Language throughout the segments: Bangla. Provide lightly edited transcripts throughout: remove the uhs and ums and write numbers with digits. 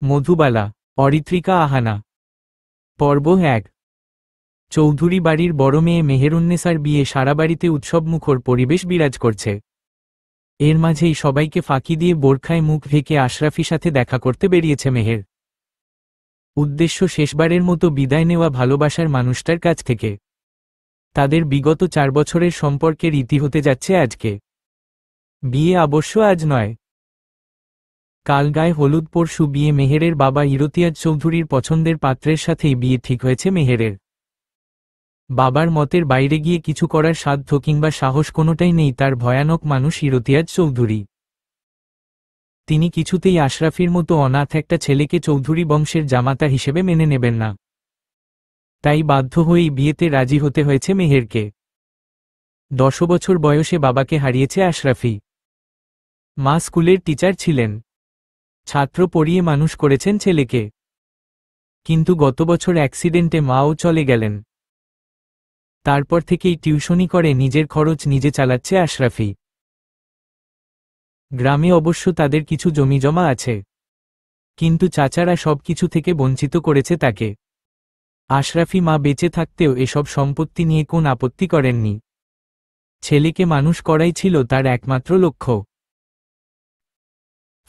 মধুবালা, অরিত্রিকা আহানা। পর্ব ১। চৌধুরী বাড়ির বড় মেয়ে মেহেরুন্নেসার বিয়ে সারা বাড়িতে উৎসবমুখর পরিবেশ বিরাজ করছে। এর মাঝেই সবাইকে ফাঁকি দিয়ে বোরখায় মুখ ঢেকে আশরাফির সাথে দেখা করতে বেরিয়েছে মেহের। উদ্দেশ্য শেষবারের মতো বিদায় নেওয়া ভালোবাসার মানুষটার কাছ থেকে। তাদের বিগত ৪ বছরের সম্পর্কের ইতি হতে যাচ্ছে আজকে। বিয়ে অবশ্য আজ নয়, কাল গায়ে হলুদ। পরশু বিয়ে। মেহেরের বাবা ইরতিয়াজ চৌধুরীর পছন্দের পাত্রের সাথেই বিয়ে ঠিক হয়েছে মেহেরের। বাবার মতের বাইরে গিয়ে কিছু করার সাধ্য কিংবা সাহস কোনোটাই নেই তার। ভয়ানক মানুষ ইরতিয়াজ চৌধুরী। তিনি কিছুতেই আশরাফির মতো অনাথ একটা ছেলেকে চৌধুরী বংশের জামাতা হিসেবে মেনে নেবেন না। তাই বাধ্য হয়েই বিয়েতে রাজি হতে হয়েছে মেহেরকে। ১০ বছর বয়সে বাবাকে হারিয়েছে আশরাফি। মা স্কুলের টিচার ছিলেন, ছাত্র পড়িয়ে মানুষ করেছেন ছেলেকে। কিন্তু গত বছর অ্যাক্সিডেন্টে মাও চলে গেলেন। তারপর থেকেই টিউশনি করে নিজের খরচ নিজে চালাচ্ছে আশরাফি। গ্রামে অবশ্য তাদের কিছু জমিজমা আছে, কিন্তু চাচারা সব কিছু থেকে বঞ্চিত করেছে তাকে। আশরাফি মা বেঁচে থাকতেও এসব সম্পত্তি নিয়ে কোন আপত্তি করেননি। ছেলেকে মানুষ করাই ছিল তার একমাত্র লক্ষ্য।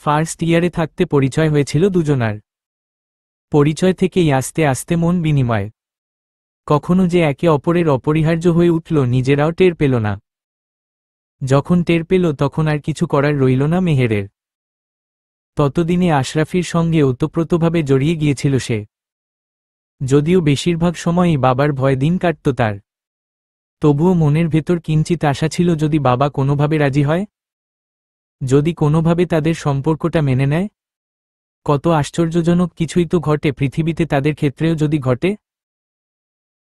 ফার্স্ট ইয়ারে থাকতে পরিচয় হয়েছিল দুজনার। পরিচয় থেকেই আস্তে আস্তে মন বিনিময়। কখনো যে একে অপরের অপরিহার্য হয়ে উঠল নিজেরাও টের পেল না। যখন টের পেল তখন আর কিছু করার রইল না মেহেরের। ততদিনে আশরাফির সঙ্গে ওতপ্রোতভাবে জড়িয়ে গিয়েছিল সে। যদিও বেশিরভাগ সময়ই বাবার ভয় দিন কাটত তার, তবুও মনের ভেতর কিঞ্চিত আশা ছিল যদি বাবা কোনোভাবে রাজি হয়, যদি কোনোভাবে তাদের সম্পর্কটা মেনে নেয়। কত আশ্চর্যজনক কিছুই তো ঘটে পৃথিবীতে, তাদের ক্ষেত্রেও যদি ঘটে।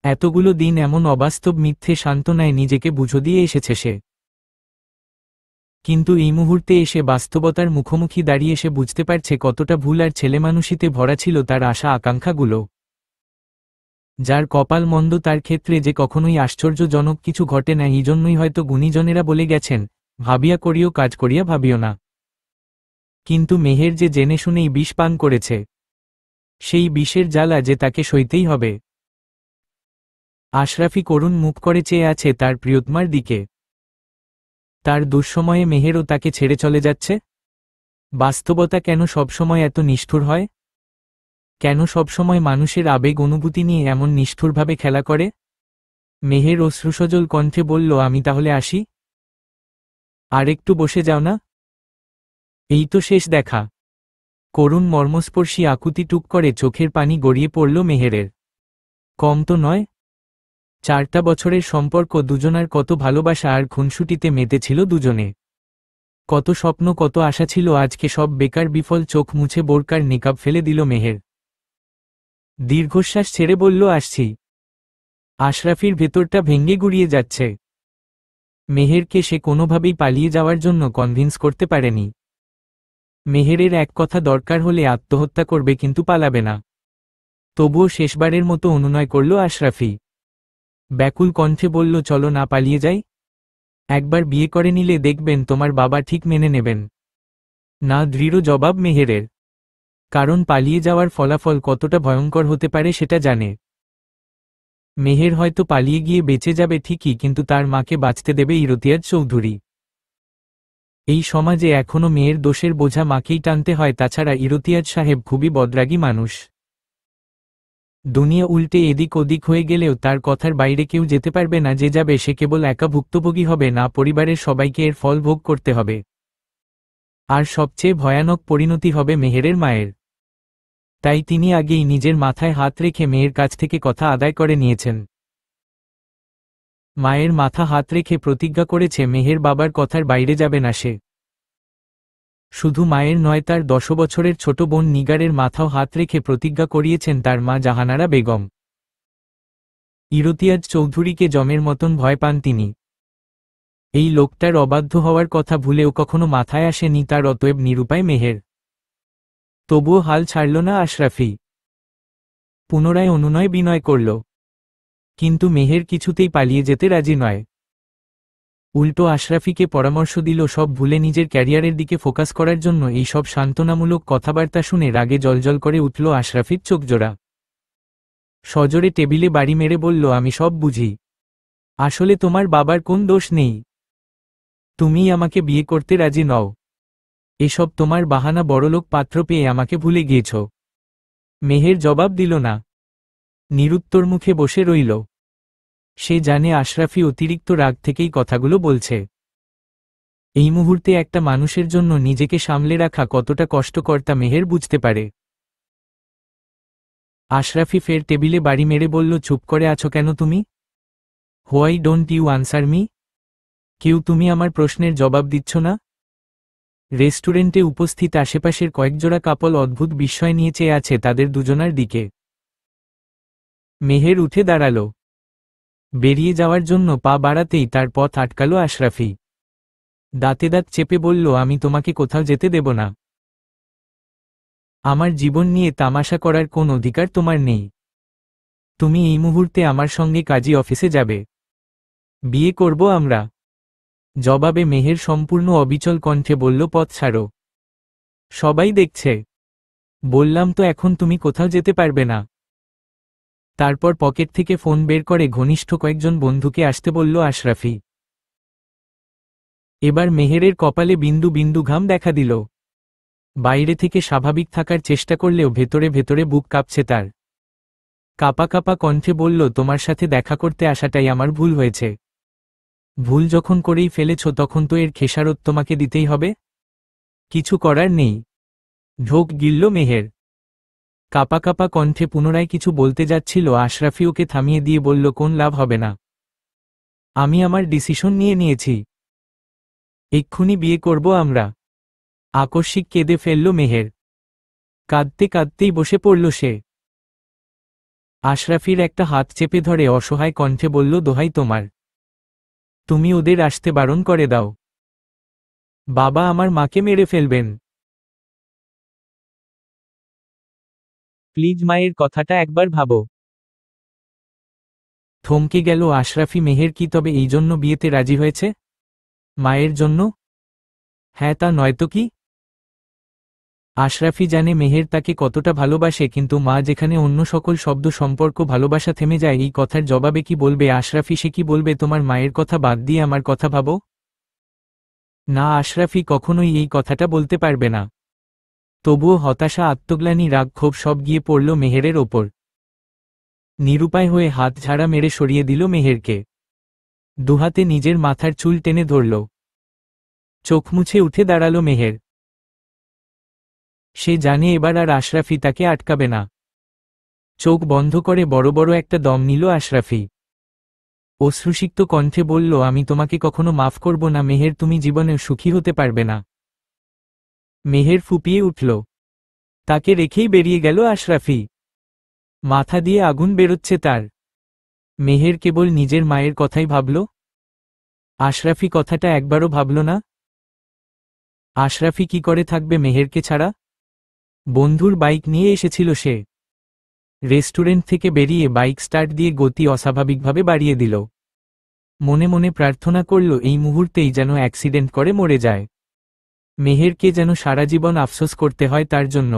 এতগুলো দিন এমন অবাস্তব মিথ্যে সান্ত্বনায় নিজেকে বুঝো দিয়ে এসেছে সে। কিন্তু এই মুহূর্তে এসে বাস্তবতার মুখোমুখি দাঁড়িয়ে সে বুঝতে পারছে কতটা ভুল আর ছেলেমানুষিতে ভরা ছিল তার আশা আকাঙ্ক্ষাগুলো। যার কপাল মন্দ তার ক্ষেত্রে যে কখনোই আশ্চর্যজনক কিছু ঘটে না। এই জন্যই হয়তো গুণীজনেরা বলে গেছেন, ভাবিয়া করিও কাজ করিয়া ভাবিও না। কিন্তু মেহের যে জেনে শুনেই বিষ পান করেছে, সেই বিষের জ্বালা যে তাকে সইতেই হবে। আশরাফি করুণ মুখ করে চেয়ে আছে তার প্রিয়তমার দিকে। তার দুঃসময়ে মেহেরও তাকে ছেড়ে চলে যাচ্ছে। বাস্তবতা কেন সবসময় এত নিষ্ঠুর হয়? কেন সবসময় মানুষের আবেগ অনুভূতি নিয়ে এমন নিষ্ঠুরভাবে খেলা করে? মেহের অশ্রুসজল কণ্ঠে বলল, আমি তাহলে আসি। আর একটু বসে যাও না? এই তো শেষ দেখা। করুণ মর্মস্পর্শী আকুতি টুক করে চোখের পানি গড়িয়ে পড়ল মেহেরের। কম তো নয়। 4টা বছরের সম্পর্ক, দুজনার কত ভালোবাসা আর খুনসুটিতে মেতেছিল দুজনে। কত স্বপ্ন, কত আশা ছিল, আজকে সব বেকার বিফল। চোখ মুছে বোরকার নিকাব ফেলে দিল মেহের। দীর্ঘশ্বাস ছেড়ে বলল, আসছি। আশরাফির ভেতরটা ভেঙে গুড়িয়ে যাচ্ছে। মেহেরকে সে কোনোভাবেই পালিয়ে যাওয়ার জন্য কনভিন্স করতে পারেনি। মেহেরের এক কথা দরকার হলে আত্মহত্যা করবে, কিন্তু পালাবে না। তবুও শেষবারের মতো অনুনয় করল আশরাফি। ব্যাকুল কণ্ঠে বলল, চলো না পালিয়ে যাই। একবার বিয়ে করে নিলে দেখবেন তোমার বাবা ঠিক মেনে নেবেন। না, দৃঢ় জবাব মেহেরের। কারণ পালিয়ে যাওয়ার ফলাফল কতটা ভয়ঙ্কর হতে পারে সেটা জানে। মেহের হয়তো পালিয়ে গিয়ে বেঁচে যাবে ঠিকই, কিন্তু তার মাকে বাঁচতে দেবে ইরতিয়াজ চৌধুরী। এই সমাজে এখনো মেয়ের দোষের বোঝা মাকেই টানতে হয়, তাছাড়া ইরতিয়াজ সাহেব খুবই বদরাগী মানুষ। দুনিয়া উল্টে এদিক ওদিক হয়ে গেলেও তার কথার বাইরে কেউ যেতে পারবে না। যে যাবে সে কেবল একা ভুক্তভোগী হবে, না পরিবারের সবাইকে এর ফল ভোগ করতে হবে। আর সবচেয়ে ভয়ানক পরিণতি হবে মেহেরের মায়ের। তাই তিনি আগেই নিজের মাথায় হাত রেখে মেয়ের কাছ থেকে কথা আদায় করে নিয়েছেন। মায়ের মাথা হাত রেখে প্রতিজ্ঞা করেছে মেহের বাবার কথার বাইরে যাবে না সে। শুধু মায়ের নয়, তার 10 বছরের ছোট বোন নিগারের মাথাও হাত রেখে প্রতিজ্ঞা করিয়েছেন তার মা জাহানারা বেগম। ইরতিয়াজ চৌধুরীকে জমের মতন ভয় পান তিনি। এই লোকটার অবাধ্য হওয়ার কথা ভুলেও কখনো মাথায় আসেনি তার, অতএব নিরুপায় মেহের। তবুও হাল ছাড়ল না আশরাফি। পুনরায় অনুনয় বিনয় করল, কিন্তু মেহের কিছুতেই পালিয়ে যেতে রাজি নয়। উল্টো আশরাফিকে পরামর্শ দিল সব ভুলে নিজের ক্যারিয়ারের দিকে ফোকাস করার জন্য। এই সব সান্ত্বনামূলক কথাবার্তা শুনে রাগে জ্বলজ্বল করে উঠল আশরাফির চোখজোড়া। সজোরে টেবিলে বাড়ি মেরে বলল, আমি সব বুঝি। আসলে তোমার বাবার কোন দোষ নেই। তুমিই আমাকে বিয়ে করতে রাজি নও। এসব তোমার বাহানা, বড়লোক পাত্র পেয়ে আমাকে ভুলে গিয়েছ। মেহের জবাব দিল না, নিরুত্তর মুখে বসে রইল। সে জানে আশরাফি অতিরিক্ত রাগ থেকেই কথাগুলো বলছে। এই মুহূর্তে একটা মানুষের জন্য নিজেকে সামলে রাখা কতটা কষ্টকর তা মেহের বুঝতে পারে। আশরাফি ফের টেবিলে বাড়ি মেরে বলল, চুপ করে আছো কেন তুমি? Why don't you answer me? কেউ তুমি আমার প্রশ্নের জবাব দিচ্ছ না? রেস্টুরেন্টে উপস্থিত আশেপাশের কয়েকজোড়া কাপল অদ্ভুত বিস্ময় নিয়ে চেয়ে আছে তাদের দুজনার দিকে। মেহের উঠে দাঁড়াল। বেরিয়ে যাওয়ার জন্য পা বাড়াতেই তার পথ আটকাল আশরাফি। দাঁতে দাঁত চেপে বলল, আমি তোমাকে কোথাও যেতে দেব না। আমার জীবন নিয়ে তামাশা করার কোন অধিকার তোমার নেই। তুমি এই মুহূর্তে আমার সঙ্গে কাজী অফিসে যাবে। বিয়ে করব আমরা। জবাবে মেহের সম্পূর্ণ অবিচল কণ্ঠে বলল, পথ ছাড়ো। সবাই দেখছে। বললাম তো এখন তুমি কোথাও যেতে পারবে না। তারপর পকেট থেকে ফোন বের করে ঘনিষ্ঠ কয়েকজন বন্ধুকে আসতে বলল আশরাফি। এবার মেহেরের কপালে বিন্দু বিন্দু ঘাম দেখা দিল। বাইরে থেকে স্বাভাবিক থাকার চেষ্টা করলেও ভেতরে ভেতরে বুক কাঁপছে তার। কাঁপা কাঁপা কণ্ঠে বলল, তোমার সাথে দেখা করতে আসাটাই আমার ভুল হয়েছে। ভুল যখন করেই ফেলেছ তখন তো এর খেসারত তোমাকে দিতেই হবে। কিছু করার নেই। ঢোক গিলল মেহের। কাঁপা কাঁপা কণ্ঠে পুনরায় কিছু বলতে যাচ্ছিল, আশরাফি ওকে থামিয়ে দিয়ে বলল, কোন লাভ হবে না। আমি আমার ডিসিশন নিয়ে নিয়েছি। এক্ষুনি বিয়ে করব আমরা। আকস্মিক কেঁদে ফেলল মেহের। কাঁদতে কাঁদতেই বসে পড়ল সে। আশরাফির একটা হাত চেপে ধরে অসহায় কণ্ঠে বলল, দোহাই তোমার, তুমি ওদের আসতে বারণ করে দাও। বাবা আমার মাকে মেরে ফেলবেন। প্লিজ মায়ের কথাটা একবার ভাবো। থমকে গেল আশরাফি। মেহের কি তবে এই জন্য বিয়েতে রাজি হয়েছে? মায়ের জন্য? হ্যাঁ, তা নয়তো কি। আশরাফি জানে মেহের তাকে কতটা ভালোবাসে, কিন্তু মা যেখানে অন্য সকল শব্দ সম্পর্ক ভালোবাসা থেমে যায়, এই কথার জবাবে কি বলবে আশরাফি? সে কি বলবে, তোমার মায়ের কথা বাদ দিয়ে আমার কথা ভাবো? না, আশরাফি কখনোই এই কথাটা বলতে পারবে না। তবুও হতাশা, আত্মগ্লানি, রাগ, ক্ষোভ সব গিয়ে পড়ল মেহেরের ওপর। নিরুপায় হয়ে হাত ঝাড়া মেরে সরিয়ে দিল মেহেরকে। দুহাতে নিজের মাথার চুল টেনে ধরল। চোখ মুছে উঠে দাঁড়াল মেহের। সে জানে এবার আর আশরাফি তাকে আটকাবে না। চোখ বন্ধ করে বড় বড় একটা দম নিল আশরাফি। অশ্রুসিক্ত কণ্ঠে বলল, আমি তোমাকে কখনো মাফ করব না মেহের, তুমি জীবনে সুখী হতে পারবে না। মেহের ফুপিয়ে উঠল। তাকে রেখেই বেরিয়ে গেল আশরাফি। মাথা দিয়ে আগুন বেরোচ্ছে তার। মেহের কেবল নিজের মায়ের কথাই ভাবল। আশরাফি কথাটা একবারও ভাবল না। আশরাফি কি করে থাকবে মেহেরকে ছাড়া? বন্ধুর বাইক নিয়ে এসেছিল সে। রেস্টুরেন্ট থেকে বেরিয়ে বাইক স্টার্ট দিয়ে গতি অস্বাভাবিকভাবে বাড়িয়ে দিল। মনে মনে প্রার্থনা করল এই মুহূর্তেই যেন অ্যাক্সিডেন্ট করে মরে যায়। মেহেরকে যেন সারা জীবন আফসোস করতে হয় তার জন্য।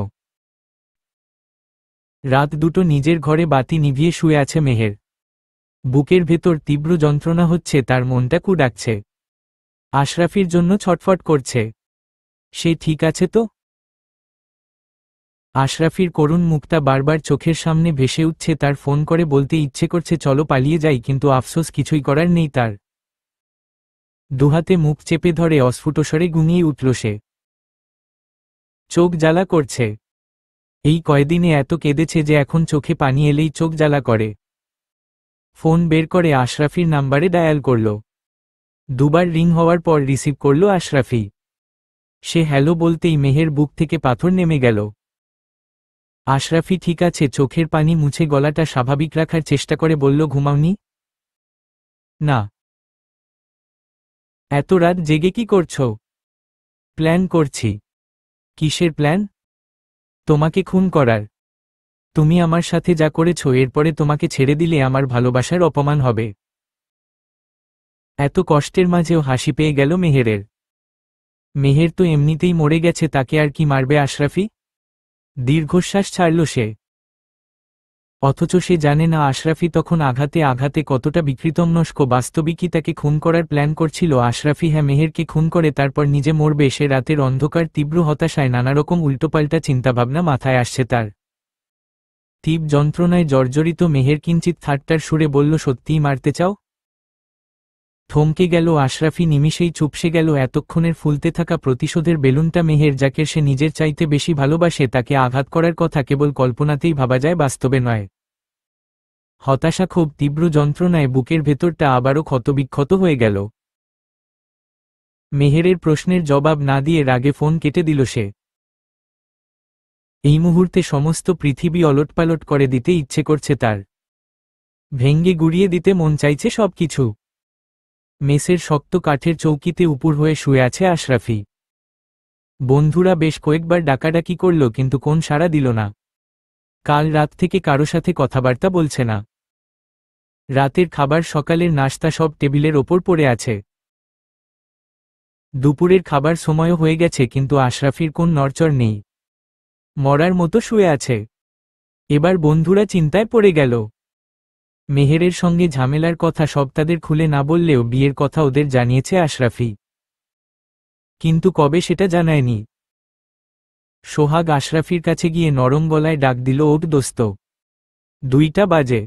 রাত দুটো, নিজের ঘরে বাতি নিভিয়ে শুয়ে আছে মেহের। বুকের ভেতর তীব্র যন্ত্রণা হচ্ছে, তার মনটা কুডাকছে। আশরাফির জন্য ছটফট করছে। সে ঠিক আছে তো? আশরাফির করুণ মুখটা বারবার চোখের সামনে ভেসে উঠছে তার। ফোন করে বলতে ইচ্ছে করছে চলো পালিয়ে যাই, কিন্তু আফসোস কিছুই করার নেই তার। দুহাতে মুখ চেপে ধরে অস্ফুটস্বরে গুনিয়ে উঠল সে। চোখ জ্বালা করছে। এই কয়দিনে এত কেঁদেছে যে এখন চোখে পানি এলেই চোখ জ্বালা করে। ফোন বের করে আশরাফির নাম্বারে ডায়াল করল। দুবার রিং হওয়ার পর রিসিভ করল আশরাফি। সে হ্যালো বলতেই মেহের বুক থেকে পাথর নেমে গেল। আশরাফি ঠিক আছে, চোখের পানি মুছে গলাটা স্বাভাবিক রাখার চেষ্টা করে বলল, ঘুমাওনি? না। এত রাত জেগে কি করছো? প্ল্যান করছি। কিসের প্ল্যান? তোমাকে খুন করার। তুমি আমার সাথে যা করেছো, এরপরে তোমাকে ছেড়ে দিলে আমার ভালোবাসার অপমান হবে। এত কষ্টের মাঝেও হাসি পেয়ে গেল মেহেরের। মেহের তো এমনিতেই মরে গেছে, তাকে আর কি মারবে আশরাফি? দীর্ঘশ্বাস ছাড়ল সে। অথচ সে জানে না আশরাফি তখন আঘাতে আঘাতে কতটা বিকৃতমনস্ক। বাস্তবিকই তাকে খুন করার প্ল্যান করছিল আশরাফি। হ্যাঁ, মেহেরকে খুন করে তারপর নিজে মরবে। সে রাতের অন্ধকার তীব্র হতাশায় নানারকম উল্টোপাল্টা চিন্তাভাবনা মাথায় আসছে তার। তীব্র যন্ত্রণায় জর্জরিত মেহের কিঞ্চিৎ ঠাট্টার সুরে বলল, সত্যিই মারতে চাও? থমকে গেল আশরাফি, নিমিষেই চুপসে গেল। এতক্ষণের ফুলতে থাকা প্রতিশোধের বেলুনটা মেহের, যাকে সে নিজের চাইতে বেশি ভালোবাসে, তাকে আঘাত করার কথা কেবল কল্পনাতেই ভাবা যায়, বাস্তবে নয়। হতাশা, ক্ষোভ, তীব্র যন্ত্রণায় বুকের ভেতরটা আবারও ক্ষতবিক্ষত হয়ে গেল। মেহেরের প্রশ্নের জবাব না দিয়ে রাগে ফোন কেটে দিল সে। এই মুহূর্তে সমস্ত পৃথিবী ওলটপালট করে দিতে ইচ্ছে করছে তার। ভেঙ্গে গুড়িয়ে দিতে মন চাইছে সবকিছু। মেসের শক্ত কাঠের চৌকিতে উপুর হয়ে শুয়ে আছে আশরাফি। বন্ধুরা বেশ কয়েকবার ডাকাডাকি করল, কিন্তু কোন সাড়া দিল না। কাল রাত থেকে কারো সাথে কথাবার্তা বলছে না। রাতের খাবার, সকালের নাশতা সব টেবিলের ওপর পড়ে আছে। দুপুরের খাবার সময়ও হয়ে গেছে, কিন্তু আশরাফির কোন নড়চড় নেই। মরার মতো শুয়ে আছে। এবার বন্ধুরা চিন্তায় পড়ে গেল। মেহেরের সঙ্গে ঝামেলার কথা সব তাদের খুলে না বললেও বিয়ের কথা ওদের জানিয়েছে আশরাফি। কিন্তু কবে সেটা জানায়নি। সোহাগ আশরাফির কাছে গিয়ে নরম গলায় ডাক দিল, ওঠ দোস্ত, 2টা বাজে।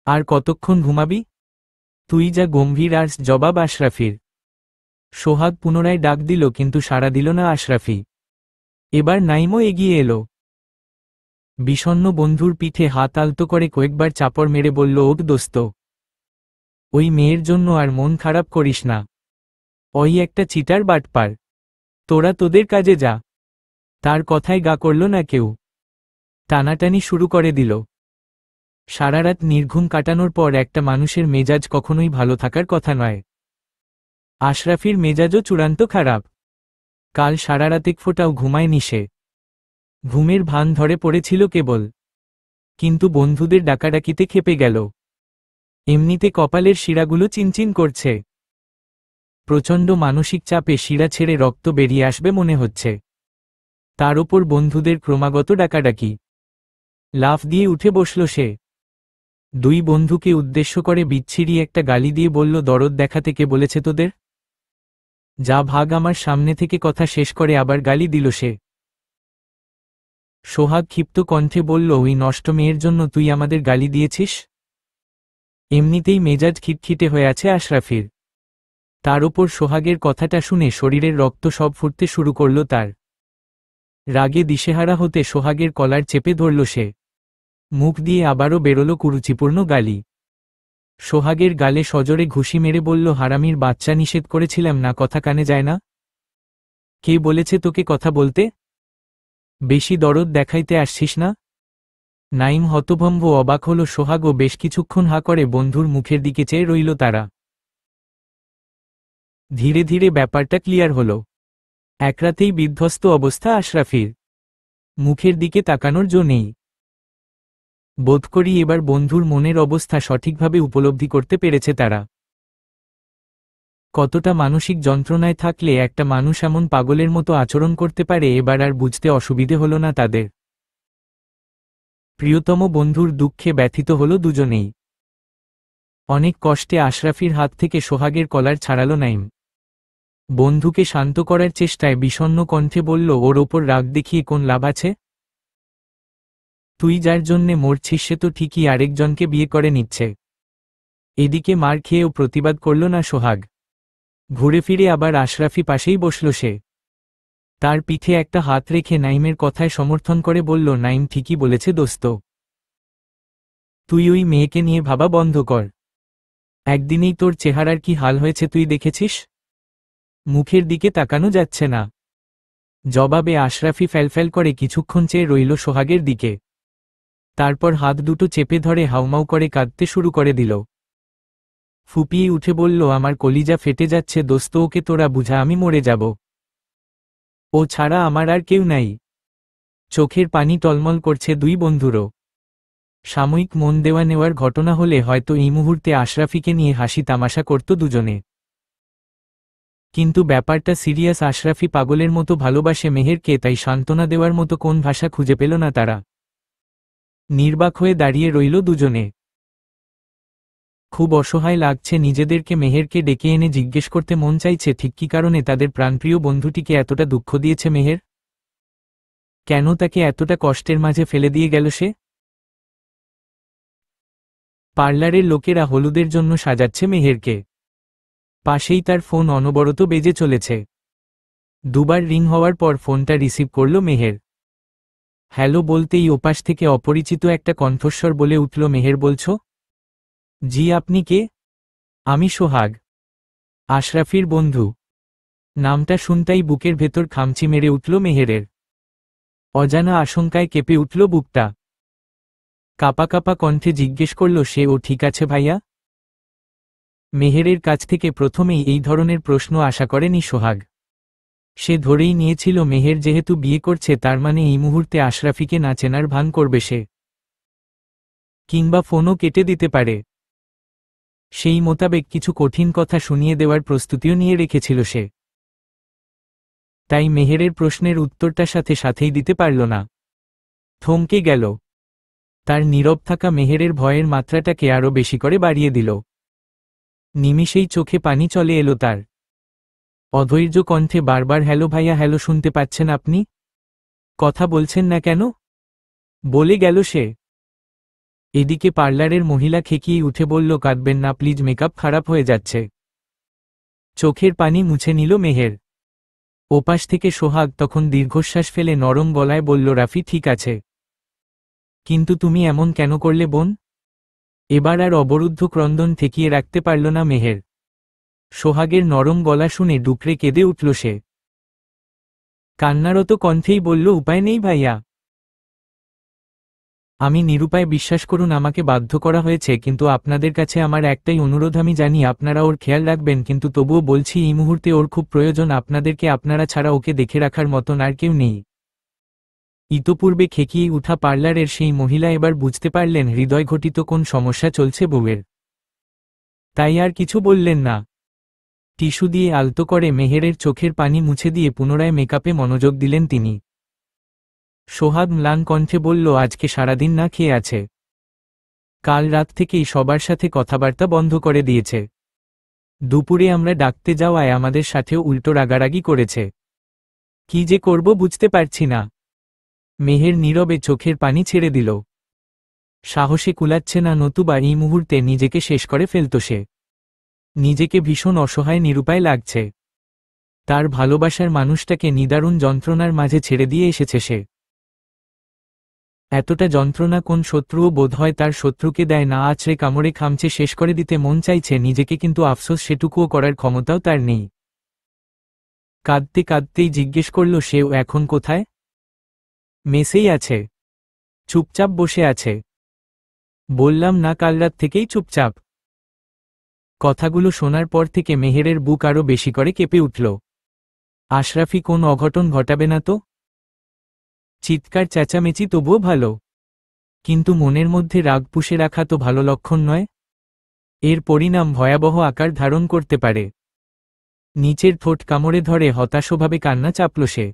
আর কতক্ষণ ঘুমাবি? তুই যা। গম্ভীর আর জবাব আশরাফির। সোহাগ পুনরায় ডাক দিল, কিন্তু সাড়া দিল না আশরাফি। এবার নাইমও এগিয়ে এলো। বিষণ্ণ বন্ধুর পিঠে হাত আলতো করে কয়েকবার চাপড় মেরে বলল, ওঠ দোস্ত, ওই মেয়ের জন্য আর মন খারাপ করিস না। ওই একটা চিটার বাটপার। তোরা তোদের কাজে যা। তার কথায় গা করল না কেউ। টানাটানি শুরু করে দিল। সারারাত নির্ঘুম কাটানোর পর একটা মানুষের মেজাজ কখনোই ভালো থাকার কথা নয়। আশরাফির মেজাজও চূড়ান্ত খারাপ। কাল সারারাত এক ফোঁটাও ঘুমায়নি সে। ঘুমের ভান ধরে পড়েছিল কেবল। কিন্তু বন্ধুদের ডাকাডাকিতে খেপে গেল। এমনিতে কপালের শিরাগুলো চিনচিন করছে। প্রচণ্ড মানসিক চাপে শিরা ছেড়ে রক্ত বেরিয়ে আসবে মনে হচ্ছে। তার ওপর বন্ধুদের ক্রমাগত ডাকাডাকি। লাফ দিয়ে উঠে বসল সে। 2 বন্ধুকে উদ্দেশ্য করে বিচ্ছিরি একটা গালি দিয়ে বলল, দরদ দেখাতে কে বলেছে তোদের? যা ভাগ আমার সামনে থেকে। কথা শেষ করে আবার গালি দিল সে। সোহাগ ক্ষিপ্ত কণ্ঠে বলল, ওই নষ্ট মেয়ের জন্য তুই আমাদের গালি দিয়েছিস? এমনিতেই মেজাজ খিটখিটে হয়ে আছে আশরাফির। তার ওপর সোহাগের কথাটা শুনে শরীরের রক্ত সব ফুটতে শুরু করল তার। রাগে দিশেহারা হতে সোহাগের কলার চেপে ধরল সে। মুখ দিয়ে আবারও বেরোল কুরুচিপূর্ণ গালি। সোহাগের গালে সজোরে ঘুষি মেরে বলল, হারামির বাচ্চা, নিষেধ করেছিলাম না, কথা কানে যায় না? কে বলেছে তোকে কথা বলতে? বেশি দরদ দেখাইতে আসছিস না? নাইম হতভম্ব অবাক হল। সোহাগও বেশ কিছুক্ষণ হা করে বন্ধুর মুখের দিকে চেয়ে রইল তারা। ধীরে ধীরে ব্যাপারটা ক্লিয়ার হল। একরাতেই বিধ্বস্ত অবস্থা আশরাফির। মুখের দিকে তাকানোর জো নেই। বোধ করি এবার বন্ধুর মনের অবস্থা সঠিকভাবে উপলব্ধি করতে পেরেছে তারা। কতটা মানসিক যন্ত্রণায় থাকলে একটা মানুষ এমন পাগলের মতো আচরণ করতে পারে, এবার আর বুঝতে অসুবিধে হল না তাদের। প্রিয়তম বন্ধুর দুঃখে ব্যথিত হল দুজনেই। অনেক কষ্টে আশরাফির হাত থেকে সোহাগের কলার ছাড়াল নাইম। বন্ধুকে শান্ত করার চেষ্টায় বিষণ্ণ কণ্ঠে বলল, ওর ওপর রাগ দেখিয়ে কোন লাভ আছে? তুই যার জন্যে মরছিস সে তো ঠিকই আরেকজনকে বিয়ে করে নিচ্ছে। এদিকে মার খেয়েও প্রতিবাদ করল না সোহাগ। ঘুরে ফিরে আবার আশরাফি পাশেই বসল সে। তার পিঠে একটা হাত রেখে নাইমের কথায় সমর্থন করে বলল, নাইম ঠিকই বলেছে দোস্ত। তুই ওই মেয়েকে নিয়ে ভাবা বন্ধ কর। একদিনেই তোর চেহারার কি হাল হয়েছে তুই দেখেছিস? মুখের দিকে তাকানো যাচ্ছে না। জবাবে আশরাফি ফ্যালফ্যাল করে কিছুক্ষণ চেয়ে রইল সোহাগের দিকে। তারপর হাত দুটো চেপে ধরে হাউমাউ করে কাঁদতে শুরু করে দিল। ফুপিয়ে উঠে বলল, আমার কলিজা ফেটে যাচ্ছে দোস্ত, ওকে তোরা বুঝা, আমি মরে যাব। ও ছাড়া আমার আর কেউ নাই। চোখের পানি টলমল করছে 2 বন্ধুরও। সাময়িক মন দেওয়া নেওয়ার ঘটনা হলে হয়তো এই মুহূর্তে আশরাফিকে নিয়ে হাসি তামাশা করত দুজনে, কিন্তু ব্যাপারটা সিরিয়াস। আশরাফি পাগলের মতো ভালোবাসে মেহেরকে, তাই সান্ত্বনা দেওয়ার মতো কোন ভাষা খুঁজে পেল না তারা। নির্বাক হয়ে দাঁড়িয়ে রইল দুজনে। খুব অসহায় লাগছে নিজেদেরকে। মেহেরকে ডেকে এনে জিজ্ঞেস করতে মন চাইছে ঠিক কী কারণে তাদের প্রাণপ্রিয় বন্ধুটিকে এতটা দুঃখ দিয়েছে মেহের, কেন তাকে এতটা কষ্টের মাঝে ফেলে দিয়ে গেল সে। পার্লারের লোকেরা হলুদের জন্য সাজাচ্ছে মেহেরকে, পাশেই তার ফোন অনবরত বেজে চলেছে। দুবার রিং হওয়ার পর ফোনটা রিসিভ করল মেহের। হ্যালো বলতেই ওপাশ থেকে অপরিচিত একটা কণ্ঠস্বর বলে উঠল, মেহের বলছো? জি, আপনি কে? আমি সোহাগ, আশরাফির বন্ধু। নামটা শুনতেই বুকের ভেতর খামচি মেরে উঠল মেহেরের। অজানা আশঙ্কায় কেঁপে উঠল বুকটা। কাপা কাপা কণ্ঠে জিজ্ঞেস করল সে, ও ঠিক আছে ভাইয়া? মেহেরের কাছ থেকে প্রথমেই এই ধরনের প্রশ্ন আশা করেনি সোহাগ। সে ধরেই নিয়েছিল মেহের যেহেতু বিয়ে করছে তার মানে এই মুহূর্তে আশরাফিকে না চেনার ভান করবে সে, কিংবা ফোনও কেটে দিতে পারে। সেই মোতাবেক কিছু কঠিন কথা শুনিয়ে দেওয়ার প্রস্তুতিও নিয়ে রেখেছিল সে, তাই মেহেরের প্রশ্নের উত্তরটা সাথে সাথেই দিতে পারল না। থমকে গেল। তার নীরব থাকা মেহেরের ভয়ের মাত্রাটাকে আরও বেশি করে বাড়িয়ে দিল। নিমিষেই চোখে পানি চলে এলো তার। অধৈর্য কণ্ঠে বারবার হ্যালো ভাইয়া, হ্যালো, শুনতে পাচ্ছেন আপনি? কথা বলছেন না কেন? বলে গেল সে। এদিকে পার্লারের মহিলা খেকিয়ে উঠে বলল, কাঁদবেন না প্লিজ, মেকআপ খারাপ হয়ে যাচ্ছে। চোখের পানি মুছে নিল মেহের। ওপাশ থেকে সোহাগ তখন দীর্ঘশ্বাস ফেলে নরম গলায় বলল, রাফি ঠিক আছে, কিন্তু তুমি এমন কেন করলে বোন? এবার আর অবরুদ্ধ ক্রন্দন ঠেকিয়ে রাখতে পারল না মেহের। সোহাগের নরম গলা শুনে ডুকরে কেঁদে উঠল সে। কান্নারত কণ্ঠেই বলল, উপায় নেই ভাইয়া, আমি নিরুপায়, বিশ্বাস করুন আমাকে বাধ্য করা হয়েছে, কিন্তু আপনাদের কাছে আমার একটাই অনুরোধ, আমি জানি আপনারা ওর খেয়াল রাখবেন, কিন্তু তবুও বলছি এই মুহূর্তে ওর খুব প্রয়োজন আপনাদেরকে, আপনারা ছাড়া ওকে দেখে রাখার মতন আর কেউ নেই। ইতোপূর্বে খেকিয়ে উঠা পার্লারের সেই মহিলা এবার বুঝতে পারলেন হৃদয়ঘটিত কোন সমস্যা চলছে বউয়ের, তাই আর কিছু বললেন না। টিস্যু দিয়ে আলতো করে মেহেরের চোখের পানি মুছে দিয়ে পুনরায় মেকআপে মনোযোগ দিলেন তিনি। সোহাগ ম্লান কণ্ঠে বলল, আজকে সারাদিন না খেয়ে আছে, কাল রাত থেকেই সবার সাথে কথাবার্তা বন্ধ করে দিয়েছে। দুপুরে আমরা ডাকতে যাওয়ায় আমাদের সাথেও উল্টো রাগারাগি করেছে। কি যে করব বুঝতে পারছি না। মেহের নীরবে চোখের পানি ছেড়ে দিল। সাহসে কুলাচ্ছে না, নতুবা এই মুহূর্তে নিজেকে শেষ করে ফেলত সে। নিজেকে ভীষণ অসহায় নিরুপায় লাগছে। তার ভালোবাসার মানুষটাকে নিদারুণ যন্ত্রণার মাঝে ছেড়ে দিয়ে এসেছে সে। এতটা যন্ত্রণা কোন শত্রুও বোধহয় তার শত্রুকে দেয় না, আছড়ে কামড়ে খামচে শেষ করে দিতে মন চাইছে নিজেকে, কিন্তু আফসোস সেটুকুও করার ক্ষমতাও তার নেই। কাঁদতে কাঁদতেই জিজ্ঞেস করল, সেও এখন কোথায়? মেসেই আছে, চুপচাপ বসে আছে। বললাম না কাল রাত থেকেই চুপচাপ। কথাগুলো শোনার পর থেকে মেহেরের বুক আরও বেশি করে কেঁপে উঠল। আশরাফি কোন অঘটন ঘটাবে না তো? চিৎকার চেঁচামেচি তবুও ভালো, কিন্তু মনের মধ্যে রাগ পুষে রাখা তো ভালো লক্ষণ নয়। এর পরিণাম ভয়াবহ আকার ধারণ করতে পারে। নিচের ঠোঁট কামড়ে ধরে হতাশভাবে কান্না চাপল সে।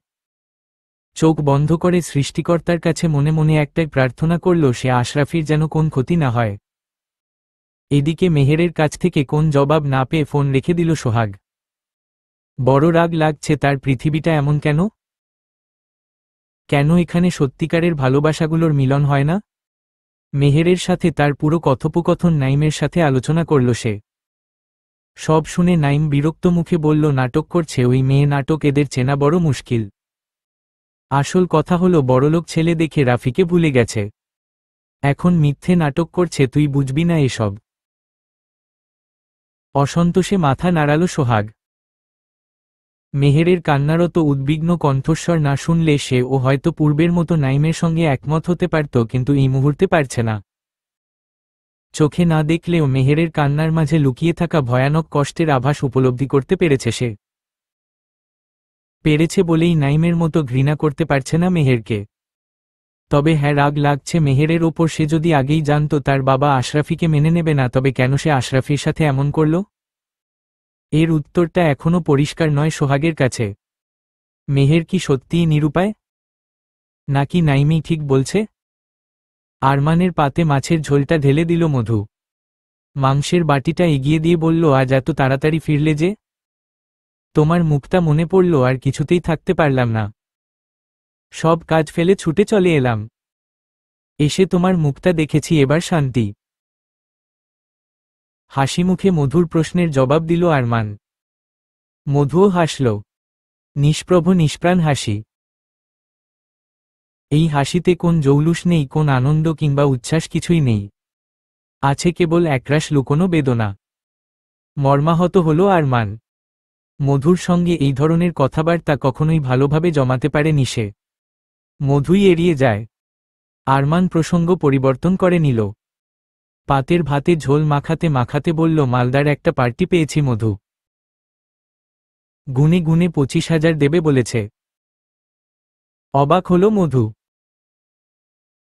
চোখ বন্ধ করে সৃষ্টিকর্তার কাছে মনে মনে একটাই প্রার্থনা করল, সে আশরাফির যেন কোন ক্ষতি না হয়। এদিকে মেহেরের কাছ থেকে কোন জবাব না পেয়ে ফোন রেখে দিল সোহাগ। বড় রাগ লাগছে তার। পৃথিবীটা এমন কেন? কেন এখানে সত্যিকারের ভালোবাসাগুলোর মিলন হয় না? মেহেরের সাথে তার পুরো কথোপকথন নাইমের সাথে আলোচনা করল সে। সব শুনে নাইম বিরক্ত মুখে বলল, নাটক করছে ওই মেয়ে, নাটক এদের চেনা বড় মুশকিল। আসল কথা হলো বড়লোক ছেলে দেখে রাফিকে ভুলে গেছে, এখন মিথ্যে নাটক করছে, তুই বুঝবি না এসব। অসন্তোষে মাথা নাড়াল সোহাগ। মেহেরের কান্নারত উদ্বিগ্ন কণ্ঠস্বর না শুনলে সে ও হয়তো পূর্বের মতো নাইমের সঙ্গে একমত হতে পারত, কিন্তু এই মুহূর্তে পারছে না। চোখে না দেখলেও মেহেরের কান্নার মাঝে লুকিয়ে থাকা ভয়ানক কষ্টের আভাস উপলব্ধি করতে পেরেছে সে। পেরেছে বলেই নাইমের মতো ঘৃণা করতে পারছে না মেহেরকে। তবে হ্যাঁ, রাগ লাগছে মেহেরের ওপর। সে যদি আগেই জানতো তার বাবা আশরাফিকে মেনে নেবে না, তবে কেন সে আশরাফির সাথে এমন করল? এর উত্তরটা এখনও পরিষ্কার নয় সোহাগের কাছে। মেহের কি সত্যিই নিরুপায়, নাকি নাইমি ঠিক বলছে? আরমানের পাতে মাছের ঝোলটা ঢেলে দিল মধু। মাংসের বাটিটা এগিয়ে দিয়ে বলল, আজ এত তাড়াতাড়ি ফিরলে যে? তোমার মুখটা মনে পড়ল, আর কিছুতেই থাকতে পারলাম না। সব কাজ ফেলে ছুটে চলে এলাম। এসে তোমার মুখটা দেখেছি, এবার শান্তি। হাসি মুখে মধুর প্রশ্নের জবাব দিল আরমান। মধুও হাসল, নিষ্প্রভ নিষ্প্রাণ হাসি। এই হাসিতে কোন জৌলুস নেই, কোন আনন্দ কিংবা উচ্ছ্বাস কিছুই নেই। আছে কেবল একরাশ লুকোনো বেদনা। মর্মাহত হল আরমান। মধুর সঙ্গে এই ধরনের কথাবার্তা কখনোই ভালোভাবে জমাতে পারেনি সে। মধুই এড়িয়ে যায়। আরমান প্রসঙ্গ পরিবর্তন করে নিল। পাতের ভাতে ঝোল মাখাতে মাখাতে বলল, মালদার একটা পার্টি পেয়েছি মধু। গুনে গুনে 25,000 দেবে বলেছে। অবাক হল মধু।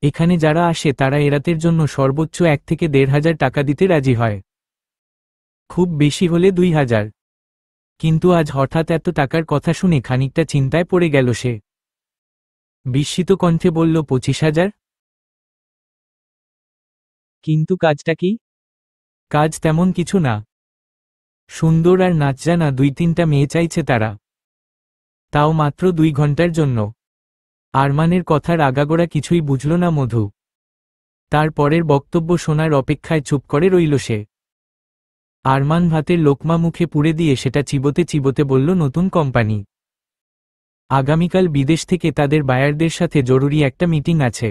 এখানে যারা আসে তারা এরাতের জন্য সর্বোচ্চ 1 থেকে 1,500 টাকা দিতে রাজি হয়, খুব বেশি হলে 2,000। কিন্তু আজ হঠাৎ এত টাকার কথা শুনে খানিকটা চিন্তায় পড়ে গেল সে। বিস্মিত কণ্ঠে বলল, 25,000? কিন্তু কাজটা কি? কাজ তেমন কিছু না। সুন্দর আর নাচ জানা 2-3টা মেয়ে চাইছে তারা, তাও মাত্র 2 ঘন্টার জন্য। আরমানের কথার আগাগোড়া কিছুই বুঝল না মধু। তার পরের বক্তব্য শোনার অপেক্ষায় চুপ করে রইল সে। আরমান ভাতের লোকমা মুখে পুড়ে দিয়ে সেটা চিবোতে চিবোতে বলল, নতুন কোম্পানি। আগামীকাল বিদেশ থেকে তাদের বায়ারদের সাথে জরুরি একটা মিটিং আছে।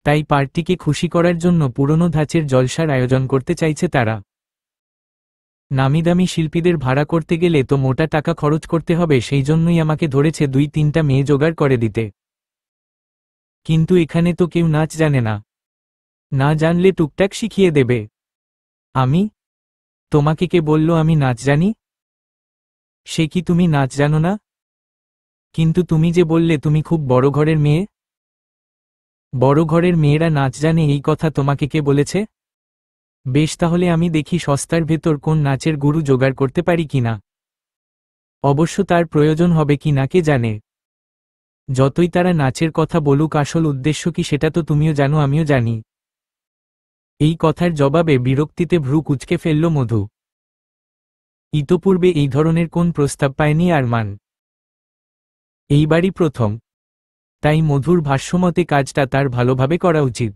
তাই পার্টিকে খুশি করার জন্য পুরনো ধাঁচের জলসার আয়োজন করতে চাইছে তারা। নামিদামি শিল্পীদের ভাড়া করতে গেলে তো মোটা টাকা খরচ করতে হবে, সেই জন্যই আমাকে ধরেছে 2-3টা মেয়ে জোগাড় করে দিতে। কিন্তু এখানে তো কেউ নাচ জানে না, না জানলে টুকটাক শিখিয়ে দেবে। আমি? তোমাকে কে বলল আমি নাচ জানি? সে কি তুমি নাচ জানো না? কিন্তু তুমি যে বললে তুমি খুব বড় ঘরের মেয়ে। বড় ঘরের মেয়েরা নাচ জানে, এই কথা তোমাকে কে বলেছে? বেশ, তাহলে আমি দেখি সস্তার ভেতর কোন নাচের গুরু জোগাড় করতে পারি কিনা। অবশ্য তার প্রয়োজন হবে কি না কে জানে। যতই তারা নাচের কথা বলুক, আসল উদ্দেশ্য কি সেটা তো তুমিও জানো, আমিও জানি। এই কথার জবাবে বিরক্তিতে ভ্রু কুঁচকে ফেলল মধু। ইতোপূর্বে এই ধরনের কোন প্রস্তাব পায়নি আরমান, এইবারই প্রথম। তাই মধুর ভাষ্যমতে কাজটা তার ভালোভাবে করা উচিত।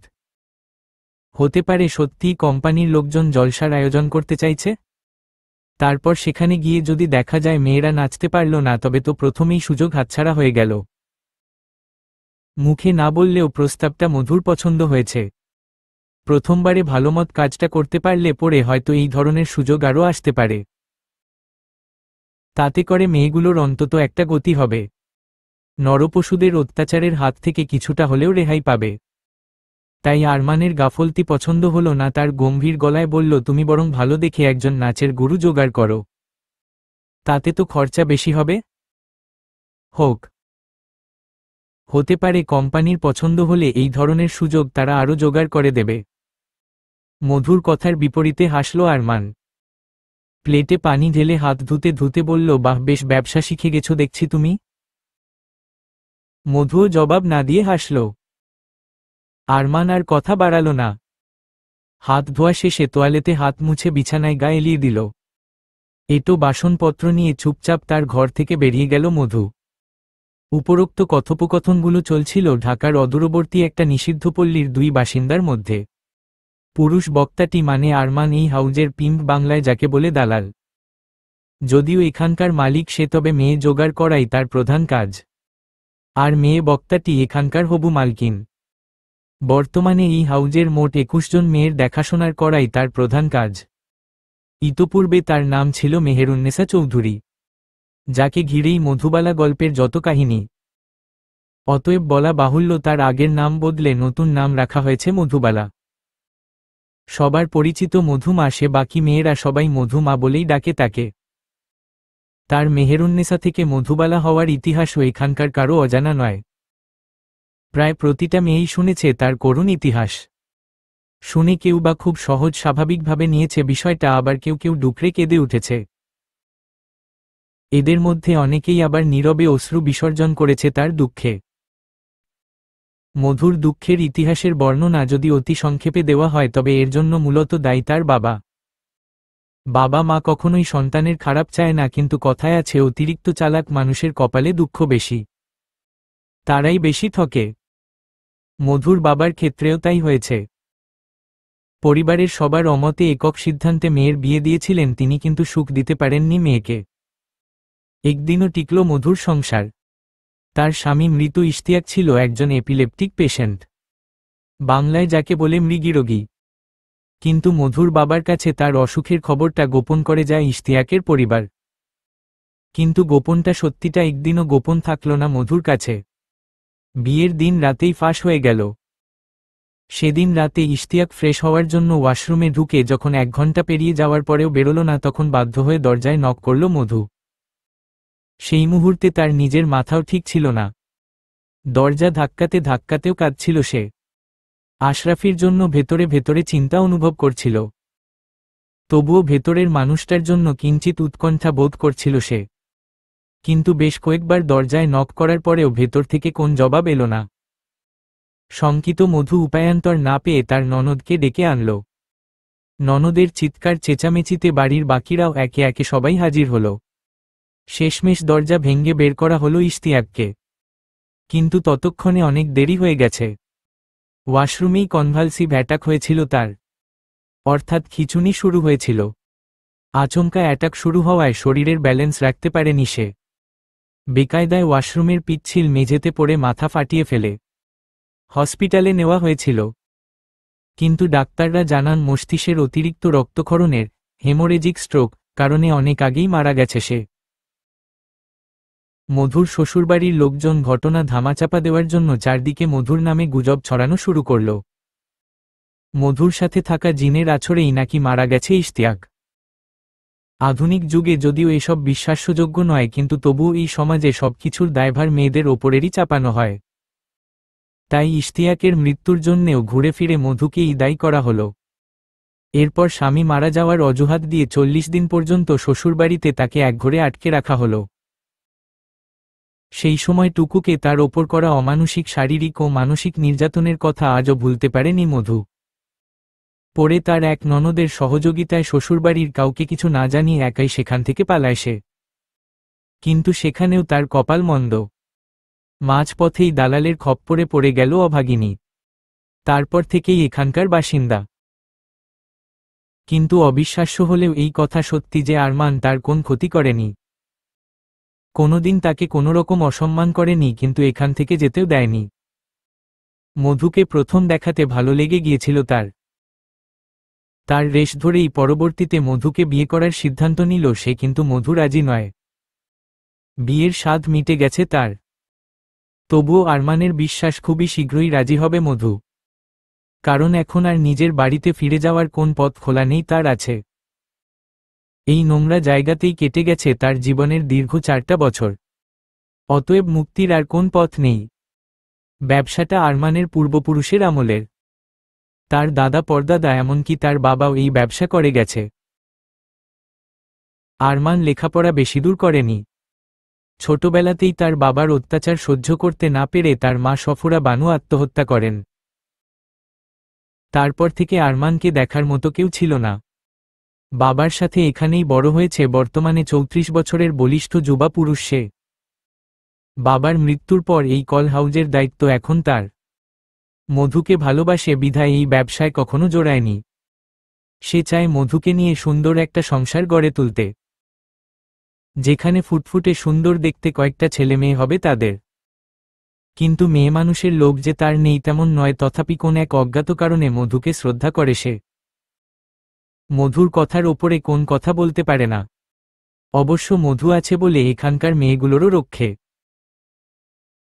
হতে পারে সত্যিই কোম্পানির লোকজন জলসার আয়োজন করতে চাইছে। তারপর সেখানে গিয়ে যদি দেখা যায় মেয়েরা নাচতে পারল না, তবে তো প্রথমেই সুযোগ হাতছাড়া হয়ে গেল। মুখে না বললেও প্রস্তাবটা মধুর পছন্দ হয়েছে। প্রথমবারে ভালোমত কাজটা করতে পারলে পরে হয়তো এই ধরনের সুযোগ আরও আসতে পারে। তাতে করে মেয়েগুলোর অন্তত একটা গতি হবে, নরপশুদের অত্যাচারের হাত থেকে কিছুটা হলেও রেহাই পাবে। তাই আরমানের গাফলতি পছন্দ হলো না। তার গম্ভীর গলায় বলল, তুমি বরং ভালো দেখে একজন নাচের গুরু জোগাড় করো। তাতে তো খরচা বেশি হবে। হোক, হতে পারে কোম্পানির পছন্দ হলে এই ধরনের সুযোগ তারা আরও জোগাড় করে দেবে। মধুর কথার বিপরীতে হাসল আরমান। প্লেটে পানি ঢেলে হাত ধুতে ধুতে বলল, বাহ, বেশ ব্যবসা শিখে গেছো দেখছি তুমি। মধুও জবাব না দিয়ে হাসল। আরমান আর কথা বাড়াল না। হাত ধোয়া শেষে তোয়ালেতে হাত মুছে বিছানায় গা এলিয়ে দিল। এটো বাসনপত্র নিয়ে চুপচাপ তার ঘর থেকে বেরিয়ে গেল মধু। উপরোক্ত কথোপকথনগুলো চলছিল ঢাকার অদূরবর্তী একটা নিষিদ্ধ পল্লীর 2 বাসিন্দার মধ্যে। পুরুষ বক্তাটি মানে আরমান, এই হাউজের পিম্প বাংলায় যাকে বলে দালাল। যদিও এখানকার মালিক সে, তবে মেয়ে জোগাড় করাই তার প্রধান কাজ। আর মেয়ে বক্তাটি এখানকার হবু মালকিন। বর্তমানে এই হাউজের মোট 21 জন মেয়ের দেখাশোনার করাই তার প্রধান কাজ। ইতোপূর্বে তার নাম ছিল মেহেরুন্নেসা চৌধুরী, যাকে ঘিরেই মধুবালা গল্পের যত কাহিনী। অতএব বলা বাহুল্য তার আগের নাম বদলে নতুন নাম রাখা হয়েছে মধুবালা। সবার পরিচিত মধুমা, সে বাকি মেয়েরা সবাই মধুমা বলেই ডাকে তাকে। তার মেহেরুন্নেসা থেকে মধুবালা হওয়ার ইতিহাসও এখানকার কারো অজানা নয়। প্রায় প্রতিটা মেয়েই শুনেছে তার করুণ ইতিহাস। শুনে কেউ বা খুব সহজ স্বাভাবিকভাবে নিয়েছে বিষয়টা, আবার কেউ কেউ ডুকরে কেঁদে উঠেছে। এদের মধ্যে অনেকেই আবার নীরবে অশ্রু বিসর্জন করেছে তার দুঃখে। মধুর দুঃখের ইতিহাসের বর্ণনা যদি অতি সংক্ষেপে দেওয়া হয় তবে এর জন্য মূলত দায়ী তার বাবা। বাবা মা কখনোই সন্তানের খারাপ চায় না, কিন্তু কথায় আছে অতিরিক্ত চালাক মানুষের কপালে দুঃখ বেশি, তারাই বেশি ঠকে। মধুর বাবার ক্ষেত্রেও তাই হয়েছে। পরিবারের সবার অমতে একক সিদ্ধান্তে মেয়ের বিয়ে দিয়েছিলেন তিনি, কিন্তু সুখ দিতে পারেননি মেয়েকে। একদিনও টিকল মধুর সংসার। তার স্বামী মৃত ইশতিয়াক ছিল একজন এপিলেপটিক পেশেন্ট, বাংলায় যাকে বলে মৃগীরোগী। কিন্তু মধুর বাবার কাছে তার অসুখের খবরটা গোপন করে যায় ইশতিয়াকের পরিবার। কিন্তু গোপনটা সত্যিটা একদিনও গোপন থাকল না মধুর কাছে। বিয়ের দিন রাতেই ফাঁস হয়ে গেল। সেদিন রাতে ইশতিয়াক ফ্রেশ হওয়ার জন্য ওয়াশরুমে ঢুকে যখন 1 ঘন্টা পেরিয়ে যাওয়ার পরেও বেরোল না, তখন বাধ্য হয়ে দরজায় নক করল মধু। সেই মুহূর্তে তার নিজের মাথাও ঠিক ছিল না। দরজা ধাক্কাতে ধাক্কাতেও কাঁদছিল সে। আশরাফির জন্য ভেতরে ভেতরে চিন্তা অনুভব করছিল, তবুও ভেতরের মানুষটার জন্য কিঞ্চিত উৎকণ্ঠা বোধ করছিল সে। কিন্তু বেশ কয়েকবার দরজায় নক করার পরেও ভেতর থেকে কোন জবাব এলো না। শঙ্কিত মধু উপায়ান্তর না পেয়ে তার ননদকে ডেকে আনল। ননদের চিৎকার চেঁচামেচিতে বাড়ির বাকিরাও একে একে সবাই হাজির হল। শেষমেশ দরজা ভেঙে বের করা হলো ইশতিয়াককে। কিন্তু ততক্ষণে অনেক দেরি হয়ে গেছে। ওয়াশরুমেই কনভালসিভ অ্যাটাক হয়েছিল তার, অর্থাৎ খিঁচুনি শুরু হয়েছিল। আচমকা অ্যাটাক শুরু হওয়ায় শরীরের ব্যালেন্স রাখতে পারেনি সে। বেকায়দায় ওয়াশরুমের পিচ্ছিল মেঝেতে পড়ে মাথা ফাটিয়ে ফেলে হসপিটালে নেওয়া হয়েছিল। কিন্তু ডাক্তাররা জানান মস্তিষ্কের অতিরিক্ত রক্তক্ষরণের হেমোরেজিক স্ট্রোক কারণে অনেক আগেই মারা গেছে সে। মধুর শ্বশুরবাড়ির লোকজন ঘটনা ধামাচাপা দেওয়ার জন্য চারদিকে মধুর নামে গুজব ছড়ানো শুরু করল। মধুর সাথে থাকা জিনের আছড়েই নাকি মারা গেছে ইশতিয়াক। আধুনিক যুগে যদিও এসব বিশ্বাসযোগ্য নয়, কিন্তু তবুও এই সমাজে সবকিছুর দায়ভার মেয়েদের ওপরেরই চাপানো হয়। তাই ইশতিয়াকের মৃত্যুর জন্যেও ঘুরে ফিরে মধুকেই দায়ী করা হলো। এরপর স্বামী মারা যাওয়ার অজুহাত দিয়ে 40 দিন পর্যন্ত শ্বশুরবাড়িতে তাকে একঘরে আটকে রাখা হলো। সেই সময় টুকুকে তার ওপর করা অমানুষিক শারীরিক ও মানসিক নির্যাতনের কথা আজও ভুলতে পারেনি মধু। পরে তার এক ননদের সহযোগিতায় শ্বশুরবাড়ির কাউকে কিছু না জানিয়ে একাই সেখান থেকে পালায় সে। কিন্তু সেখানেও তার কপাল মন্দ। মাঝপথেই দালালের খপ্পরে পড়ে গেল অভাগিনী। তারপর থেকেই এখানকার বাসিন্দা। কিন্তু অবিশ্বাস্য হলেও এই কথা সত্যি যে আরমান তার কোন ক্ষতি করেনি, কোনোদিন তাকে কোনোরকম অসম্মান করেনি, কিন্তু এখান থেকে যেতেও দেয়নি। মধুকে প্রথম দেখাতে ভালো লেগে গিয়েছিল তার রেশ ধরেই পরবর্তীতে মধুকে বিয়ে করার সিদ্ধান্ত নিল সে, কিন্তু মধু রাজি নয়। বিয়ের স্বাদ মিটে গেছে তার। তবুও আরমানের বিশ্বাস খুবই শীঘ্রই রাজি হবে মধু, কারণ এখন আর নিজের বাড়িতে ফিরে যাওয়ার কোন পথ খোলা নেই তার আছে। এই নোংরা জায়গাতেই কেটে গেছে তার জীবনের দীর্ঘ 4টা বছর। অতএব মুক্তির আর কোন পথ নেই। ব্যবসাটা আরমানের পূর্বপুরুষের আমলের। তার দাদা পরদাদা এমনকি তার বাবাও এই ব্যবসা করে গেছে। আরমান লেখাপড়া বেশিদূর করেনি। ছোটবেলাতেই তার বাবার অত্যাচার সহ্য করতে না পেরে তার মা সফুরা বানু আত্মহত্যা করেন। তারপর থেকে আরমানকে দেখার মতো কেউ ছিল না। বাবার সাথে এখানেই বড় হয়েছে বর্তমানে 34 বছরের বলিষ্ঠ যুবা পুরুষ সে। বাবার মৃত্যুর পর এই কল হাউজের দায়িত্ব এখন তার। মধুকে ভালোবাসে বিধায় এই ব্যবসায় কখনো জড়ায়নি। সে চায় মধুকে নিয়ে সুন্দর একটা সংসার গড়ে তুলতে, যেখানে ফুটফুটে সুন্দর দেখতে কয়েকটা ছেলে মেয়ে হবে তাদের। কিন্তু মেয়ে মানুষের লোভ যে তার নেই তেমন নয়, তথাপি কোন এক অজ্ঞাত কারণে মধুকে শ্রদ্ধা করে সে। মধুর কথার ওপরে কোন কথা বলতে পারে না। অবশ্য মধু আছে বলে এখানকার মেয়েগুলোরও রক্ষে।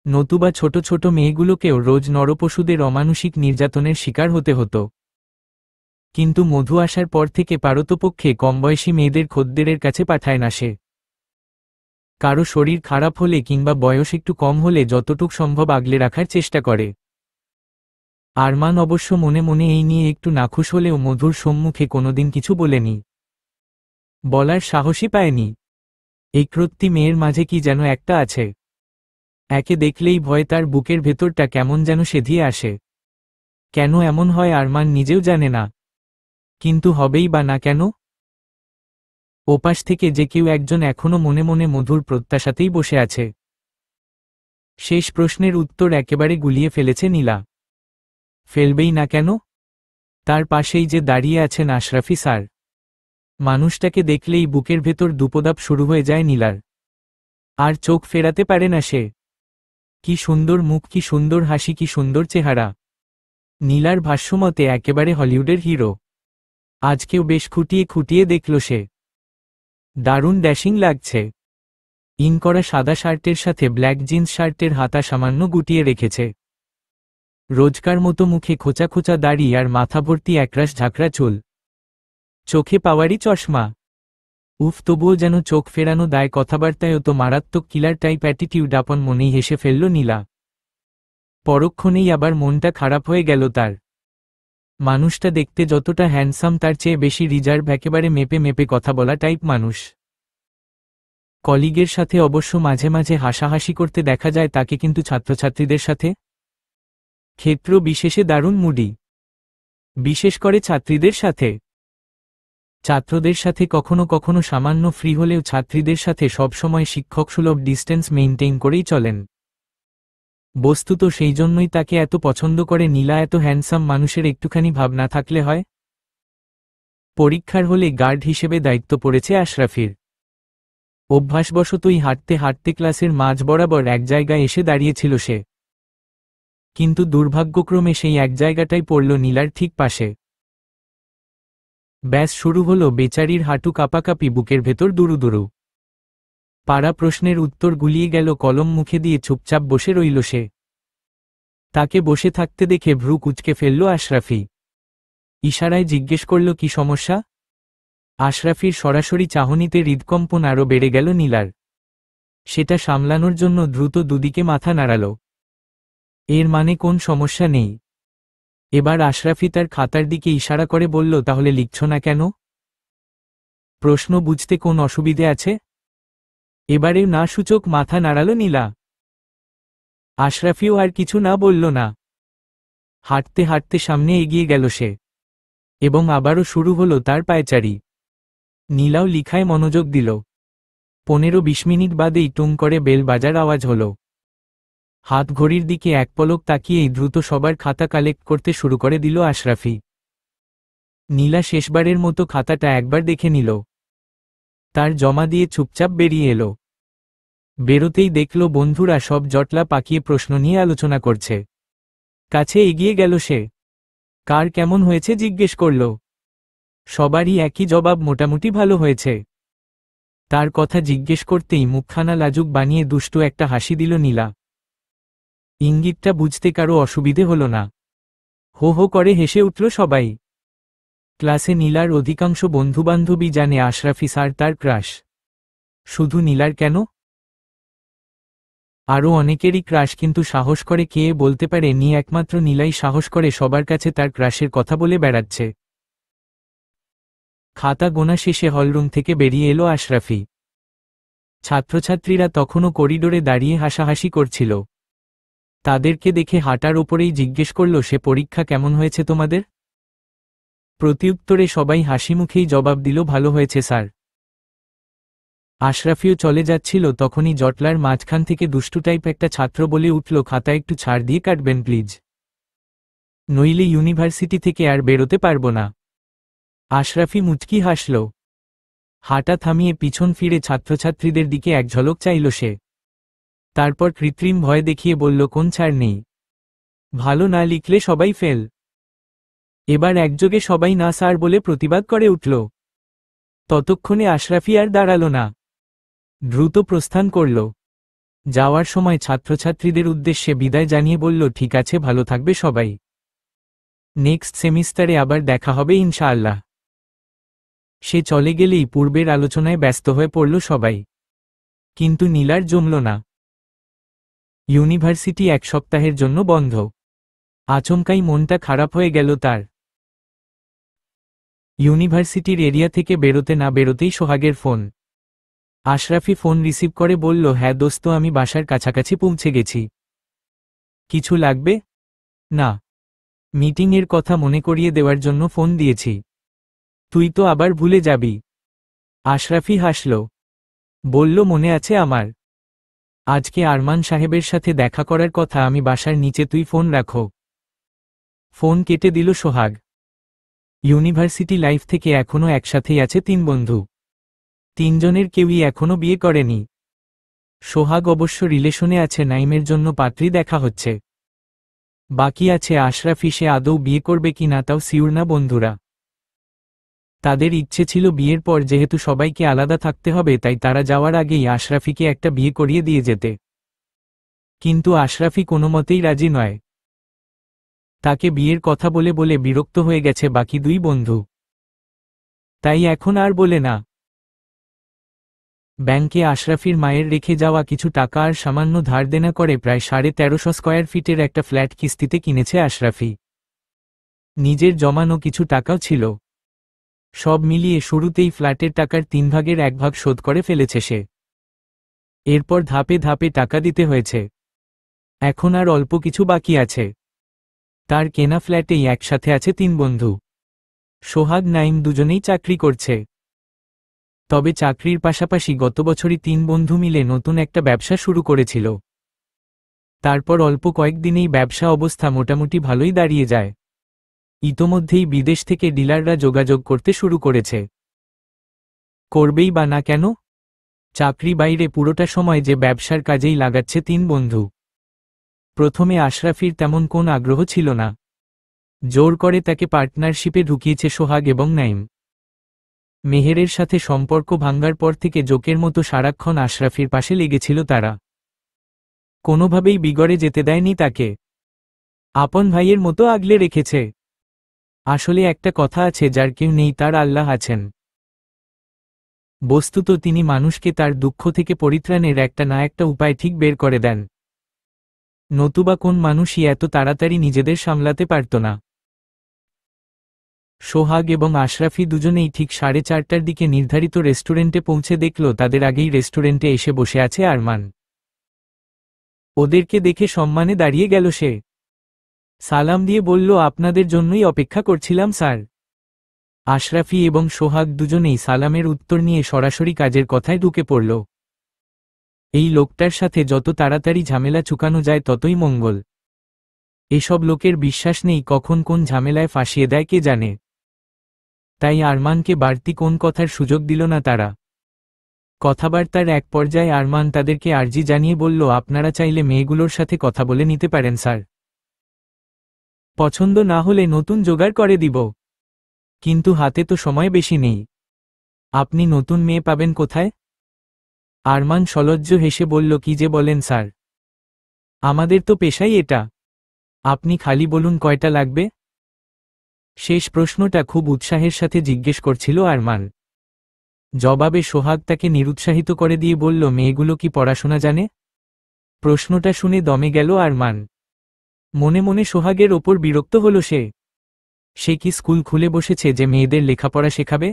নতুবা ছোট ছোট মেয়েগুলোকেও রোজ নরপশুদের অমানুষিক নির্যাতনের শিকার হতে হতো। কিন্তু মধু আসার পর থেকে পারতপক্ষে কমবয়সী মেয়েদের খদ্দেরের কাছে পাঠায় না সে। কারো শরীর খারাপ হলে কিংবা বয়স একটু কম হলে যতটুক সম্ভব আগলে রাখার চেষ্টা করে। আরমান অবশ্য মনে মনে এই নিয়ে একটু নাখুশ হলেও মধুর সম্মুখে কোনোদিন কিছু বলেনি, বলার সাহসই পায়নি। একরত্তি মেয়ের মাঝে কি যেন একটা আছে, একে দেখলেই ভয় তার বুকের ভেতরটা কেমন যেন সেধিয়ে আসে। কেন এমন হয় আরমান নিজেও জানে না, কিন্তু হবেই বা না কেন? ওপাশ থেকে যে কেউ একজন এখনো মনে মনে মধুর প্রত্যাশাতেই বসে আছে। শেষ প্রশ্নের উত্তর একেবারে গুলিয়ে ফেলেছে নীলা। ফেলবেই না কেন? তার পাশেই যে দাঁড়িয়ে আছেন আশরাফি স্যার। মানুষটাকে দেখলেই বুকের ভেতর দুপদাপ শুরু হয়ে যায় নীলার, আর চোখ ফেরাতে পারে না সে। কি সুন্দর মুখ, কি সুন্দর হাসি, কি সুন্দর চেহারা। নীলার ভাষ্যমতে একেবারে হলিউডের হিরো। আজকেও বেশ খুঁটিয়ে খুঁটিয়ে দেখল সে। দারুণ ড্যাশিং লাগছে। ইন করা সাদা শার্টের সাথে ব্ল্যাক জিন্স শার্টের হাতা সামান্য গুটিয়ে রেখেছে। রোজকার মতো মুখে খোঁচা খোঁচা দাড়ি আর মাথা ভর্তি একরাশ ঝাঁকড়া চুল, চোখে পাওয়ারি চশমা। উফ, তবুও যেন চোখ ফেরানো দায় কথাবার্তায়ও তো মারাত্মক কিলার টাইপ অ্যাটিটিউড। আপন মনেই হেসে ফেলল নীলা। পরক্ষণেই আবার মনটা খারাপ হয়ে গেল তার। মানুষটা দেখতে যতটা হ্যান্ডসাম তার চেয়ে বেশি রিজার্ভ, একেবারে মেপে মেপে কথা বলা টাইপ মানুষ। কলিগের সাথে অবশ্য মাঝে মাঝে হাসাহাসি করতে দেখা যায় তাকে, কিন্তু ছাত্রছাত্রীদের সাথে ক্ষেত্র বিশেষে দারুণ মুডি। বিশেষ করে ছাত্রীদের সাথে। ছাত্রদের সাথে কখনো কখনো সামান্য ফ্রি হলেও ছাত্রীদের সাথে সবসময় শিক্ষকসুলভ ডিস্টেন্স মেইনটেইন করেই চলেন। বস্তুত সেই জন্যই তাকে এত পছন্দ করে নীলা। এত হ্যান্ডসাম মানুষের একটুখানি ভাবনা থাকলে হয়। পরীক্ষার হলে গার্ড হিসেবে দায়িত্ব পড়েছে আশরাফির। অভ্যাসবশতই হাঁটতে হাঁটতে ক্লাসের মাঝ বরাবর এক জায়গায় এসে দাঁড়িয়েছিল সে। কিন্তু দুর্ভাগ্যক্রমে সেই এক জায়গাটাই পড়ল নীলার ঠিক পাশে। ব্যাস শুরু হলো বেচারির হাঁটু কাঁপাকাঁপি, বুকের ভেতর দুরুদুরু। পাড়া প্রশ্নের উত্তর গুলিয়ে গেল কলম মুখে দিয়ে চুপচাপ বসে রইল সে। তাকে বসে থাকতে দেখে ভ্রু কুঁচকে ফেলল আশরাফি। ইশারায় জিজ্ঞেস করল কি সমস্যা। আশরাফির সরাসরি চাহনিতে হৃদকম্পন আরও বেড়ে গেল নীলার। সেটা সামলানোর জন্য দ্রুত দুদিকে মাথা নাড়াল। এর মানে কোন সমস্যা নেই। এবার আশরাফি তার খাতার দিকে ইশারা করে বলল, তাহলে লিখছ না কেন? প্রশ্ন বুঝতে কোন অসুবিধে আছে? এবারে না সূচক মাথা নাড়াল নীলা। আশরাফিও আর কিছু না বলল না। হাঁটতে হাঁটতে সামনে এগিয়ে গেল সে, এবং আবারও শুরু হলো তার পায়চারি। নীলাও লিখায় মনোযোগ দিল। 15-20 মিনিট বাদেই টুং করে বেল বাজার আওয়াজ হল। হাত ঘড়ির দিকে এক পলক তাকিয়েই দ্রুত সবার খাতা কালেক্ট করতে শুরু করে দিল আশরাফি। নীলা শেষবারের মতো খাতাটা একবার দেখে নিল, তার জমা দিয়ে চুপচাপ বেরিয়ে এলো। বেরোতেই দেখল বন্ধুরা সব জটলা পাকিয়ে প্রশ্ন নিয়ে আলোচনা করছে। কাছে এগিয়ে গেল সে। কার কেমন হয়েছে জিজ্ঞেস করল। সবারই একই জবাব, মোটামুটি ভালো হয়েছে। তার কথা জিজ্ঞেস করতেই মুখখানা লাজুক বানিয়ে দুষ্টু একটা হাসি দিল নীলা। ইঙ্গিতটা বুঝতে কারো অসুবিধে হল না। হো হো করে হেসে উঠল সবাই। ক্লাসে নীলার অধিকাংশ বন্ধুবান্ধবী জানে আশরাফি স্যার তার ক্রাশ। শুধু নীলার কেন, আরও অনেকেরই ক্রাশ, কিন্তু সাহস করে কে বলতে পারে নি একমাত্র নীলাই সাহস করে সবার কাছে তার ক্রাশের কথা বলে বেড়াচ্ছে। খাতা গোনা শেষে হলরুম থেকে বেরিয়ে এলো আশরাফি। ছাত্রছাত্রীরা তখনও করিডোরে দাঁড়িয়ে হাসাহাসি করছিল। তাদেরকে দেখে হাঁটার ওপরেই জিজ্ঞেস করল সে, পরীক্ষা কেমন হয়েছে তোমাদের? প্রত্যুত্তরে সবাই হাসিমুখেই জবাব দিল, ভালো হয়েছে স্যার। আশরাফিও চলে যাচ্ছিল, তখনই জটলার মাঝখান থেকে দুষ্টু টাইপ একটা ছাত্র বলে উঠল, খাতা একটু ছাড় দিয়ে কাটবেন প্লিজ, নইলে ইউনিভার্সিটি থেকে আর বেরোতে পারব না। আশরাফি মুচকি হাসল। হাঁটা থামিয়ে পিছন ফিরে ছাত্রছাত্রীদের দিকে এক ঝলক চাইল সে। তারপর কৃত্রিম ভয় দেখিয়ে বলল, কোন ছাড় নেই, ভালো না লিখলে সবাই ফেল। এবার একযোগে সবাই না স্যার বলে প্রতিবাদ করে উঠল। ততক্ষণে আশরাফি আর দাঁড়াল না, দ্রুত প্রস্থান করল। যাওয়ার সময় ছাত্রছাত্রীদের উদ্দেশ্যে বিদায় জানিয়ে বলল, ঠিক আছে, ভালো থাকবে সবাই, নেক্সট সেমিস্টারে আবার দেখা হবে ইনশাআল্লাহ। সে চলে গেলেই পূর্বের আলোচনায় ব্যস্ত হয়ে পড়ল সবাই। কিন্তু নীলার জমল না। ইউনিভার্সিটি 1 সপ্তাহের জন্য বন্ধ। আচমকাই মনটা খারাপ হয়ে গেল তার। ইউনিভার্সিটির এরিয়া থেকে বেরোতে না বেরোতেই সোহাগের ফোন। আশরাফি ফোন রিসিভ করে বলল, হ্যাঁ দোস্ত, আমি বাসার কাছাকাছি পৌঁছে গেছি। কিছু লাগবে? না, মিটিংয়ের কথা মনে করিয়ে দেওয়ার জন্য ফোন দিয়েছি। তুই তো আবার ভুলে যাবি। আশরাফি হাসল, বলল, মনে আছে আমার। আজকে আরমান সাহেবের সাথে দেখা করার কথা, আমি বাসার নিচে, তুই ফোন রাখো। ফোন কেটে দিল সোহাগ। ইউনিভার্সিটি লাইফ থেকে এখনও একসাথেই আছে 3 বন্ধু। 3 জনের কেউই এখনও বিয়ে করেনি। সোহাগ অবশ্য রিলেশনে আছে, নাইমের জন্য পাত্রী দেখা হচ্ছে। বাকি আছে আশরাফি, সে আদৌ বিয়ে করবে কি না তাও সিউর না বন্ধুরা। তাদের ইচ্ছে ছিল বিয়ের পর যেহেতু সবাইকে আলাদা থাকতে হবে, তাই তারা যাওয়ার আগেই আশরাফিকে একটা বিয়ে করিয়ে দিয়ে যেতে। কিন্তু আশরাফি কোনোমতেই রাজি নয়। তাকে বিয়ের কথা বলে বলে বিরক্ত হয়ে গেছে বাকি 2 বন্ধু। তাই এখন আর বলে না। ব্যাংকে আশরাফির মায়ের রেখে যাওয়া কিছু টাকা আর সামান্য ধার দেনা করে প্রায় 1350 স্কয়ার ফিটের একটা ফ্ল্যাট কিস্তিতে কিনেছে আশরাফি। নিজের জমানো কিছু টাকাও ছিল। সব মিলিয়ে শুরুতেই ফ্ল্যাটের টাকার 3 ভাগের 1 ভাগ শোধ করে ফেলেছে সে। এরপর ধাপে ধাপে টাকা দিতে হয়েছে। এখন আর অল্প কিছু বাকি আছে। তার কেনা ফ্ল্যাটেই একসাথে আছে 3 বন্ধু। সোহাগ, নাইম দুজনেই চাকরি করছে। তবে চাকরির পাশাপাশি গত বছরই 3 বন্ধু মিলে নতুন একটা ব্যবসা শুরু করেছিল। তারপর অল্প কয়েকদিনেই ব্যবসা অবস্থা মোটামুটি ভালোই দাঁড়িয়ে যায়। ইতোমধ্যেই বিদেশ থেকে ডিলাররা যোগাযোগ করতে শুরু করেছে। করবেই বা না কেন? চাকরি বাইরে পুরোটা সময় যে ব্যবসার কাজেই লাগাচ্ছে 3 বন্ধু। প্রথমে আশরাফির তেমন কোন আগ্রহ ছিল না। জোর করে তাকে পার্টনারশিপে ঢুকিয়েছে সোহাগ এবং নাইম। মেহেরের সাথে সম্পর্ক ভাঙ্গার পর থেকে জোকের মতো সারাক্ষণ আশরাফির পাশে লেগেছিল তারা। কোনোভাবেই বিগড়ে যেতে দেয়নি তাকে। আপন ভাইয়ের মতো আগলে রেখেছে। আসলে একটা কথা আছে, যার কেউ নেই তার আল্লাহ আছেন। বস্তুত তিনি মানুষকে তার দুঃখ থেকে পরিত্রাণের একটা না একটা উপায় ঠিক বের করে দেন। নতুবা কোন মানুষই এত তাড়াতাড়ি নিজেদের সামলাতে পারত না। সোহাগ এবং আশরাফি দুজনেই ঠিক 4:30টার দিকে নির্ধারিত রেস্টুরেন্টে পৌঁছে দেখল তাদের আগেই রেস্টুরেন্টে এসে বসে আছে আরমান। ওদেরকে দেখে সম্মানে দাঁড়িয়ে গেল সে। সালাম দিয়ে বলল, আপনাদের জন্যই অপেক্ষা করছিলাম স্যার। আশরাফি এবং সোহাগ দুজনেই সালামের উত্তর নিয়ে সরাসরি কাজের কথায় ঢুকে পড়ল। এই লোকটার সাথে যত তাড়াতাড়ি ঝামেলা চুকানো যায় ততই মঙ্গল। এসব লোকের বিশ্বাস নেই কখন কোন ঝামেলায় ফাঁসিয়ে দেয় কে জানে। তাই আরমানকে বাড়তি কোন কথার সুযোগ দিল না তারা। কথাবার্তার এক পর্যায়ে আরমান তাদেরকে আর্জি জানিয়ে বলল, আপনারা চাইলে মেয়েগুলোর সাথে কথা বলে নিতে পারেন স্যার। পছন্দ না হলে নতুন জোগাড় করে দিব। কিন্তু হাতে তো সময় বেশি নেই। আপনি নতুন মেয়ে পাবেন কোথায়? আরমান সলজ্জ হেসে বলল, কি যে বলেন স্যার, আমাদের তো পেশাই এটা। আপনি খালি বলুন কয়টা লাগবে। শেষ প্রশ্নটা খুব উৎসাহের সাথে জিজ্ঞেস করছিল আরমান। জবাবে সোহাগ তাকে নিরুৎসাহিত করে দিয়ে বলল, মেয়েগুলো কি পড়াশোনা জানে? প্রশ্নটা শুনে দমে গেল আরমান। মনে মনে সোহাগের ওপর বিরক্ত হল সে কি স্কুল খুলে বসেছে যে মেয়েদের লেখাপড়া শেখাবে?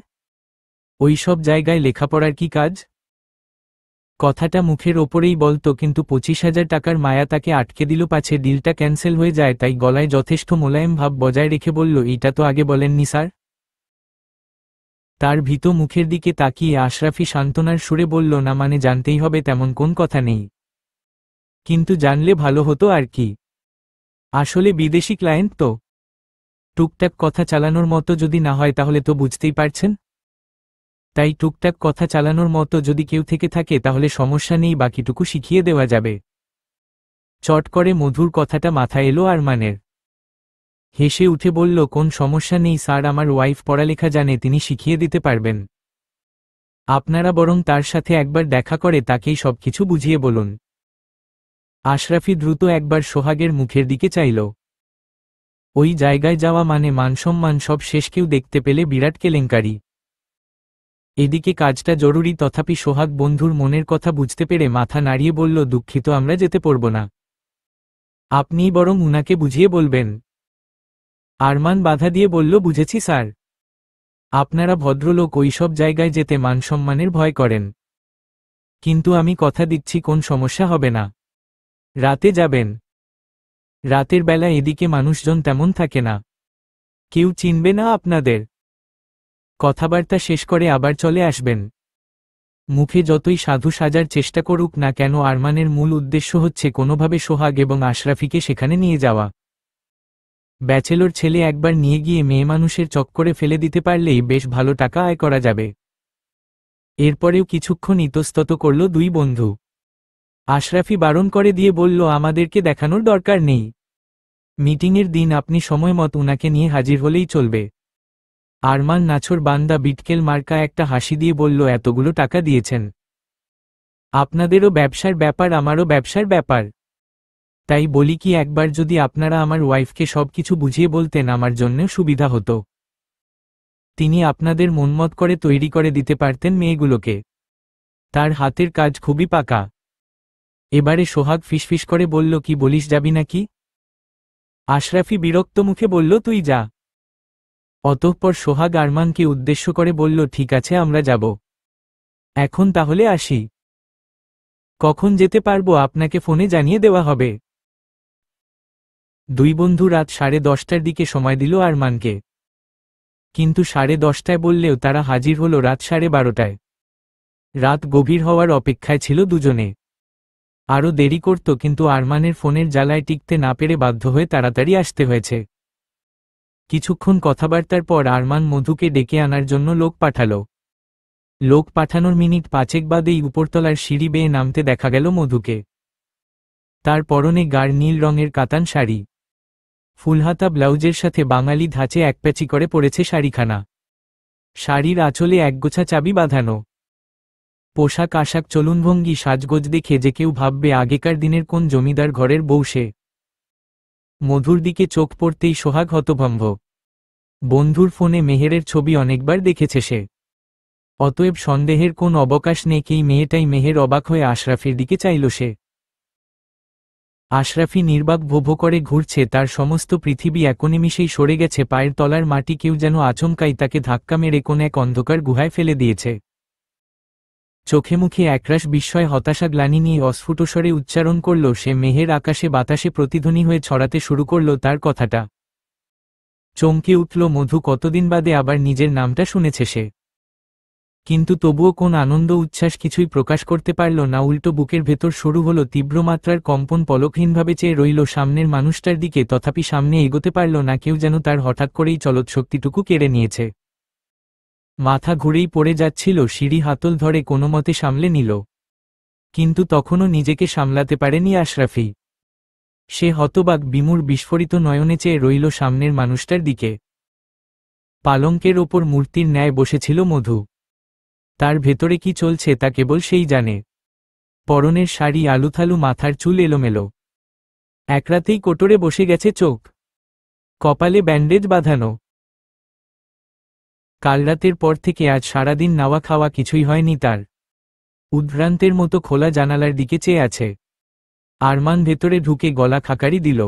ওই সব জায়গায় লেখাপড়ার কি কাজ? কথাটা মুখের ওপরেই বলতো, কিন্তু 25,000 টাকার মায়া তাকে আটকে দিল পাছে ডিলটা ক্যান্সেল হয়ে যায়। তাই গলায় যথেষ্ট মোলায়েম ভাব বজায় রেখে বলল, এইটা তো আগে বলেননি স্যার। তার ভীত মুখের দিকে তাকিয়ে আশরাফি সান্ত্বনার সুরে বলল, না মানে জানতেই হবে তেমন কোন কথা নেই, কিন্তু জানলে ভালো হতো আর কি। আসলে বিদেশি ক্লায়েন্ট তো, টুকটাক কথা চালানোর মতো যদি না হয় তাহলে তো বুঝতেই পারছেন। তাই টুকটাক কথা চালানোর মতো যদি কেউ থেকে থাকে তাহলে সমস্যা নেই, বাকিটুকু শিখিয়ে দেওয়া যাবে। চট করে মধুর কথাটা মাথায় এলো আরমানের। হেসে উঠে বলল, কোন সমস্যা নেই স্যার, আমার ওয়াইফ পড়ালেখা জানে, তিনি শিখিয়ে দিতে পারবেন। আপনারা বরং তার সাথে একবার দেখা করে তাকেই সবকিছু বুঝিয়ে বলুন। আশরাফি দ্রুত একবার সোহাগের মুখের দিকে চাইল। ওই জায়গায় যাওয়া মানে মানসম্মান সব শেষ, কেউ দেখতে পেলে বিরাট কেলেঙ্কারি। এদিকে কাজটা জরুরি, তথাপি সোহাগ বন্ধুর মনের কথা বুঝতে পেরে মাথা নাড়িয়ে বলল, দুঃখিত, আমরা যেতে পারব না। আপনিই বরং উনাকে বুঝিয়ে বলবেন। আরমান বাধা দিয়ে বলল, বুঝেছি স্যার। আপনারা ভদ্রলোক, ওইসব জায়গায় যেতে মানসম্মানের ভয় করেন। কিন্তু আমি কথা দিচ্ছি কোন সমস্যা হবে না। রাতে যাবেন। রাতের বেলা এদিকে মানুষজন তেমন থাকে না, কেউ চিনবে না আপনাদের। কথাবার্তা শেষ করে আবার চলে আসবেন। মুখে যতই সাধু সাজার চেষ্টা করুক না কেন, আরমানের মূল উদ্দেশ্য হচ্ছে কোনোভাবে সোহাগ এবং আশরাফিকে সেখানে নিয়ে যাওয়া। ব্যাচেলর ছেলে একবার নিয়ে গিয়ে মেয়ে মানুষের চক্করে ফেলে দিতে পারলেই বেশ ভালো টাকা আয় করা যাবে। এরপরেও কিছুক্ষণ ইতস্তত করল দুই বন্ধু। আশরাফি বারণ করে দিয়ে বলল, আমাদেরকে দেখানোর দরকার নেই। মিটিংয়ের দিন আপনি সময়মত উনাকে নিয়ে হাজির হলেই চলবে। আরমান নাছোড় বান্দা বিটকেল মার্কা একটা হাসি দিয়ে বলল, এতগুলো টাকা দিয়েছেন, আপনাদেরও ব্যবসার ব্যাপার, আমারও ব্যবসার ব্যাপার। তাই বলি কি, একবার যদি আপনারা আমার ওয়াইফকে সবকিছু বুঝিয়ে বলতেন, আমার জন্যও সুবিধা হতো। তিনি আপনাদের মনমত করে তৈরি করে দিতে পারতেন মেয়েগুলোকে। তার হাতের কাজ খুবই পাকা। এবারে সোহাগ ফিসফিস করে বলল, কি বলিস, যাবি নাকি? আশরাফি বিরক্ত মুখে বলল, তুই যা। অতঃপর সোহাগ আরমানকে উদ্দেশ্য করে বলল, ঠিক আছে, আমরা যাব। এখন তাহলে আসি। কখন যেতে পারবো আপনাকে ফোনে জানিয়ে দেওয়া হবে। দুই বন্ধু রাত 10:30টার দিকে সময় দিল আরমানকে। কিন্তু 10:30টায় বললেও তারা হাজির হলো রাত 12:30টায়। রাত গভীর হওয়ার অপেক্ষায় ছিল দুজনে। আরও দেরি করত, কিন্তু আরমানের ফোনের জ্বালায় টিকতে না পেরে বাধ্য হয়ে তাড়াতাড়ি আসতে হয়েছে। কিছুক্ষণ কথাবার্তার পর আরমান মধুকে ডেকে আনার জন্য লোক পাঠাল। লোক পাঠানোর মিনিট 5 বাদেই উপরতলার সিঁড়ি বেয়ে নামতে দেখা গেল মধুকে। তার পরনে গাঢ় নীল রঙের কাতান শাড়ি, ফুলহাতা ব্লাউজের সাথে বাঙালি ধাঁচে একপ্যাচি করে পড়েছে শাড়িখানা। শাড়ির আঁচলে একগোছা চাবি বাঁধানো। পোশাক আশাক চলুনভঙ্গি সাজগোজ দেখে যে কেউ ভাববে আগেকার দিনের কোন জমিদার ঘরের বউ সে। মধুর দিকে চোখ পড়তেই সোহাগ হতভম্ব। বন্ধুর ফোনে মেহেরের ছবি অনেকবার দেখেছে সে। অতএব সন্দেহের কোন অবকাশ নেই, এই মেয়েটাই মেহের। অবাক হয়ে আশরাফির দিকে চাইল সে। আশরাফি নির্বাক ভোভো করে ঘুরছে, তার সমস্ত পৃথিবী একনিমিষেই সরে গেছে পায়ের তলার মাটি। কেউ যেন আচমকাই তাকে ধাক্কা মেরে কোন এক অন্ধকার গুহায় ফেলে দিয়েছে। চোখে মুখে একরাশ বিস্ময়, হতাশা, গ্লানি নিয়ে অস্ফুট স্বরে উচ্চারণ করল সে। মেহের আকাশে বাতাসে প্রতিধ্বনি হয়ে ছড়াতে শুরু করল তার কথাটা। চমকে উঠল মধু, কতদিন বাদে আবার নিজের নামটা শুনেছে সে। কিন্তু তবুও কোন আনন্দ উচ্ছ্বাস কিছুই প্রকাশ করতে পারল না। উল্টো বুকের ভেতর শুরু হলো তীব্র মাত্রার কম্পন। পলকহীনভাবে চেয়ে রইল সামনের মানুষটার দিকে, তথাপি সামনে এগোতে পারল না। কেউ যেন তার হঠাৎ করেই চলৎশক্তিটুকু কেড়ে নিয়েছে। মাথা ঘুরেই পড়ে যাচ্ছিল, সিঁড়ি হাতল ধরে কোনোমতে সামলে নিল। কিন্তু তখনও নিজেকে সামলাতে পারেনি আশরাফি। সে হতবাক, বিমূঢ়, বিস্ফোরিত নয়নে চেয়ে রইল সামনের মানুষটার দিকে। পালঙ্কের ওপর মূর্তির ন্যায় বসেছিল মধু। তার ভেতরে কি চলছে তা কেবল সেই জানে। পরনের শাড়ি আলুথালু, মাথার চুল এলোমেলো। একরাতেই কোটরে বসে গেছে চোখ, কপালে ব্যান্ডেজ বাঁধানো। কাল রাতের পর থেকে আজ সারাদিন নাওয়া খাওয়া কিছুই হয়নি তার। উদ্ভ্রান্তের মতো খোলা জানালার দিকে চেয়ে আছে। আরমান ভেতরে ঢুকে গলা খাকারি দিল।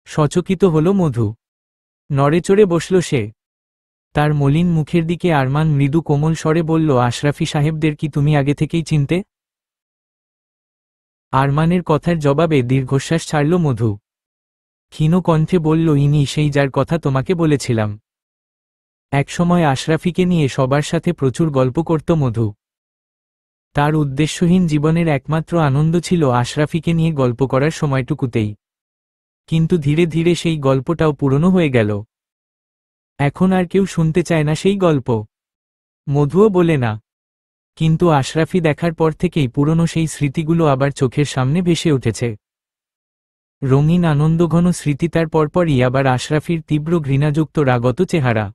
সচকিত হল মধু। নড়েচড়ে বসল সে। তার মলিন মুখের দিকে আরমান মৃদু কোমল স্বরে বলল, আশরাফি সাহেবদের কি তুমি আগে থেকেই চিনতে? আরমানের কথার জবাবে দীর্ঘশ্বাস ছাড়ল মধু। ক্ষীণ কণ্ঠে বলল, ইনি সেই যার কথা তোমাকে বলেছিলাম। একসময় আশরাফিকে নিয়ে সবার সাথে প্রচুর গল্প করত মধু। তার উদ্দেশ্যহীন জীবনের একমাত্র আনন্দ ছিল আশরাফিকে নিয়ে গল্প করার সময়টুকুতেই। কিন্তু ধীরে ধীরে সেই গল্পটাও পুরনো হয়ে গেল। এখন আর কেউ শুনতে চায় না সেই গল্প। মধুও বলে না। কিন্তু আশরাফি দেখার পর থেকেই পুরনো সেই স্মৃতিগুলো আবার চোখের সামনে ভেসে উঠেছে। রঙিন আনন্দঘন স্মৃতি। তার পরপরই আবার আশরাফির তীব্র ঘৃণাযুক্ত রাগত চেহারা।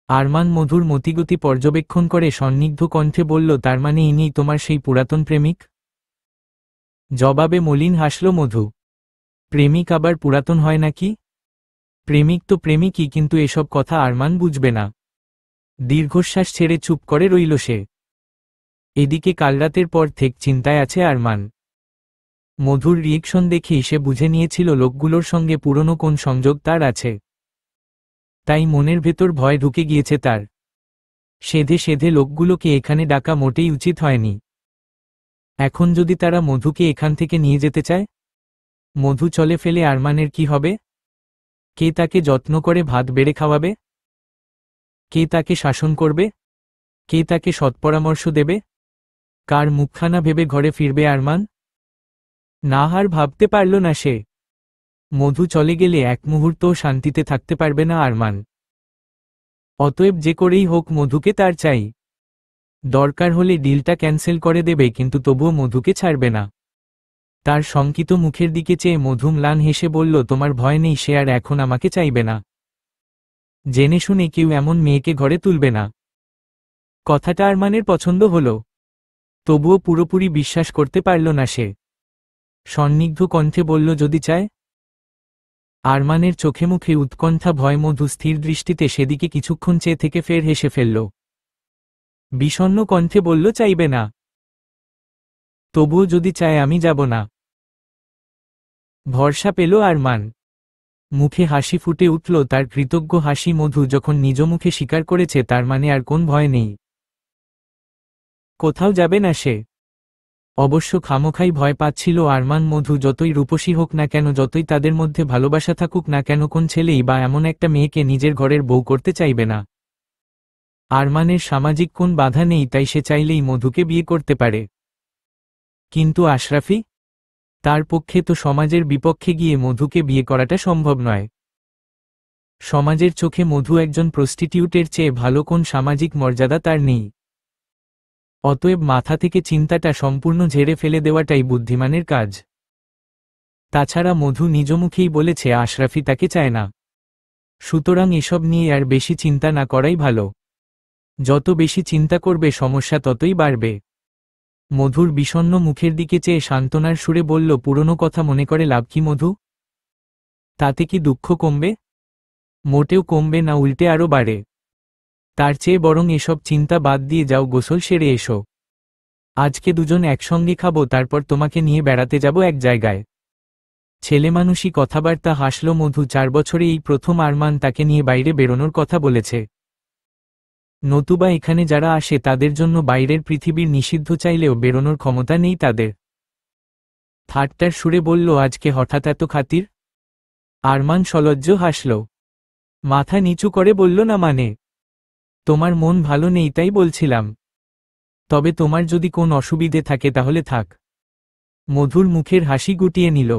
আরমান মধুর মতিগতি পর্যবেক্ষণ করে সন্নিগ্ধ কণ্ঠে বলল, তার মানে ইনিই তোমার সেই পুরাতন প্রেমিক? জবাবে মলিন হাসল মধু। প্রেমিক আবার পুরাতন হয় নাকি? প্রেমিক তো প্রেমিকই, কিন্তু এসব কথা আরমান বুঝবে না। দীর্ঘশ্বাস ছেড়ে চুপ করে রইল সে। এদিকে কাল রাতের পর থেকে চিন্তায় আছে আরমান। মধুর রিয়েকশন দেখেই সে বুঝে নিয়েছিল লোকগুলোর সঙ্গে পুরনো কোন সংযোগ তার আছে। তাই মনের ভেতর ভয় ঢুকে গিয়েছে তার। সেধে সেধে লোকগুলোকে এখানে ডাকা মোটেই উচিত হয়নি। এখন যদি তারা মধুকে এখান থেকে নিয়ে যেতে চায়, মধু চলে ফেলে আরমানের কি হবে? কে তাকে যত্ন করে ভাত বেড়ে খাওয়াবে? কে তাকে শাসন করবে? কে তাকে সৎপরামর্শ দেবে? কার মুখখানা ভেবে ঘরে ফিরবে আরমান? না, আর ভাবতে পারল না সে। মধু চলে গেলে এক মুহূর্তও শান্তিতে থাকতে পারবে না আরমান। অতএব যে করেই হোক মধুকে তার চাই। দরকার হলে ডিলটা ক্যান্সেল করে দেবে, কিন্তু তবুও মধুকে ছাড়বে না। তার শঙ্কিত মুখের দিকে চেয়ে মধু ম্লান হেসে বলল, তোমার ভয় নেই সে আর এখন আমাকে চাইবে না। জেনে শুনে কেউ এমন মেয়েকে ঘরে তুলবে না। কথাটা আরমানের পছন্দ হল, তবুও পুরোপুরি বিশ্বাস করতে পারল না সে। সন্নিগ্ধ কণ্ঠে বলল, যদি চায়? আরমানের চোখে মুখে উৎকণ্ঠা ভয়। মধু স্থির দৃষ্টিতে সেদিকে কিছুক্ষণ চেয়ে থেকে ফের হেসে ফেলল। বিষণ্ণ কণ্ঠে বলল, চাইবে না। তবুও যদি চায় আমি যাব না। ভরসা পেল আরমান। মুখে হাসি ফুটে উঠল তার কৃতজ্ঞ হাসি। মধু যখন নিজ মুখে স্বীকার করেছে তার মানে আর কোন ভয় নেই। কোথাও যাবে না সে। অবশ্য খামোখাই ভয় পাচ্ছিল আরমান। মধু যতই রূপসী হোক না কেন, যতই তাদের মধ্যে ভালোবাসা থাকুক না কেন, কোন ছেলেই বা এমন একটা মেয়েকে নিজের ঘরের বউ করতে চাইবে না। আরমানের সামাজিক কোন বাধা নেই, তাই সে চাইলেই মধুকে বিয়ে করতে পারে। কিন্তু আশরাফি? তার পক্ষে তো সমাজের বিপক্ষে গিয়ে মধুকে বিয়ে করাটা সম্ভব নয়। সমাজের চোখে মধু একজন প্রস্টিটিউটের চেয়ে ভালো কোন সামাজিক মর্যাদা তার নেই। অতএব মাথা থেকে চিন্তাটা সম্পূর্ণ ঝেড়ে ফেলে দেওয়াটাই বুদ্ধিমানের কাজ। তাছাড়া মধু নিজ মুখেই বলেছে আশরাফি তাকে চায় না। সুতরাং এসব নিয়ে আর বেশি চিন্তা না করাই ভালো। যত বেশি চিন্তা করবে সমস্যা ততই বাড়বে। মধুর বিষণ্ণ মুখের দিকে চেয়ে সান্ত্বনার সুরে বলল, পুরনো কথা মনে করে লাভ কি মধু? তাতে কি দুঃখ কমবে? মোটেও কমবে না, উল্টে আরও বাড়ে। তার চেয়ে বরং এসব চিন্তা বাদ দিয়ে যাও, গোসল সেরে এসো। আজকে দুজন একসঙ্গে খাবো, তারপর তোমাকে নিয়ে বেড়াতে যাব এক জায়গায়। ছেলেমানুষি কথাবার্তা হাসল মধু। 4 বছরে এই প্রথম আরমান তাকে নিয়ে বাইরে বেরোনোর কথা বলেছে। নতুবা এখানে যারা আসে তাদের জন্য বাইরের পৃথিবীর নিষিদ্ধ, চাইলেও বেরোনোর ক্ষমতা নেই তাদের। ঠাট্টার সুরে বলল, আজকে হঠাৎ এত খাতির? আরমান সলজ্জ হাসল। মাথা নিচু করে বলল, না মানে, তোমার মন ভালো নেই তাই বলছিলাম। তবে তোমার যদি কোন অসুবিধে থাকে তাহলে থাক। মধুর মুখের হাসি গুটিয়ে নিল।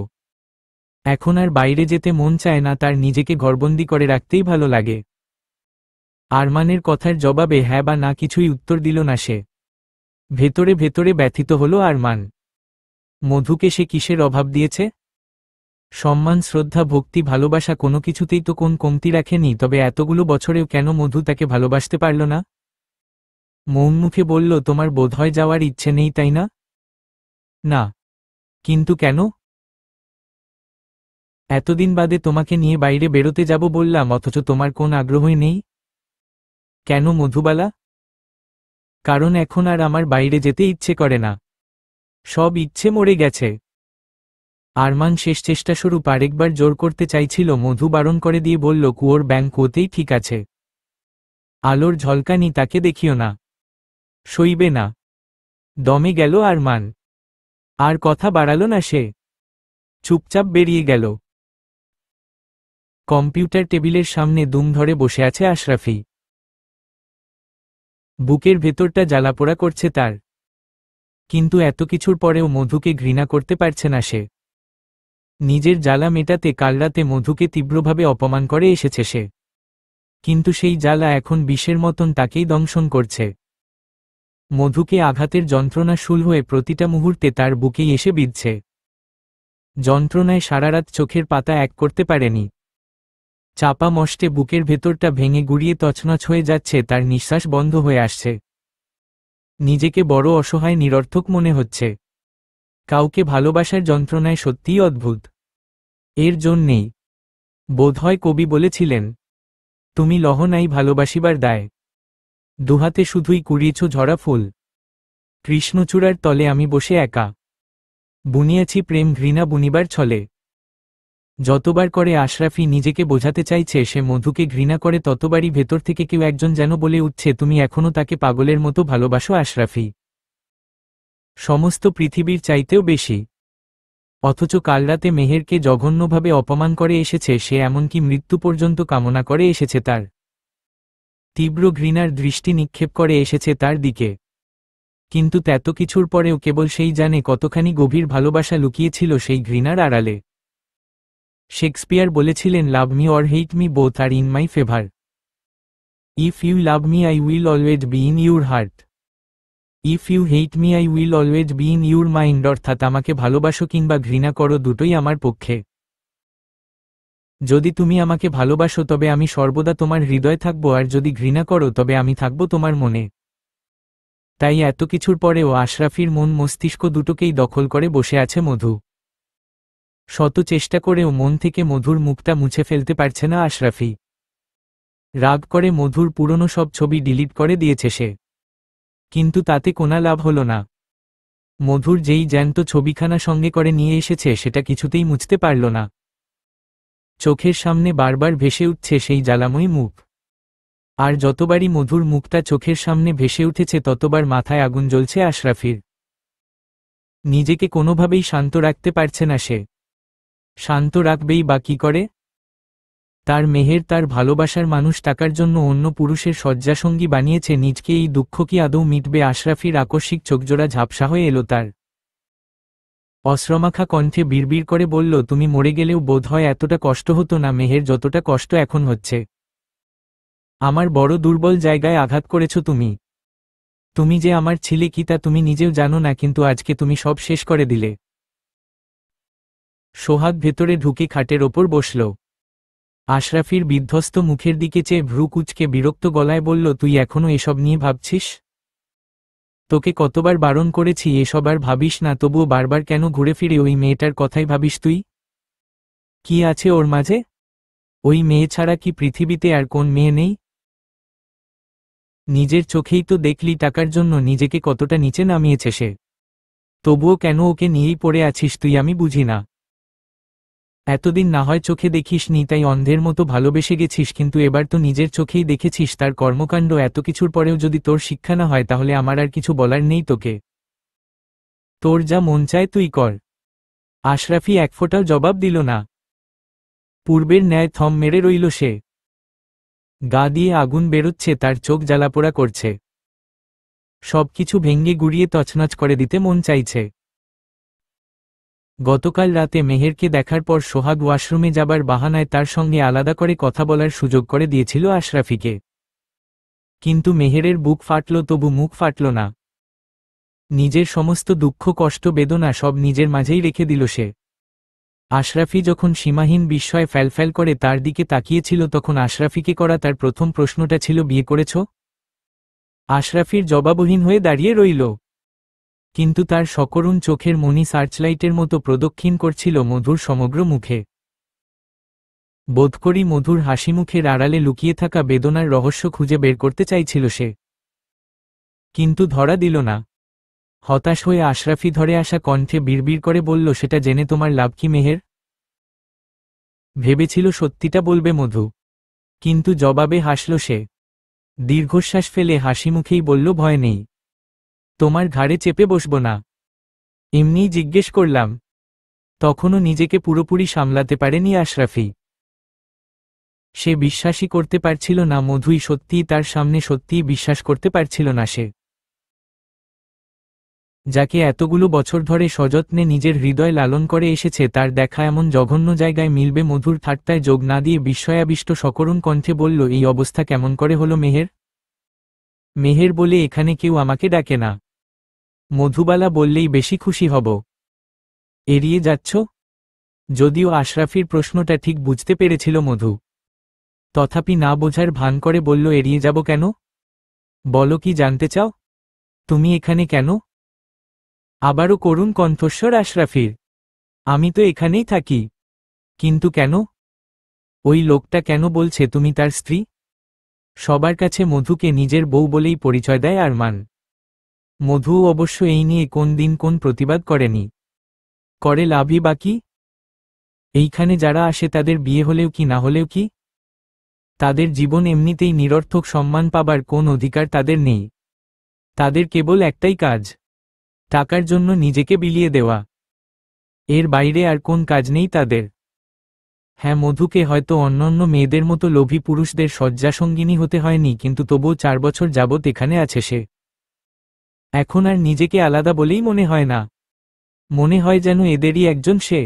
এখন আর বাইরে যেতে মন চায় না, তার নিজেকে ঘরবন্দি করে রাখতেই ভালো লাগে। আরমানের কথার জবাবে হ্যাঁ বা না কিছুই উত্তর দিল না সে। ভেতরে ভেতরে ব্যথিত হল আরমান। মধুকে সে কিসের অভাব দিয়েছে? সম্মান, শ্রদ্ধা, ভক্তি, ভালোবাসা কোনো কিছুতেই তো কোন কমতি রাখেনি, তবে এতগুলো বছরেও কেন মধু তাকে ভালোবাসতে পারল না? মৌন মুখে বলল, তোমার বোধহয় যাওয়ার ইচ্ছে নেই তাই না? না। কিন্তু কেন? এতদিন বাদে তোমাকে নিয়ে বাইরে বেরোতে যাব বললাম, অথচ তোমার কোন আগ্রহই নেই। কেন মধুবালা? কারণ এখন আর আমার বাইরে যেতে ইচ্ছে করে না। সব ইচ্ছে মরে গেছে। আরমান শেষ চেষ্টা স্বরূপ আরেকবার জোর করতে চাইছিল। মধু বারণ করে দিয়ে বলল, কুয়োর ব্যাঙ কুয়োতেই ঠিক আছে। আলোর ঝলকানি তাকে দেখিও না। সইবে না। দমে গেল আরমান। আর কথা বাড়াল না সে। চুপচাপ বেরিয়ে গেল। কম্পিউটার টেবিলের সামনে দুম ধরে বসে আছে আশরাফি। বুকের ভেতরটা জ্বালাপোড়া করছে তার। কিন্তু এত কিছুর পরেও মধুকে ঘৃণা করতে পারছে না সে। নিজের জ্বালা মেটাতে কাল রাতে মধুকে তীব্রভাবে অপমান করে এসেছে সে। কিন্তু সেই জ্বালা এখন বিষের মতন তাকেই দংশন করছে। মধুকে আঘাতের যন্ত্রণা শুল হয়ে প্রতিটা মুহূর্তে তার বুকেই এসে বিঁধছে। যন্ত্রণায় সারারাত চোখের পাতা এক করতে পারেনি। চাপা মষ্টে বুকের ভেতরটা ভেঙে গুড়িয়ে তছনছ হয়ে যাচ্ছে, তার নিঃশ্বাস বন্ধ হয়ে আসছে। নিজেকে বড় অসহায়, নিরর্থক মনে হচ্ছে। কাউকে ভালোবাসার যন্ত্রণায় সত্যিই অদ্ভুত। এর জন্যেই বোধহয় কবি বলেছিলেন, তুমি লহ নাই ভালোবাসিবার দায়। দুহাতে শুধুই কুড়িয়েছ ঝরা ফুল। কৃষ্ণচূড়ার তলে আমি বসে একা বুনিয়াছি প্রেম ঘৃণা বুনিবার ছলে। যতবার করে আশরাফি নিজেকে বোঝাতে চাইছে সে মধুকে ঘৃণা করে, ততবারই ভেতর থেকে কেউ একজন যেন বলে উঠছে, তুমি এখনো তাকে পাগলের মতো ভালোবাসো আশরাফি, সমস্ত পৃথিবীর চাইতেও বেশি। অথচ কাল রাতে মেহেরকে জঘন্যভাবে অপমান করে এসেছে সে, এমনকি মৃত্যু পর্যন্ত কামনা করে এসেছে তার। তীব্র ঘৃণার দৃষ্টি নিক্ষেপ করে এসেছে তার দিকে। কিন্তু এত কিছুর পরেও কেবল সেই জানে কতখানি গভীর ভালোবাসা লুকিয়েছিল সেই ঘৃণার আড়ালে। শেক্সপিয়ার বলেছিলেন, love me or hate me both are in my favour. If you love me I will always be in your heart, if you hate me I will always be in your mind. অর্থাৎ আমাকে ভালোবাসো কিংবা ঘৃণা করো, দুটোই আমার পক্ষে। যদি তুমি আমাকে ভালোবাসো তবে আমি সর্বদা তোমার হৃদয়ে থাকব, আর যদি ঘৃণা করো তবে আমি থাকব তোমার মনে। তাই এত কিছুর পরেও আশরাফির মন মস্তিষ্ক দুটোকেই দখল করে বসে আছে মধু। শত চেষ্টা করেও মন থেকে মধুর মুখটা মুছে ফেলতে পারছে না আশরাফি। রাগ করে মধুর পুরনো সব ছবি ডিলিট করে দিয়েছে সে, কিন্তু তাতে কোনো লাভ হলো না। মধুর যেই জ্যান্ত ছবিখানা সঙ্গে করে নিয়ে এসেছে সেটা কিছুতেই মুছতে পারল না। চোখের সামনে বারবার ভেসে উঠছে সেই জ্বালাময়ী মুখ। আর যতবারই মধুর মুখটা চোখের সামনে ভেসে উঠেছে ততবার মাথায় আগুন জ্বলছে আশরাফির। নিজেকে কোনোভাবেই শান্ত রাখতে পারছে না সে। শান্ত রাখবেই বা কী করে? তার মেহের, তার ভালোবাসার মানুষ টাকার জন্য অন্য পুরুষের শয্যাসঙ্গী বানিয়েছে নিজকে। এই দুঃখ কি আদৌ মিটবে? আশরাফির আকস্মিক চোখজোড়া ঝাপসা হয়ে এলো তার। অশ্রমাখা কণ্ঠে বিড়বিড় করে বলল, তুমি মরে গেলেও বোধ হয় এতটা কষ্ট হতো না মেহের, যতটা কষ্ট এখন হচ্ছে। আমার বড় দুর্বল জায়গায় আঘাত করেছ তুমি। তুমি যে আমার ছিলে কি তা তুমি নিজেও জানো না, কিন্তু আজকে তুমি সব শেষ করে দিলে। সোহাগ ভেতরে ঢুকে খাটের ওপর বসল। আশরাফির বিধ্বস্ত মুখের দিকে চেয়ে ভ্রু কুঁচকে বিরক্ত গলায় বলল, তুই এখনো এসব নিয়ে ভাবছিস? তোকে কতবার বারণ করেছি এসব আর ভাবিস না, তবুও বারবার কেন ঘুরে ফিরে ওই মেয়েটার কথাই ভাবিস তুই? কি আছে ওর মাঝে? ওই মেয়ে ছাড়া কি পৃথিবীতে আর কোন মেয়ে নেই? নিজের চোখেই তো দেখলি টাকার জন্য নিজেকে কতটা নিচে নামিয়েছে সে, তবুও কেন ওকে নিয়েই পড়ে আছিস তুই? আমি বুঝি না। এতদিন না হয় চোখে দেখিসনি তাই অন্ধের মতো ভালোবেসে গেছিস, কিন্তু এবার তো নিজের চোখেই দেখেছিস তার কর্মকাণ্ড। এত কিছুর পরেও যদি তোর শিক্ষা না হয় তাহলে আমার আর কিছু বলার নেই তোকে। তোর যা মন চায় তুই কর। আশরাফি এক ফোঁটাও জবাব দিল না। পূর্বের ন্যায় থম মেরে রইল সে। গা দিয়ে আগুন বেরোচ্ছে, তার চোখ জ্বালাপোড়া করছে। সবকিছু ভেঙে গুড়িয়ে তছনছ করে দিতে মন চাইছে। গতকাল রাতে মেহেরকে দেখার পর সোহাগ ওয়াশরুমে যাবার বাহানায় তার সঙ্গে আলাদা করে কথা বলার সুযোগ করে দিয়েছিল আশরাফিকে, কিন্তু মেহেরের বুক ফাটল তবু মুখ ফাটল না। নিজের সমস্ত দুঃখ কষ্ট বেদনা সব নিজের মাঝেই রেখে দিল সে। আশরাফি যখন সীমাহীন বিস্ময়ে ফ্যালফ্যাল করে তার দিকে তাকিয়েছিল তখন আশরাফিকে করা তার প্রথম প্রশ্নটা ছিল, বিয়ে করেছ? আশরাফির জবাবহীন হয়ে দাঁড়িয়ে রইল, কিন্তু তার সকরুণ চোখের মণি সার্চলাইটের মতো প্রদক্ষিণ করছিল মধুর সমগ্র মুখে। বোধ করি মধুর হাসিমুখের আড়ালে লুকিয়ে থাকা বেদনার রহস্য খুঁজে বের করতে চাইছিল সে, কিন্তু ধরা দিল না। হতাশ হয়ে আশরাফি ধরে আসা কণ্ঠে বিড়বিড় করে বলল, সেটা জেনে তোমার লাভ কি মেহের? ভেবেছিল সত্যিটা বলবে মধু, কিন্তু জবাবে হাসল সে। দীর্ঘশ্বাস ফেলে হাসিমুখেই বলল, ভয় নেই, তোমার ঘাড়ে চেপে বসব না, এমনিই জিজ্ঞেস করলাম। তখনও নিজেকে পুরোপুরি সামলাতে পারেনি আশরাফি। সে বিশ্বাসই করতে পারছিল না মধুই সত্যিই তার সামনে, সত্যিই বিশ্বাস করতে পারছিল না সে। যাকে এতগুলো বছর ধরে সযত্নে নিজের হৃদয় লালন করে এসেছে তার দেখা এমন জঘন্য জায়গায় মিলবে। মধুর ঠাট্টায় যোগ না দিয়ে বিস্ময়াবিষ্ট সকরুণ কণ্ঠে বলল, এই অবস্থা কেমন করে হলো মেহের? মেহের বলে এখানে কেউ আমাকে ডাকে না। মধুবালা বললেই বেশি খুশি হব। এড়িয়ে যাচ্ছ? যদিও আশরাফির প্রশ্নটা ঠিক বুঝতে পেরেছিল মধু, তথাপি না বোঝার ভান করে বলল, এড়িয়ে যাব কেন? বলো, কি জানতে চাও? তুমি এখানে কেন? আবারও করুণ কণ্ঠস্বর আশরাফির। আমি তো এখানেই থাকি। কিন্তু কেন? ওই লোকটা কেন বলছে তুমি তার স্ত্রী? সবার কাছে মধুকে নিজের বউ বলেই পরিচয় দেয় আরমান। মধু অবশ্য এই নিয়ে কোন দিন কোন প্রতিবাদ করেনি। করে লাভই বাকি। এইখানে যারা আসে তাদের বিয়ে হলেও কি না হলেও কি, তাদের জীবন এমনিতেই নিরর্থক, সম্মান পাবার কোন অধিকার তাদের নেই। তাদের কেবল একটাই কাজ, টাকার জন্য নিজেকে বিলিয়ে দেওয়া। এর বাইরে আর কোন কাজ নেই তাদের। হ্যাঁ, মধুকে হয়তো অন্যান্য মেয়েদের মতো লোভী পুরুষদের শয্যাসঙ্গিনী হতে হয়নি, কিন্তু তবুও 4 বছর যাবৎ এখানে আছে সে। এখন আর নিজেকে আলাদা বলেই মনে হয় না, মনে হয় যেন এদেরই একজন সে।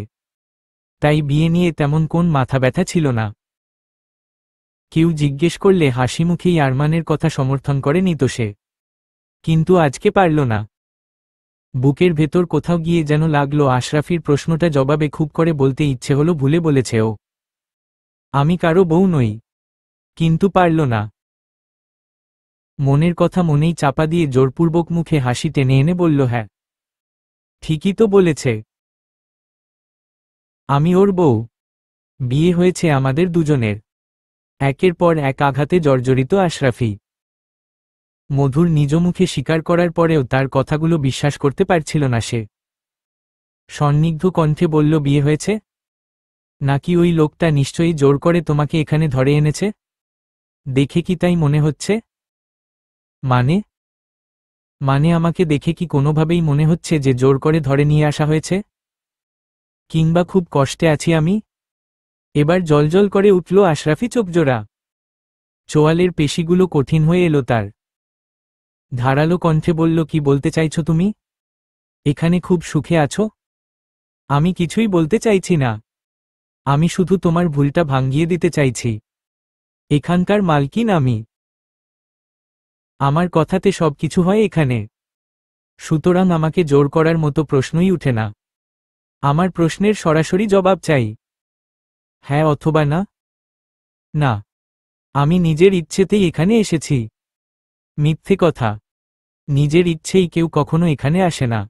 তাই বিয়ে নিয়ে তেমন কোন মাথা ব্যথা ছিল না। কেউ জিজ্ঞেস করলে হাসি মুখেই আরমানের কথা সমর্থন করে নিত সে। কিন্তু আজকে পারল না। বুকের ভেতর কোথাও গিয়ে যেন লাগলো আশরাফির প্রশ্নটা জবাবে খুব করে বলতে ইচ্ছে হলো, ভুলে বলেছে ও, আমি কারো বউ নই। কিন্তু পারল না। মনের কথা মনেই চাপা দিয়ে জোরপূর্বক মুখে হাসি টেনে এনে বলল, হ্যাঁ, ঠিকই তো বলেছে, আমি ওর বউ। বিয়ে হয়েছে আমাদের দুজনের। একের পর এক আঘাতে জর্জরিত আশরাফি। মধুর নিজ মুখে স্বীকার করার পরেও তার কথাগুলো বিশ্বাস করতে পারছিল না সে। সন্নিগ্ধ কণ্ঠে বলল, বিয়ে হয়েছে? নাকি ওই লোকটা নিশ্চয়ই জোর করে তোমাকে এখানে ধরে এনেছে? দেখে কি তাই মনে হচ্ছে? মানে মানে আমাকে দেখে কি কোনোভাবেই মনে হচ্ছে যে জোর করে ধরে নিয়ে আসা হয়েছে? কিংবা খুব কষ্টে আছি আমি? এবার জলজল করে উঠল আশরাফি চোখজোড়া। চোয়ালের পেশিগুলো কঠিন হয়ে এলো তার। ধারালো কণ্ঠে বলল, কি বলতে চাইছো তুমি? এখানে খুব সুখে আছো? আমি কিছুই বলতে চাইছি না। আমি শুধু তোমার ভুলটা ভাঙিয়ে দিতে চাইছি। এখানকার মালকিন আমি। আমার কথাতে সব কিছু হয় এখানে। সুতরাং আমাকে জোর করার মতো প্রশ্নই উঠে না। আমার প্রশ্নের সরাসরি জবাব চাই, হ্যাঁ অথবা না। না, আমি নিজের ইচ্ছেতেই এখানে এসেছি। মিথ্যে কথা। নিজের ইচ্ছেই কেউ কখনো এখানে আসে না।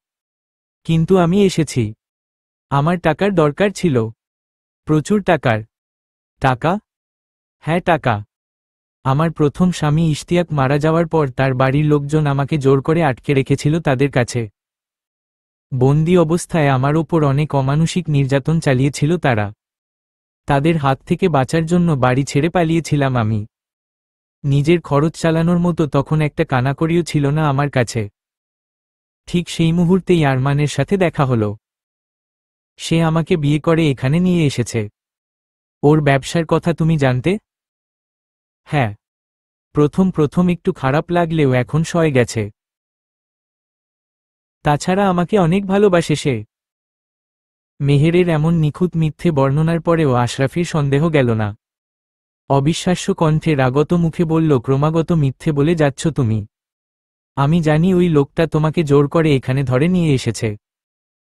কিন্তু আমি এসেছি। আমার টাকার দরকার ছিল, প্রচুর টাকার। টাকা? হ্যাঁ, টাকা। আমার প্রথম স্বামী ইশতিয়াক মারা যাওয়ার পর তার বাড়ির লোকজন আমাকে জোর করে আটকে রেখেছিল তাদের কাছে। বন্দি অবস্থায় আমার ওপর অনেক অমানুষিক নির্যাতন চালিয়েছিল তারা। তাদের হাত থেকে বাঁচার জন্য বাড়ি ছেড়ে পালিয়েছিলাম আমি। নিজের খরচ চালানোর মতো তখন একটা কানাকড়িও ছিল না আমার কাছে। ঠিক সেই মুহূর্তেই আরমানের সাথে দেখা হলো। সে আমাকে বিয়ে করে এখানে নিয়ে এসেছে। ওর ব্যবসার কথা তুমি জানতে? হ্যাঁ, প্রথম প্রথম একটু খারাপ লাগলেও এখন সয়ে গেছে। তাছাড়া আমাকে অনেক ভালোবাসে সে। মেহেরের এমন নিখুঁত মিথ্যে বর্ণনার পরেও আশরাফির সন্দেহ গেল না। অবিশ্বাস্য কণ্ঠে রাগত মুখে বলল, ক্রমাগত মিথ্যে বলে যাচ্ছ তুমি। আমি জানি ওই লোকটা তোমাকে জোর করে এখানে ধরে নিয়ে এসেছে।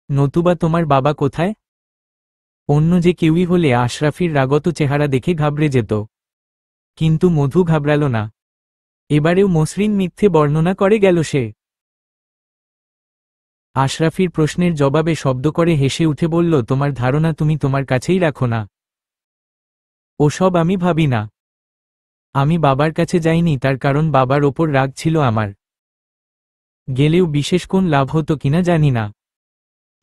নতুবা তোমার বাবা কোথায়? অন্য যে কেউই হলে আশরাফির রাগত চেহারা দেখে ঘাবড়ে যেত। কিন্তু মধু ঘাবড়াল না। এবারেও মসৃণ মিথ্যে বর্ণনা করে গেল সে। আশরাফির প্রশ্নের জবাবে শব্দ করে হেসে উঠে বলল, তোমার ধারণা তুমি তোমার কাছেই রাখো না। ওসব আমি ভাবি না। আমি বাবার কাছে যাইনি, তার কারণ বাবার ওপর রাগ ছিল আমার। গেলেও বিশেষ কোন লাভ হতো কিনা জানি না।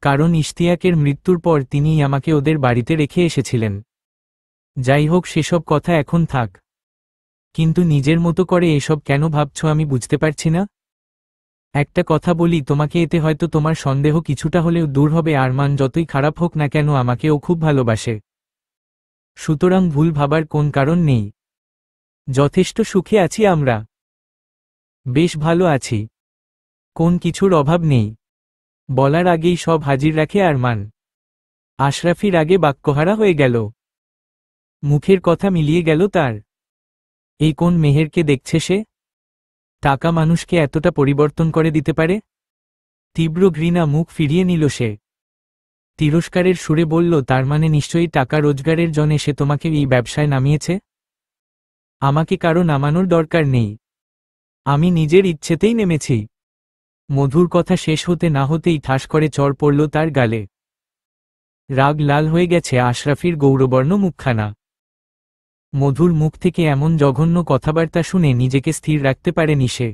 কারণ ইশতিয়াকের মৃত্যুর পর তিনিই আমাকে ওদের বাড়িতে রেখে এসেছিলেন। যাই হোক, সেসব কথা এখন থাক। কিন্তু নিজের মতো করে এসব কেন ভাবছো আমি বুঝতে পারছি না। একটা কথা বলি তোমাকে, এতে হয়তো তোমার সন্দেহ কিছুটা হলেও দূর হবে। আরমান যতই খারাপ হোক না কেন আমাকে ও খুব ভালোবাসে। সুতরাং ভুল ভাবার কোন কারণ নেই। যথেষ্ট সুখে আছি আমরা। বেশ ভালো আছি। কোন কিছুর অভাব নেই। বলার আগেই সব হাজির রাখে আরমান। আশরাফির আগে বাক্যহারা হয়ে গেল। মুখের কথা মিলিয়ে গেল তার। এই কোন মেহেরকে দেখছে সে? টাকা মানুষকে এতটা পরিবর্তন করে দিতে পারে? তীব্র ঘৃণা মুখ ফিরিয়ে নিল সে। তিরস্কারের সুরে বলল, তার মানে নিশ্চয়ই টাকা রোজগারের জন্যে সে তোমাকে এই ব্যবসায় নামিয়েছে? আমাকে কারো নামানোর দরকার নেই। আমি নিজের ইচ্ছেতেই নেমেছি। মধুর কথা শেষ হতে না হতেই ঠাস করে চড় পড়ল তার গালে। রাগ লাল হয়ে গেছে আশরাফির গৌরবর্ণ মুখখানা। মধুর মুখ থেকে এমন জঘন্য কথাবার্তা শুনে নিজেকে স্থির রাখতে পারেনি সে।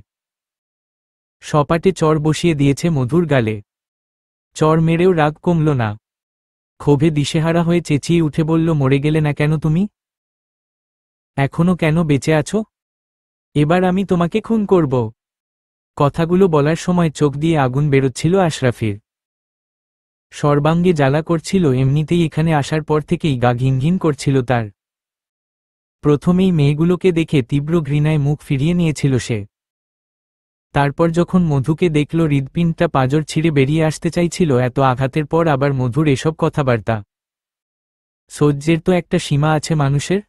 সপাটে চড় বসিয়ে দিয়েছে মধুর গালে। চড় মেরেও রাগ কমল না। ক্ষোভে দিশেহারা হয়ে চেঁচিয়ে উঠে বলল, মরে গেলে না কেন তুমি? এখনো কেন বেঁচে আছো? এবার আমি তোমাকে খুন করব। কথাগুলো বলার সময় চোখ দিয়ে আগুন বেরোচ্ছিল আশরাফির। সর্বাঙ্গে জ্বালা করছিল, এমনিতেই এখানে আসার পর থেকেই গা ঘিনঘিন করছিল তার। প্রথমেই মেয়েগুলোকে দেখে তীব্র ঘৃণায় মুখ ফিরিয়ে নিয়েছিল সে। তারপর যখন মধুকে দেখল হৃৎপিণ্ডটা পাঁজর ছিঁড়ে বেরিয়ে আসতে চাইছিল, এত আঘাতের পর আবার মধুর এসব কথাবার্তা। সহ্যের তো একটা সীমা আছে মানুষের।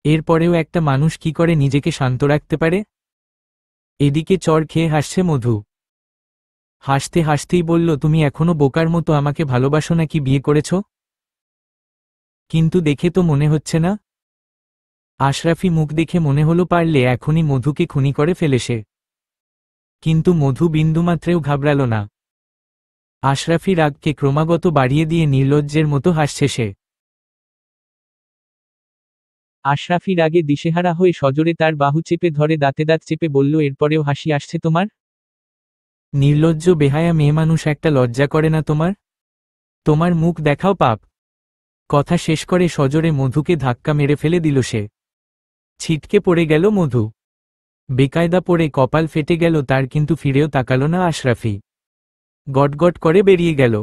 এরপরেও একটা মানুষ কি করে নিজেকে শান্ত রাখতে পারে? এদিকে চড় খেয়ে হাসছে মধু। হাসতে হাসতেই বলল, তুমি এখনো বোকার মতো আমাকে ভালোবাসো নাকি বিয়ে করেছ? কিন্তু দেখে তো মনে হচ্ছে না। আশরাফি মুখ দেখে মনে হলো পারলে এখনই মধুকে খুনি করে ফেলে সে। কিন্তু মধু বিন্দুমাত্রেও ঘাবড়াল না। আশরাফি রাগকে ক্রমাগত বাড়িয়ে দিয়ে নির্লজ্জের মতো হাসছে সে। আশরাফি রাগে দিশেহারা হয়ে সজোরে তার বাহু চেপে ধরে দাঁতে দাঁত চেপে বলল, এরপরেও হাসি আসছে তোমার? নির্লজ্জ বেহায়া মেয়ে মানুষ, একটা লজ্জা করে না তোমার? তোমার মুখ দেখাও পাপ। কথা শেষ করে সজোরে মধুকে ধাক্কা মেরে ফেলে দিল সে। ছিটকে পড়ে গেল মধু। বেকায়দা পড়ে কপাল ফেটে গেল তার, কিন্তু ফিরেও তাকালো না আশরাফি। গটগট করে বেরিয়ে গেল।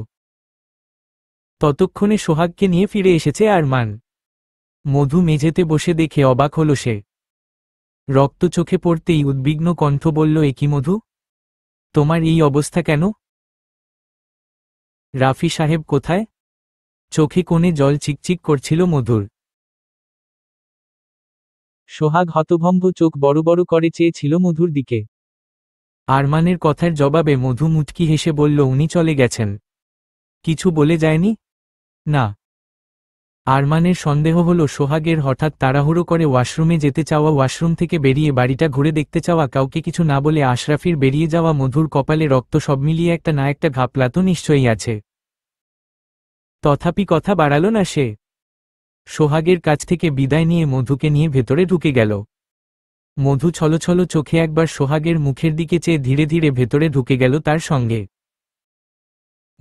ততক্ষণে সোহাগকে নিয়ে ফিরে এসেছে আরমান। মধু মেঝেতে বসে দেখে অবাক হল সে। রক্ত চোখে পড়তেই উদ্বিগ্ন কণ্ঠ বলল, এ কি মধু, তোমার এই অবস্থা কেন? রাফি সাহেব কোথায়? চোখে কোণে জল চিকচিক করছিল মধুর। সোহাগ হতভম্ব চোখ বড় বড় করে চেয়েছিল মধুর দিকে। আরমানের কথার জবাবে মধু মুচকি হেসে বলল, উনি চলে গেছেন। কিছু বলে যায়নি? না। আরমানের সন্দেহ হলো সোহাগের হঠাৎ তাড়াহুড়ো করে ওয়াশরুমে যেতে চাওয়া, ওয়াশরুম থেকে বেরিয়ে বাড়িটা ঘুরে দেখতে চাওয়া, কাউকে কিছু না বলে আশরাফির বেরিয়ে যাওয়া, মধুর কপালে রক্ত, সব মিলিয়ে একটা না একটা ঘাপলা তো নিশ্চয়ই আছে। তথাপি কথা বাড়াল না সে। সোহাগের কাছ থেকে বিদায় নিয়ে মধুকে নিয়ে ভেতরে ঢুকে গেল। মধু ছলছল চোখে একবার সোহাগের মুখের দিকে চেয়ে ধীরে ধীরে ভেতরে ঢুকে গেল তার সঙ্গে।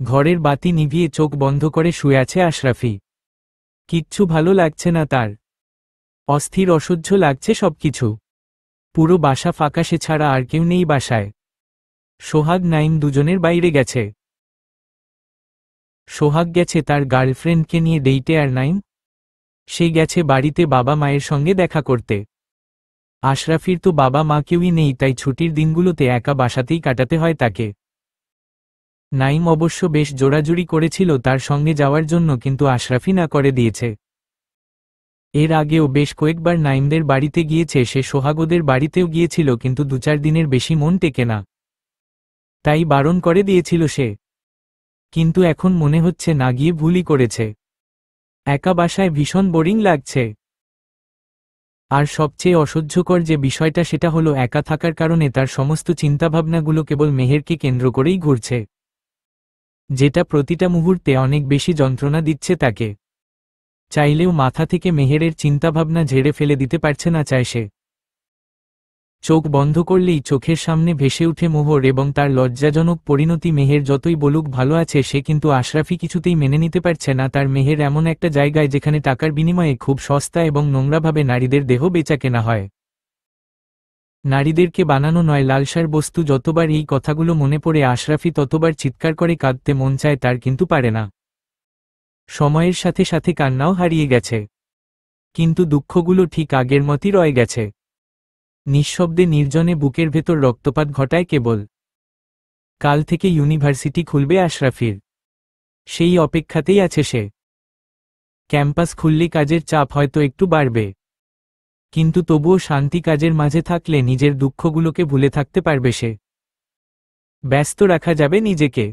ঘরের বাতি নিভিয়ে চোখ বন্ধ করে শুয়ে আছে আশরাফি। কিচ্ছু ভালো লাগছে না তার। অস্থির অসহ্য লাগছে সবকিছু। পুরো বাসা ফাঁকা, সে ছাড়া আর কেউ নেই বাসায়। সোহাগ নাইম দুজনের বাইরে গেছে। সোহাগ গেছে তার গার্লফ্রেন্ডকে নিয়ে ডেইটে, আর নাইম সে গেছে বাড়িতে বাবা মায়ের সঙ্গে দেখা করতে। আশরাফির তো বাবা মা কেউই নেই, তাই ছুটির দিনগুলোতে একা বাসাতেই কাটাতে হয় তাকে। নাইম অবশ্য বেশ জোরাজুরি করেছিল তার সঙ্গে যাওয়ার জন্য, কিন্তু আশরাফি না করে দিয়েছে। এর আগেও বেশ কয়েকবার নাইমদের বাড়িতে গিয়েছে সে, সোহাগদের বাড়িতেও গিয়েছিল, কিন্তু 2-4 দিনের বেশি মন টেকে না, তাই বারণ করে দিয়েছিল সে। কিন্তু এখন মনে হচ্ছে না গিয়ে ভুলই করেছে। একা বাসায় ভীষণ বোরিং লাগছে। আর সবচেয়ে অসহ্যকর যে বিষয়টা, সেটা হলো একা থাকার কারণে তার সমস্ত চিন্তাভাবনাগুলো কেবল মেহেরকে কেন্দ্র করেই ঘুরছে, যেটা প্রতিটা মুহূর্তে অনেক বেশি যন্ত্রণা দিচ্ছে তাকে। চাইলেও মাথা থেকে মেহেরের চিন্তাভাবনা ঝেড়ে ফেলে দিতে পারছে না, চায় সে। চোখ বন্ধ করলেই চোখের সামনে ভেসে উঠে মোহর এবং তার লজ্জাজনক পরিণতি। মেহের যতই বলুক ভালো আছে সে, কিন্তু আশরাফি কিছুতেই মেনে নিতে পারছে না তার মেহের এমন একটা জায়গায় যেখানে টাকার বিনিময়ে খুব সস্তা এবং নোংরাভাবে নারীদের দেহ বেচাকেনা হয়। নারীদেরকে বানানো নয়, লালসার বস্তু। যতবার এই কথাগুলো মনে পড়ে আশরাফি ততবার চিৎকার করে কাঁদতে মন চায় তার, কিন্তু পারে না। সময়ের সাথে সাথে কান্নাও হারিয়ে গেছে, কিন্তু দুঃখগুলো ঠিক আগের মতই রয়ে গেছে। নিঃশব্দে নির্জনে বুকের ভেতর রক্তপাত ঘটায় কেবল। কাল থেকে ইউনিভার্সিটি খুলবে আশরাফির, সেই অপেক্ষাতেই আছে সে। ক্যাম্পাস খুললে কাজের চাপ হয়তো একটু বাড়বে, কিন্তু তবুও শান্তি, কাজের মাঝে থাকলে নিজের দুঃখগুলোকে ভুলে থাকতে পারবে সে। ব্যস্ত রাখা যাবে নিজেকে।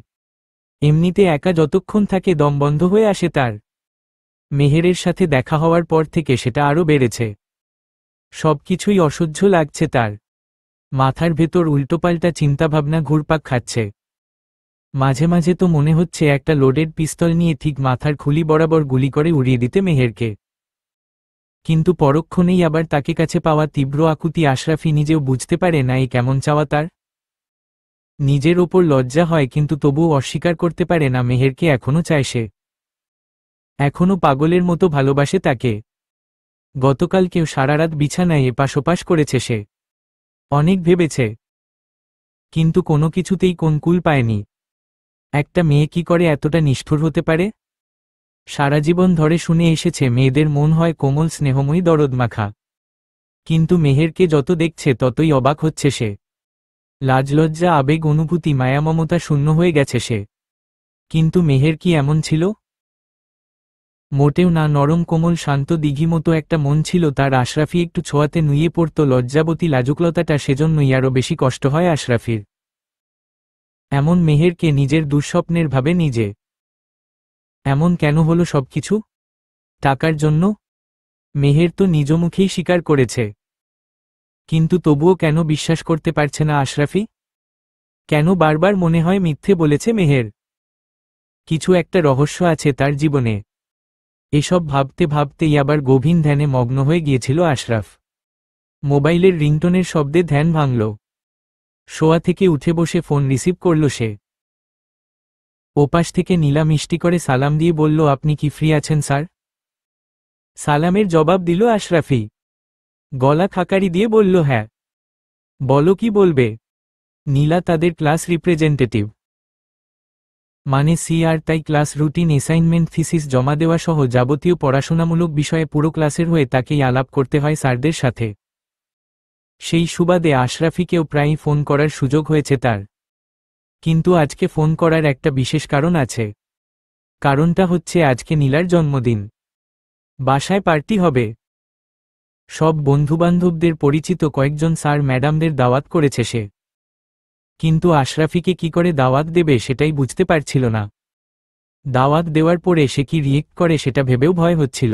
এমনিতে একা যতক্ষণ থাকে দম বন্ধ হয়ে আসে তার। মেহেরের সাথে দেখা হওয়ার পর থেকে সেটা আরও বেড়েছে। সবকিছুই অসহ্য লাগছে তার। মাথার ভেতর উল্টোপাল্টা চিন্তাভাবনা ঘুরপাক খাচ্ছে। মাঝে মাঝে তো মনে হচ্ছে একটা লোডেড পিস্তল নিয়ে ঠিক মাথার খুলি বরাবর গুলি করে উড়িয়ে দিতে মেহেরকে। কিন্তু পরক্ষণেই আবার তাকে কাছে পাওয়া তীব্র আকুতি আশরাফি নিজেও বুঝতে পারে না এই কেমন চাওয়া তার। নিজের ওপর লজ্জা হয় কিন্তু তবুও অস্বীকার করতে পারে না মেহেরকে এখনও চায় সে, এখনও পাগলের মতো ভালোবাসে তাকে। গতকালকেও সারারাত বিছানায় এপাশ ওপাশ করেছে সে, অনেক ভেবেছে, কিন্তু কোনো কিছুতেই কোন কুল পায়নি। একটা মেয়ে কি করে এতটা নিষ্ঠুর হতে পারে? সারা জীবন ধরে শুনে এসেছে মেয়েদের মন হয় কোমল স্নেহময়ী দরদমাখা, কিন্তু মেহেরকে যত দেখছে ততই অবাক হচ্ছে সে। লাজলজ্জা আবেগ অনুভূতি মায়ামমতা শূন্য হয়ে গেছে সে। কিন্তু মেহের কি এমন ছিল? মোটেও না, নরম কোমল শান্ত দিঘি মতো একটা মন ছিল তার। আশরাফি একটু ছোঁয়াতে নুয়ে পড়ত লজ্জাবতী লাজুকলতাটা, সেজন্যই আরও বেশি কষ্ট হয় আশরাফির। এমন মেহেরকে নিজের দুঃস্বপ্নের ভাবে নিজে। এমন কেন হলো সবকিছু? টাকার জন্য? মেহের তো নিজ মুখেই স্বীকার করেছে। কিন্তু তবুও কেন বিশ্বাস করতে পারছে না আশরাফি? কেন বারবার মনে হয় মিথ্যে বলেছে মেহের? কিছু একটা রহস্য আছে তার জীবনে। এসব ভাবতে ভাবতেই আবার গভীর ধ্যানে মগ্ন হয়ে গিয়েছিল আশরাফ। মোবাইলের রিংটোনের শব্দে ধ্যান ভাঙল। শোয়া থেকে উঠে বসে ফোন রিসিভ করল সে। ওপাশ থেকে নীলা মিষ্টি করে সালাম দিয়ে বলল, আপনি কি ফ্রি আছেন স্যার? সালামের জবাব দিল আশরাফি। গলা খাকারি দিয়ে বলল, হ্যাঁ। বলো, কি বলবে? নীলা তাদের ক্লাস রিপ্রেজেন্টেটিভ, মানে সিআর, তাই ক্লাস রুটিন, অ্যাসাইনমেন্ট, থিসিস জমা দেওয়া সহ যাবতীয় পড়াশোনামূলক বিষয়ে পুরো ক্লাসের হয়ে তাকেই আলাপ করতে হয় স্যারদের সাথে। সেই সুবাদে আশরাফিকেও প্রায়ই ফোন করার সুযোগ হয়েছে তার। কিন্তু আজকে ফোন করার একটা বিশেষ কারণ আছে। কারণটা হচ্ছে আজকে নীলার জন্মদিন। বাসায় পার্টি হবে। সব বন্ধুবান্ধবদের, পরিচিত কয়েকজন স্যার ম্যাডামদের দাওয়াত করেছে সে। কিন্তু আশরাফিকে কি করে দাওয়াত দেবে সেটাই বুঝতে পারছিল না। দাওয়াত দেওয়ার পরে সে কি রিয়েক্ট করে সেটা ভেবেও ভয় হচ্ছিল।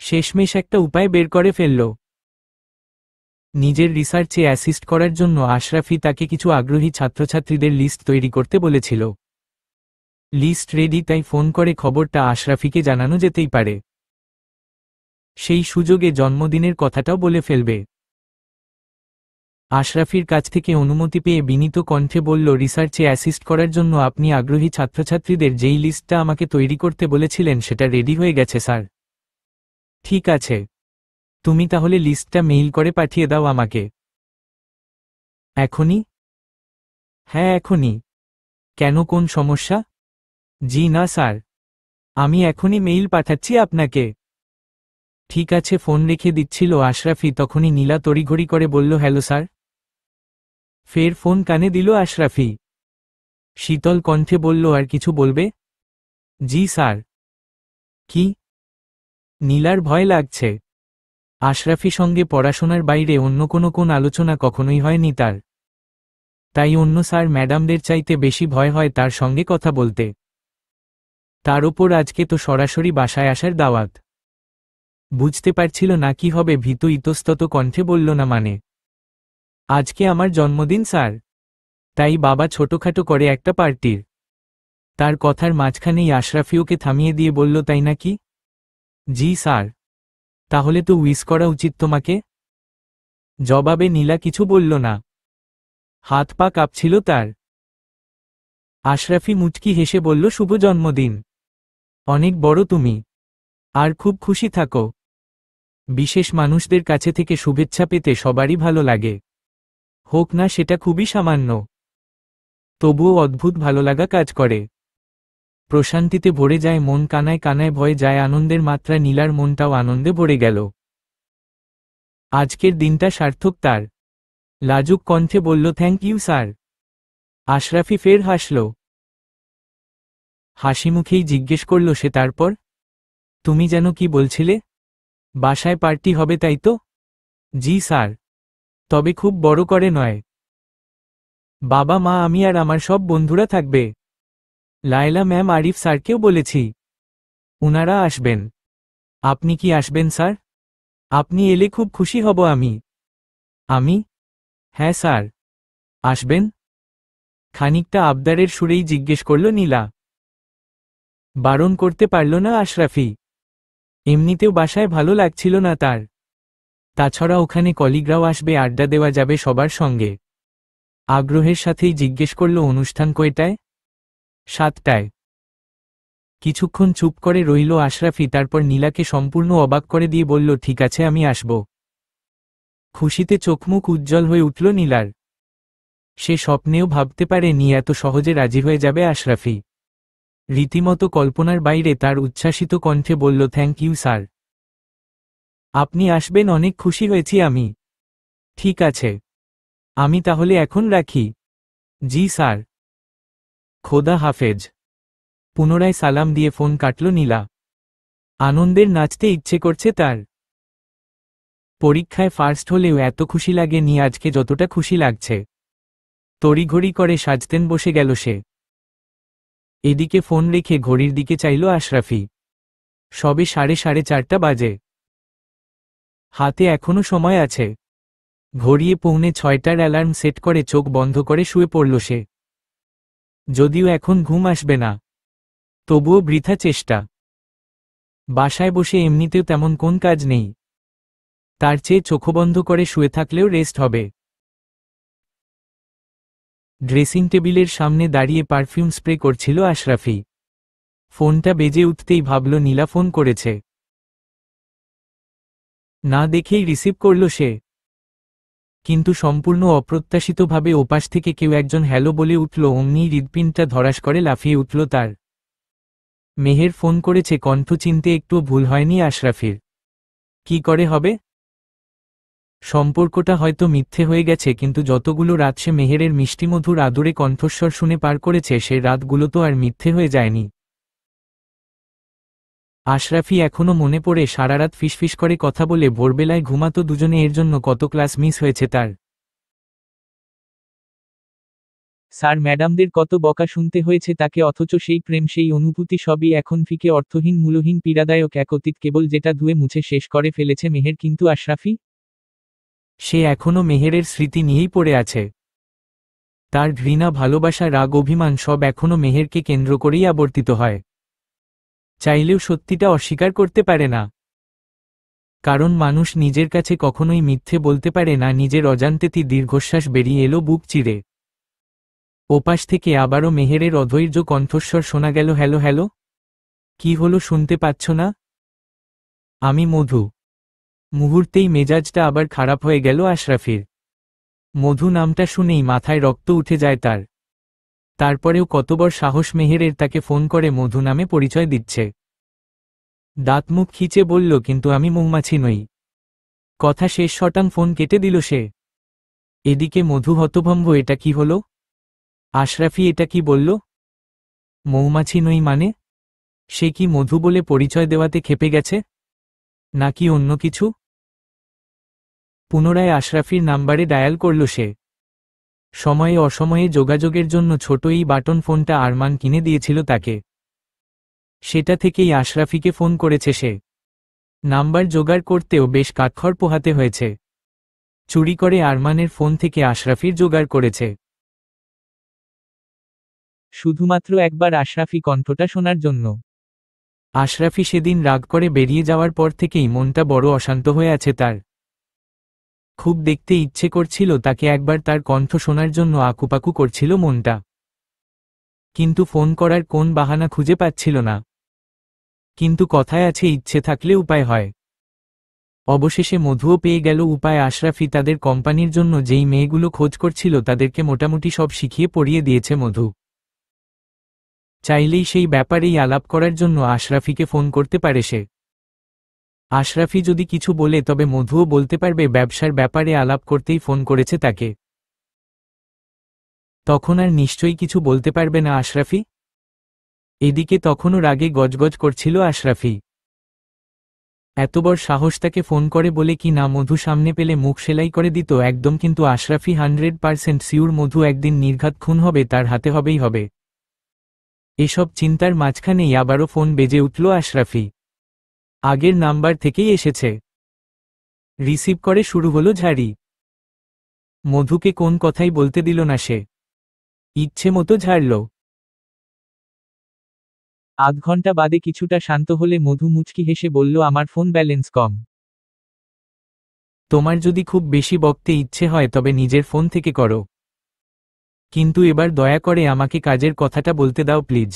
শেষমেশ একটা উপায় বের করে ফেলল। নিজের রিসার্চে অ্যাসিস্ট করার জন্য আশরাফি তাকে কিছু আগ্রহী ছাত্রছাত্রীদের লিস্ট তৈরি করতে বলেছিল। লিস্ট রেডি, তাই ফোন করে খবরটা আশরাফিকে জানানো যেতেই পারে। সেই সুযোগে জন্মদিনের কথাটাও বলে ফেলবে। আশরাফির কাছ থেকে অনুমতি পেয়ে বিনীত কণ্ঠে বলল, রিসার্চে অ্যাসিস্ট করার জন্য আপনি আগ্রহী ছাত্রছাত্রীদের যেই লিস্টটা আমাকে তৈরি করতে বলেছিলেন সেটা রেডি হয়ে গেছে স্যার। ঠিক আছে, তুমি তাহলে লিস্টটা মেইল করে পাঠিয়ে দাও আমাকে। এখনই? হ্যাঁ এখনই। কেন, কোন সমস্যা? জি না স্যার, আমি এখনই মেইল পাঠাচ্ছি আপনাকে। ঠিক আছে, ফোন রেখে দিচ্ছিল আশরাফি, তখনই নীলা তড়িঘড়ি করে বলল, হ্যালো স্যার। ফের ফোন কানে দিল আশরাফি। শীতল কণ্ঠে বলল, আর কিছু বলবে? জি স্যার। কি? নীলার ভয় লাগছে। আশরাফি সঙ্গে পড়াশোনার বাইরে অন্য কোন আলোচনা কখনোই হয়নি তার। তাই অন্য স্যার ম্যাডামদের চাইতে বেশি ভয় হয় তার সঙ্গে কথা বলতে। তার ওপর আজকে তো সরাসরি বাসায় আসার দাওয়াত। বুঝতে পারছিল না কি হবে, ভীত ইতস্তত কণ্ঠে বলল, না মানে, আজকে আমার জন্মদিন স্যার, তাই বাবা ছোটখাটো করে একটা পার্টির। তার কথার মাঝখানেই আশরাফি ওকে থামিয়ে দিয়ে বলল, তাই নাকি? জি স্যার। তাহলে তো উইশ করা উচিত তোমাকে। জবাবে নীলা কিছু বলল না। হাত পা কাঁপছিল তার। আশরাফি মুচকি হেসে বলল, শুভ জন্মদিন। অনেক বড় তুমি, আর খুব খুশি থাকো। বিশেষ মানুষদের কাছে থেকে শুভেচ্ছা পেতে সবারই ভালো লাগে, হোক না সেটা খুবই সামান্য, তবুও অদ্ভুত ভালো লাগা কাজ করে। প্রশান্তিতে ভরে যায় মন, কানায় কানায় ভয়ে যায় আনন্দের মাত্রা। নীলার মনটাও আনন্দে ভরে গেল। আজকের দিনটা সার্থক তার। লাজুক কণ্ঠে বলল, থ্যাংক ইউ স্যার। আশরাফি ফের হাসল। হাসি মুখেই জিজ্ঞেস করল সে, তারপর? তুমি যেন কি বলছিলে? বাসায় পার্টি হবে তাই তো? জি স্যার, তবে খুব বড় করে নয়। বাবা মা, আমি আর আমার সব বন্ধুরা থাকবে। লায়লা ম্যাম, আরিফ স্যারকেও বলেছি, উনারা আসবেন। আপনি কি আসবেন স্যার? আপনি এলে খুব খুশি হব আমি। আমি? হ্যাঁ স্যার। আসবেন? খানিকটা আবদারের সুরেই জিজ্ঞেস করল নীলা। বারণ করতে পারল না আশরাফি। এমনিতেও বাসায় ভালো লাগছিল না তার। তাছাড়া ওখানে কলিগরাও আসবে, আড্ডা দেওয়া যাবে সবার সঙ্গে। আগ্রহের সাথেই জিজ্ঞেস করল, অনুষ্ঠান কয়টায়? 7টায়। কিছুক্ষণ চুপ করে রইল আশরাফি, তারপর নীলাকে সম্পূর্ণ অবাক করে দিয়ে বলল, ঠিক আছে আমি আসব। খুশিতে চোখমুখ উজ্জ্বল হয়ে উঠল নীলার। সে স্বপ্নেও ভাবতে পারেনি এত সহজে রাজি হয়ে যাবে আশরাফি। রীতিমতো কল্পনার বাইরে তার উচ্ছ্বাসিত কণ্ঠে বলল, থ্যাংক ইউ স্যার। আপনি আসবেন, অনেক খুশি হয়েছি আমি। ঠিক আছে, আমি তাহলে এখন রাখি। জি স্যার। খোদা হাফেজ। পুনরায় সালাম দিয়ে ফোন কাটল নীলা। আনন্দের নাচতে ইচ্ছে করছে তার। পরীক্ষায় ফার্স্ট হলেও এত খুশি লাগেনি আজকে যতটা খুশি লাগছে। তড়িঘড়ি করে সাজতেন বসে গেল সে। এদিকে ফোন রেখে ঘড়ির দিকে চাইল আশরাফি। সবে 4:30 বাজে। হাতে এখনো সময় আছে। ঘড়িয়ে 5:45টার অ্যালার্ম সেট করে চোখ বন্ধ করে শুয়ে পড়ল সে। যদিও এখন ঘুম আসবে না, তবুও বৃথা চেষ্টা। বাসায় বসে এমনিতেও তেমন কোন কাজ নেই, তার চেয়ে চোখ বন্ধ করে শুয়ে থাকলেও রেস্ট হবে। ড্রেসিং টেবিলের সামনে দাঁড়িয়ে পারফিউম স্প্রে করছিল আশরাফি। ফোনটা বেজে উঠতেই ভাবল নীলা ফোন করেছে। না দেখেই রিসিভ করল সে। কিন্তু সম্পূর্ণ অপ্রত্যাশিতভাবে ওপাশ থেকে কেউ একজন হ্যালো বলে উঠল। অমনি হৃৎপিণ্ডটা ধড়াস করে লাফিয়ে উঠল তার। মেহের ফোন করেছে, কণ্ঠ চিনতে একটুও ভুল হয়নি আশরাফির। কি করে হবে? সম্পর্কটা হয়তো মিথ্যে হয়ে গেছে, কিন্তু যতগুলো রাত সে মেহেরের মিষ্টিমধুর আদুরে কণ্ঠস্বর শুনে পার করেছে, সে রাতগুলো তো আর মিথ্যে হয়ে যায়নি। আশরাফি এখনো মনে পড়ে সারারাত ফিসফিস করে কথা বলে ভোরবেলায় ঘুমাতো দুজনে, এর জন্য কত ক্লাস মিস হয়েছে তার। স্যার ম্যাডামদের কত বকা শুনতে হয়েছে তাকে, অথচ সেই প্রেম সেই অনুভূতি সবই এখন ফিকে, অর্থহীন, মূল্যহীন, পীড়াদায়ক এক অতীত কেবল, যেটা ধুয়ে মুছে শেষ করে ফেলেছে মেহের। কিন্তু আশরাফি, সে এখনো মেহেরের স্মৃতি নিয়েই পড়ে আছে। তার ঘৃণা, ভালোবাসা, রাগ, অভিমান সব এখনো মেহেরকে কেন্দ্র করেই আবর্তিত হয়। চাইলেও সত্যিটা অস্বীকার করতে পারে না। কারণ মানুষ নিজের কাছে কখনোই মিথ্যে বলতে পারে না। নিজের অজান্তেই দীর্ঘশ্বাস বেরিয়ে এলো বুক চিরে। ওপাশ থেকে আবারও মেহেরের অধৈর্য কণ্ঠস্বর শোনা গেল, হ্যালো হ্যালো। কি হলো, শুনতে পাচ্ছ না? আমি মধু। মুহূর্তেই মেজাজটা আবার খারাপ হয়ে গেল আশরাফির। মধু নামটা শুনেই মাথায় রক্ত উঠে যায় তার। তারপরেও কত বড় সাহস মেহেরের, তাকে ফোন করে মধু নামে পরিচয় দিচ্ছে। দাঁত মুখ খিচে বলল, কিন্তু আমি মৌমাছি নই। কথা শেষ শটাং ফোন কেটে দিল সে। এদিকে মধু হতভম্ব, এটা কি হলো? আশরাফি এটা কি বলল? মৌমাছি নই মানে? সে কি মধু বলে পরিচয় দেওয়াতে খেপে গেছে, নাকি অন্য কিছু? পুনরায় আশরাফির নাম্বারে ডায়াল করল সে। সময়ে অসময়ে যোগাযোগের জন্য ছোট এই বাটন ফোনটা আরমান কিনে দিয়েছিল তাকে। সেটা থেকেই আশরাফিকে ফোন করেছে সে। নাম্বার জোগাড় করতেও বেশ কাঠখড় পোহাতে হয়েছে। চুরি করে আরমানের ফোন থেকে আশরাফির জোগাড় করেছে। শুধুমাত্র একবার আশরাফি কণ্ঠটা শোনার জন্য। আশরাফি সেদিন রাগ করে বেরিয়ে যাওয়ার পর থেকেই মনটা বড় অশান্ত হয়ে আছে তার। খুব দেখতে ইচ্ছে করছিল তাকে একবার, তার কণ্ঠ শোনার জন্য আকুপাকু করছিল মনটা। কিন্তু ফোন করার কোন বাহানা খুঁজে পাচ্ছিল না। কিন্তু কথায় আছে, ইচ্ছে থাকলে উপায় হয়। অবশেষে মধুও পেয়ে গেল উপায়। আশরাফি তাদের কোম্পানির জন্য যেই মেয়েগুলো খোঁজ করছিল তাদেরকে মোটামুটি সব শিখিয়ে পড়িয়ে দিয়েছে মধু। চাইলেই সেই ব্যাপারেই আলাপ করার জন্য আশরাফিকে ফোন করতে পারে সে। আশরাফি যদি কিছু বলে তবে মধুও বলতে পারবে ব্যবসার ব্যাপারে আলাপ করতেই ফোন করেছে তাকে। তখন আর নিশ্চয়ই কিছু বলতে পারবে না আশরাফি। এদিকে তখনও রাগে গজগজ করছিল আশরাফি। এত বড় সাহস তাকে ফোন করে বলে কি না মধু সামনে পেলে মুখ সেলাই করে দিত একদম। কিন্তু আশরাফি 100% সিউর মধু একদিন নির্ঘাত খুন হবে, তার হাতে হবেই হবে। এসব চিন্তার মাঝখানেই আবারও ফোন বেজে উঠল আশরাফি। আগের নাম্বার থেকেই এসেছে। রিসিভ করে শুরু হলো ঝাড়ি। মধুকে কোন কথাই বলতে দিল না সে। ইচ্ছে মতো ঝাড়ল। আধ ঘন্টা বাদে কিছুটা শান্ত হলে মধু মুচকি হেসে বলল, আমার ফোন ব্যালেন্স কম। তোমার যদি খুব বেশি বকতে ইচ্ছে হয় তবে নিজের ফোন থেকে করো, কিন্তু এবার দয়া করে আমাকে কাজের কথাটা বলতে দাও প্লিজ।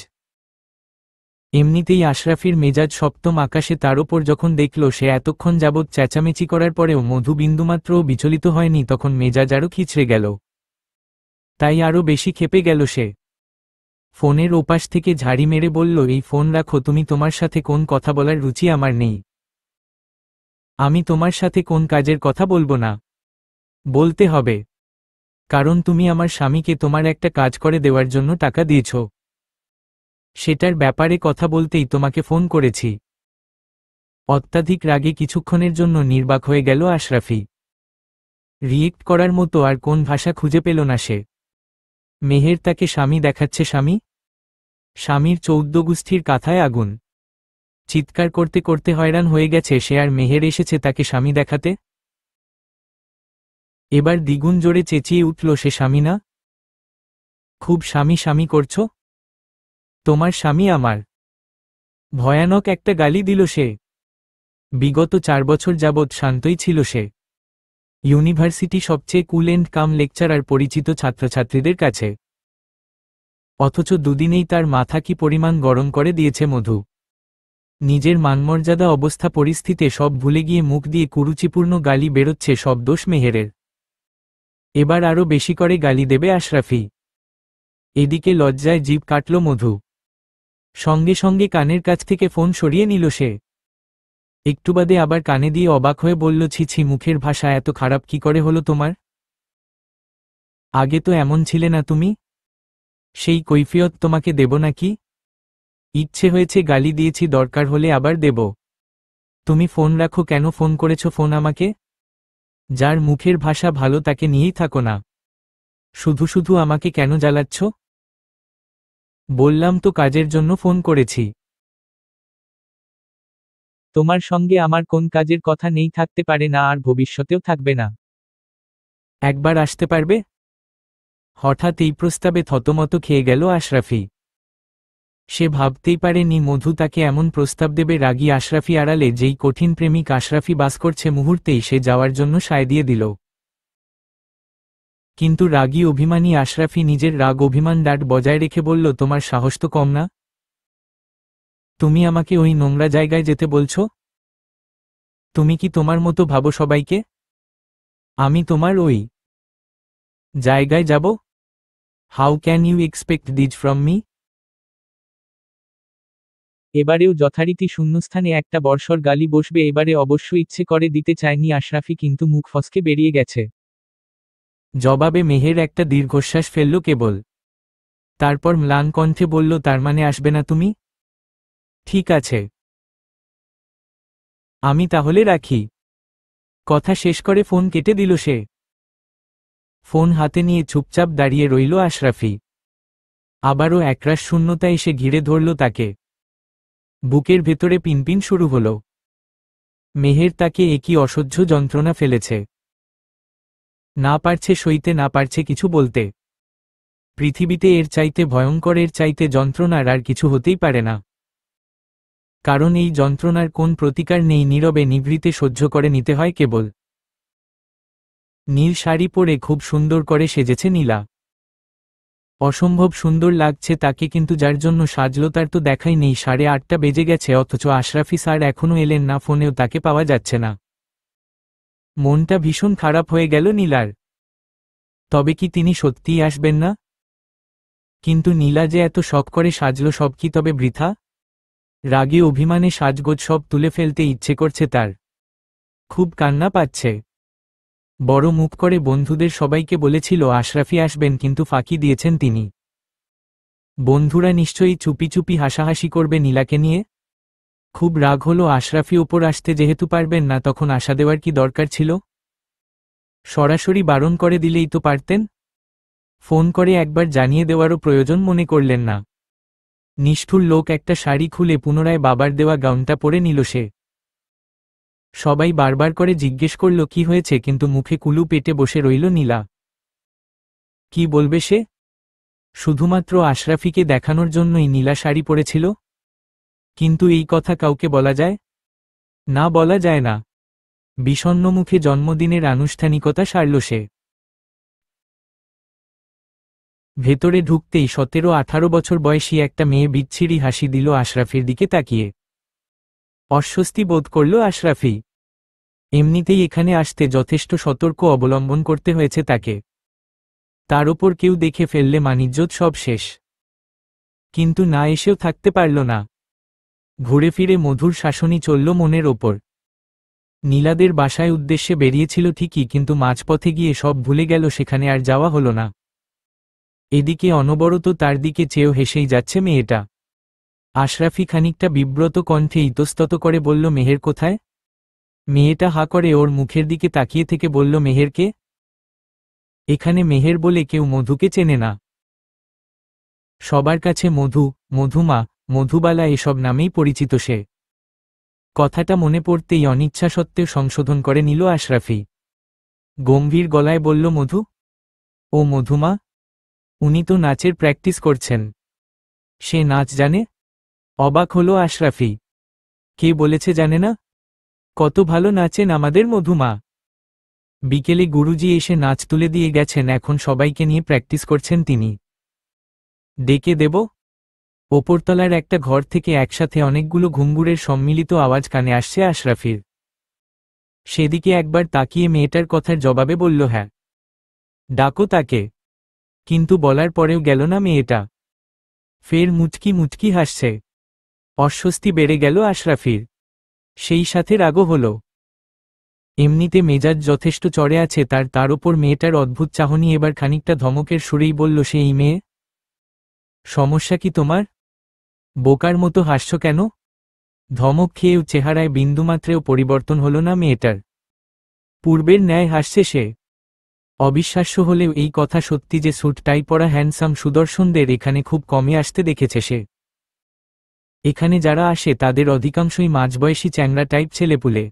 এমনিতেই আশরাফির মেজাজ সপ্তম আকাশে, তার ওপর যখন দেখল সে এতক্ষণ যাবৎ চেঁচামেচি করার পরেও মধু বিন্দুমাত্রও বিচলিত হয়নি, তখন মেজাজ আরও খিচড়ে গেল। তাই আরও বেশি ক্ষেপে গেল সে। ফোনের ওপাশ থেকে ঝাড়ি মেরে বলল, এই ফোন রাখো তুমি, তোমার সাথে কোন কথা বলার রুচি আমার নেই। আমি তোমার সাথে কোন কাজের কথা বলবো না। বলতে হবে, কারণ তুমি আমার স্বামীকে তোমার একটা কাজ করে দেওয়ার জন্য টাকা দিয়েছ। সেটার ব্যাপারে কথা বলতেই তোমাকে ফোন করেছি। অত্যাধিক রাগে কিছুক্ষণের জন্য নির্বাক হয়ে গেল আশরাফি। রিয়েক্ট করার মতো আর কোন ভাষা খুঁজে পেল না সে। মেহের তাকে স্বামী দেখাচ্ছে, স্বামী? স্বামীর 14 গোষ্ঠীর কাঁথায় আগুন। চিৎকার করতে করতে হয়রান হয়ে গেছে সে, আর মেহের এসেছে তাকে স্বামী দেখাতে। এবার দ্বিগুণ জোরে চেঁচিয়ে উঠল সে, স্বামী না? খুব স্বামী স্বামী করছ? তোমার স্বামী আমার। ভয়ানক একটা গালি দিল সে। বিগত 4 বছর যাবৎ শান্তই ছিল সে। ইউনিভার্সিটি সবচেয়ে কুল এন্ড কাম লেকচারার পরিচিত ছাত্রছাত্রীদের কাছে। অথচ দুদিনেই তার মাথা কি পরিমাণ গরম করে দিয়েছে মধু। নিজের মানমর্যাদা অবস্থা পরিস্থিতিতে সব ভুলে গিয়ে মুখ দিয়ে কুরুচিপূর্ণ গালি বেরোচ্ছে, সব দোষ মেহেরের। এবার আরও বেশি করে গালি দেবে আশরাফি। এদিকে লজ্জায় জিভ কাটল মধু। সঙ্গে সঙ্গে কানের কাছ থেকে ফোন সরিয়ে নিল সে। একটু বাদে আবার কানে দিয়ে অবাক হয়ে বলল, ছি ছি, মুখের ভাষা এত খারাপ কি করে হলো তোমার? আগে তো এমন ছিলে না তুমি। সেই কৈফিয়ত তোমাকে দেব নাকি? ইচ্ছে হয়েছে গালি দিয়েছি, দরকার হলে আবার দেব। তুমি ফোন রাখো। কেন ফোন করেছ ফোন আমাকে? যার মুখের ভাষা ভালো তাকে নিয়েই থাকো না, শুধু শুধু আমাকে কেন জ্বালাচ্ছ? বললাম তো কাজের জন্য ফোন করেছি। তোমার সঙ্গে আমার কোন কাজের কথা নেই, থাকতে পারে না, আর ভবিষ্যতেও থাকবে না। একবার আসতে পারবে? হঠাৎ এই প্রস্তাবে থতমত খেয়ে গেল আশরাফি। সে ভাবতেই পারেনি মধু তাকে এমন প্রস্তাব দেবে। রাগী আশরাফি আড়ালে যেই কঠিন প্রেমিক আশরাফি বাস করছে, মুহূর্তেই সে যাওয়ার জন্য সায় দিয়ে দিল। কিন্তু রাগী অভিমানী আশরাফি নিজের রাগ অভিমান ডাট বজায় রেখে বলল, তোমার সাহস তো কম না? তুমি আমাকে ওই নোংরা জায়গায় যেতে বলছো? তুমি কি তোমার মতো ভাবো সবাইকে? আমি তোমার ওই জায়গায় যাব? How can you expect this from me? এবারেও যথারীতি শূন্যস্থানে একটা বর্ষর গালি বসবে। এবারে অবশ্য ইচ্ছে করে দিতে চায়নি আশরাফি, কিন্তু মুখ ফসকে বেরিয়ে গেছে। জবাবে মেহের একটা দীর্ঘশ্বাস ফেলল কেবল। তারপর ম্লান কণ্ঠে বলল, তার মানে আসবে না তুমি? ঠিক আছে, আমি তাহলে রাখি। কথা শেষ করে ফোন কেটে দিল সে। ফোন হাতে নিয়ে চুপচাপ দাঁড়িয়ে রইল আশরাফি। আবারও একরাশ শূন্যতা এসে ঘিরে ধরল তাকে। বুকের ভেতরে পিনপিন শুরু হল। মেহের তাকে একই অসহ্য যন্ত্রণা ফেলেছে। না পারছে সইতে, না পারছে কিছু বলতে। পৃথিবীতে এর চাইতে ভয়ঙ্কর, এর চাইতে যন্ত্রণার আর কিছু হতেই পারে না। কারণ এই যন্ত্রণার কোন প্রতিকার নেই, নীরবে নিভৃতে সহ্য করে নিতে হয় কেবল। নীল শাড়ি পরে খুব সুন্দর করে সেজেছে নীলা। অসম্ভব সুন্দর লাগছে তাকে, কিন্তু যার জন্য সাজলো তার তো দেখাই নেই। 8:30 বেজে গেছে, অথচ আশরাফি স্যার এখনও এলেন না, ফোনেও তাকে পাওয়া যাচ্ছে না। মনটা ভীষণ খারাপ হয়ে গেল নীলার। তবে কি তিনি সত্যিই আসবেন না? কিন্তু নীলা যে এত শখ করে সাজলো, সব কি তবে বৃথা? রাগে অভিমানে সাজগোজ সব তুলে ফেলতে ইচ্ছে করছে তার। খুব কান্না পাচ্ছে। বড় মুখ করে বন্ধুদের সবাইকে বলেছিল আশরাফি আসবেন, কিন্তু ফাঁকি দিয়েছেন তিনি। বন্ধুরা নিশ্চয়ই চুপি চুপি হাসাহাসি করবে নীলাকে নিয়ে। খুব রাগ হলো আশরাফি ওপর আসতে, যেহেতু পারবেন না তখন আশা দেওয়ার কি দরকার ছিল? সরাসরি বারণ করে দিলেই তো পারতেন। ফোন করে একবার জানিয়ে দেওয়ারও প্রয়োজন মনে করলেন না। নিষ্ঠুর লোক, একটা শাড়ি খুলে পুনরায় বাবার দেওয়া গাউনটা পরে নিল সে। সবাই বারবার করে জিজ্ঞেস করল কি হয়েছে, কিন্তু মুখে কুলু পেটে বসে রইল নীলা। কি বলবে সে? শুধুমাত্র আশরাফিকে দেখানোর জন্যই নীলা শাড়ি পরেছিল? কিন্তু এই কথা কাউকে বলা যায় না, বলা যায় না। বিষণ্ণ মুখে জন্মদিনের আনুষ্ঠানিকতা সারল সে। ভেতরে ঢুকতেই 17-18 বছর বয়সী একটা মেয়ে বিচ্ছিরি হাসি দিল আশরাফির দিকে তাকিয়ে। অস্বস্তি বোধ করল আশরাফি। এমনিতেই এখানে আসতে যথেষ্ট সতর্ক অবলম্বন করতে হয়েছে তাকে। তার ওপর কেউ দেখে ফেললে মানিজ্জত সব শেষ। কিন্তু না এসেও থাকতে পারল না। ঘুরে ফিরে মধুর শাসনই চলল মনের ওপর। নীলাদের বাসায় উদ্দেশ্যে বেরিয়েছিল ঠিকই, কিন্তু মাঝপথে গিয়ে সব ভুলে গেল, সেখানে আর যাওয়া হলো না। এদিকে অনবরত তার দিকে চেয়েও হেসেই যাচ্ছে মেয়েটা। আশরাফি খানিকটা বিব্রত কণ্ঠে ইতস্তত করে বলল, মেহের কোথায়? মেয়েটা হা করে ওর মুখের দিকে তাকিয়ে থেকে বলল, মেহেরকে? এখানে মেহের বলে কেউ মধুকে চেনে না। সবার কাছে মধু, মধুমা, মধুবালা এসব নামেই পরিচিত সে। কথাটা মনে পড়তেই অনিচ্ছা সত্ত্বেও সংশোধন করে নিল আশরাফি। গম্ভীর গলায় বলল, মধু? ও মধুমা? উনি তো নাচের প্র্যাকটিস করছেন। সে নাচ জানে? অবাক হলো আশরাফি। কে বলেছে জানে না? কত ভালো নাচেন আমাদের মধুমা। বিকেলে গুরুজি এসে নাচ তুলে দিয়ে গেছেন, এখন সবাইকে নিয়ে প্র্যাকটিস করছেন তিনি। ডেকে দেব? ওপরতলার একটা ঘর থেকে একসাথে অনেকগুলো ঘুঙুরের সম্মিলিত আওয়াজ কানে আসছে আশরাফির। সেদিকে একবার তাকিয়ে মেয়েটার কথার জবাবে বলল, হ্যাঁ। ডাকো তাকে। কিন্তু বলার পরেও গেল না মেয়েটা। ফের মুচকি মুচকি হাসছে। অস্বস্তি বেড়ে গেল আশরাফির। সেই সাথে রাগও হল। এমনিতে মেজাজ যথেষ্ট চড়ে আছে তার ওপর মেয়েটার অদ্ভুত চাহনি এবার খানিকটা ধমকের সুরেই বলল, সে এই মেয়ে? সমস্যা কি তোমার? বোকার মতো হাসছ কেন? ধমক খেয়েও চেহারায় বিন্দুমাত্রেও পরিবর্তন হল না মেয়েটার। পূর্বের ন্যায় হাসছে সে। অবিশ্বাস্য হলেও এই কথা সত্যি যে স্যুট টাই পরা হ্যান্ডসাম সুদর্শনদের এখানে খুব কমে আসতে দেখেছে সে। এখানে যারা আসে তাদের অধিকাংশই মাঝবয়সী চ্যাংড়া টাইপ ছেলেপুলে।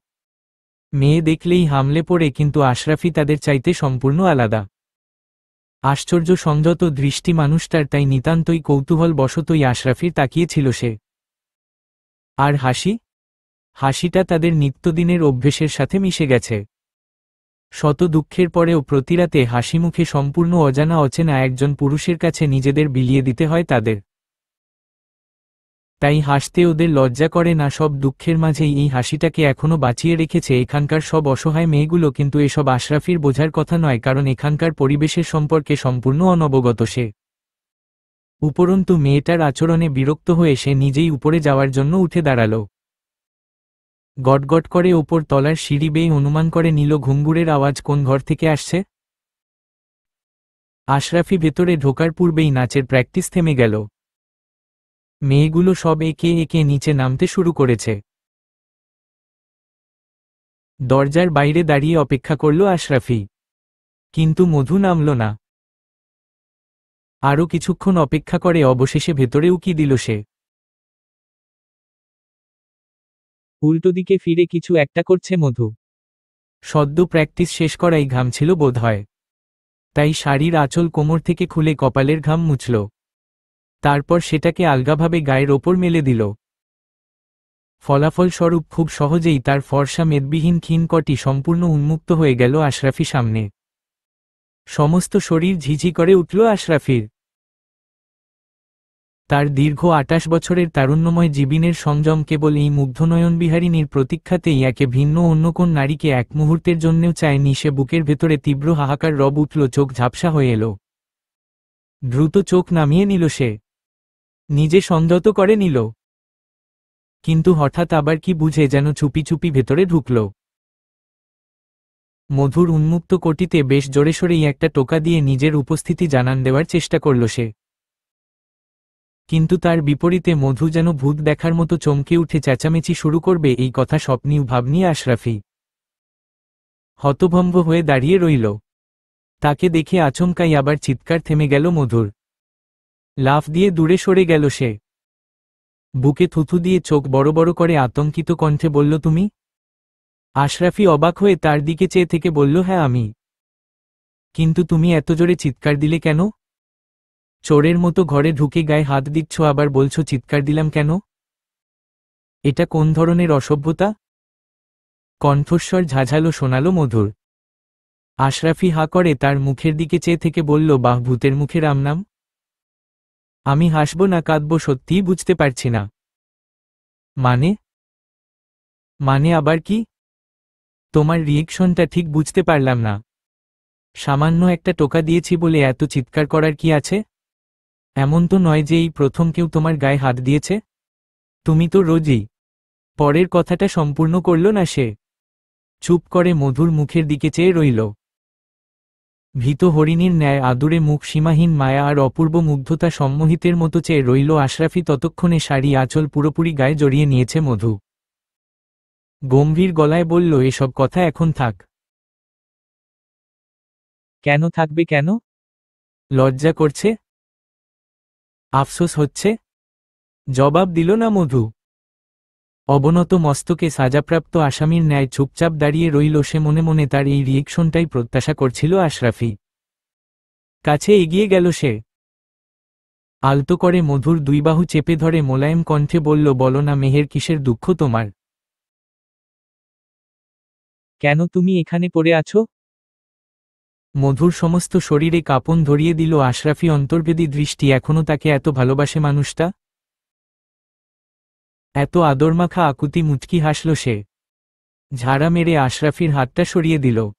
মেয়ে দেখলেই হামলে পড়ে, কিন্তু আশরাফি তাদের চাইতে সম্পূর্ণ আলাদা। আশ্চর্য সংযত দৃষ্টি মানুষটার, তাই নিতান্তই কৌতূহল বশতই আশরাফির তাকিয়েছিল সে। আর হাসিটা তাদের নিত্যদিনের অভ্যেসের সাথে মিশে গেছে। শত দুঃখের পরেও প্রতিরাতে হাসিমুখে সম্পূর্ণ অজানা অচেনা একজন পুরুষের কাছে নিজেদের বিলিয়ে দিতে হয় তাদের। তাই হাসতে ওদের লজ্জা করে না। সব দুঃখের মাঝেই এই হাসিটাকে এখনো বাঁচিয়ে রেখেছে এখানকার সব অসহায় মেয়েগুলো। কিন্তু এসব আশরাফির বোঝার কথা নয়, কারণ এখানকার পরিবেশের সম্পর্কে সম্পূর্ণ অনবগত সে। উপরন্তু মেয়েটার আচরণে বিরক্ত হয়ে সে নিজেই উপরে যাওয়ার জন্য উঠে দাঁড়াল। গটগট করে ওপর তলার সিঁড়ি বেয়ে অনুমান করে নিল ঘুঙুরের আওয়াজ কোন ঘর থেকে আসছে। আশরাফি ভেতরে ঢোকার পূর্বেই নাচের প্র্যাকটিস থেমে গেল। মেয়েগুলো সব একে একে নিচে নামতে শুরু করেছে। দরজার বাইরে দাঁড়িয়ে অপেক্ষা করল আশরাফি, কিন্তু মধু নামল না। আরও কিছুক্ষণ অপেক্ষা করে অবশেষে ভেতরে উকি দিল সে। উল্টো দিকে ফিরে কিছু একটা করছে মধু। সদ্য প্র্যাকটিস শেষ করাই ঘামছিল বোধহয়, তাই শাড়ির আঁচল কোমর থেকে খুলে কপালের ঘাম মুছল। তারপর সেটাকে আলগাভাবে গায়ের ওপর মেলে দিল। ফলাফলস্বরূপ খুব সহজেই তার ফর্সা মেদবিহীন ক্ষীণ কটি সম্পূর্ণ উন্মুক্ত হয়ে গেল আশরাফি সামনে। সমস্ত শরীর ঝিঝি করে উঠল আশরাফির। তার দীর্ঘ 28 বছরের তারুণ্যময় জীবনের সংযম কেবল এই মুগ্ধনয়নবিহারিণীর প্রতীক্ষাতেই। একে ভিন্ন অন্য কোন নারীকে এক মুহূর্তের জন্যেও চায়নি সে। বুকের ভেতরে তীব্র হাহাকার রব উঠল, চোখ ঝাপসা হয়ে এলো। দ্রুত চোখ নামিয়ে নিল সে, নিজে সংযত করে নিল। কিন্তু হঠাৎ আবার কি বুঝে যেন চুপি চুপি ভেতরে ঢুকল। মধুর উন্মুক্ত কোটিতে বেশ জোরেশোরেই একটা টোকা দিয়ে নিজের উপস্থিতি জানান দেওয়ার চেষ্টা করল সে। কিন্তু তার বিপরীতে মধু যেন ভূত দেখার মতো চমকে উঠে চেঁচামেচি শুরু করবে এই কথা স্বপ্নেও ভাবনি আশরাফি। হতভম্ব হয়ে দাঁড়িয়ে রইল। তাকে দেখে আচমকাই আবার চিৎকার থেমে গেল মধুর। লাফ দিয়ে দূরে সরে গেল সে। বুকে থুথু দিয়ে চোখ বড় বড় করে আতঙ্কিত কণ্ঠে বলল, তুমি? আশরাফি অবাক হয়ে তার দিকে চেয়ে থেকে বলল, হ্যাঁ আমি। কিন্তু তুমি এত জোরে চিৎকার দিলে কেন? চোরের মতো ঘরে ঢুকে গায়ে হাত দিচ্ছ, আবার বলছো চিৎকার দিলাম কেন? এটা কোন ধরনের অসভ্যতা? কণ্ঠস্বর ঝাঝালো শোনালো মধুর। আশরাফি হা করে তার মুখের দিকে চেয়ে থেকে বলল, বাহ, ভূতের মুখে রামনাম। আমি হাসব না কাঁদব সত্যিই বুঝতে পারছি না। মানে? মানে আবার কি? তোমার রিয়েকশনটা ঠিক বুঝতে পারলাম না। সামান্য একটা টোকা দিয়েছি বলে এত চিৎকার করার কি আছে? এমন তো নয় যে এই প্রথম কেউ তোমার গায়ে হাত দিয়েছে। তুমি তো রোজই। পরের কথাটা সম্পূর্ণ করল না সে। চুপ করে মধুর মুখের দিকে চেয়ে রইল। ভীত হরিণীর ন্যায় আদুরে মুখ, সীমাহীন মায়া আর অপূর্ব মুগ্ধতা সম্মোহিতের মতো চেয়ে রইল আশরাফি। ততক্ষণে শাড়ি আঁচল পুরোপুরি গায়ে জড়িয়ে নিয়েছে মধু। গম্ভীর গলায় বলল, এসব কথা এখন থাক। কেন থাকবে কেন? লজ্জা করছে? আফসোস হচ্ছে? জবাব দিল না মধু। অবনত মস্তকে সাজাপ্রাপ্ত আসামির ন্যায় চুপচাপ দাঁড়িয়ে রইল সে। মনে মনে তার এই রিয়েকশনটাই প্রত্যাশা করছিল আশরাফি। কাছে এগিয়ে গেল সে। আলতো করে মধুর দুই বাহু চেপে ধরে মোলায়েম কণ্ঠে বলল, বলো না মেহের, কিসের দুঃখ তোমার? কেন তুমি এখানে পড়ে আছো? মধুর সমস্ত শরীরে কাঁপন ধরিয়ে দিল আশরাফি অন্তর্বেদী দৃষ্টি। এখনো তাকে এত ভালোবাসে মানুষটা? এত আদরমাখা আকুতি মুচকি হাসল সে। ঝাড়া মেরে আশরাফির হাতটা সরিয়ে দিল।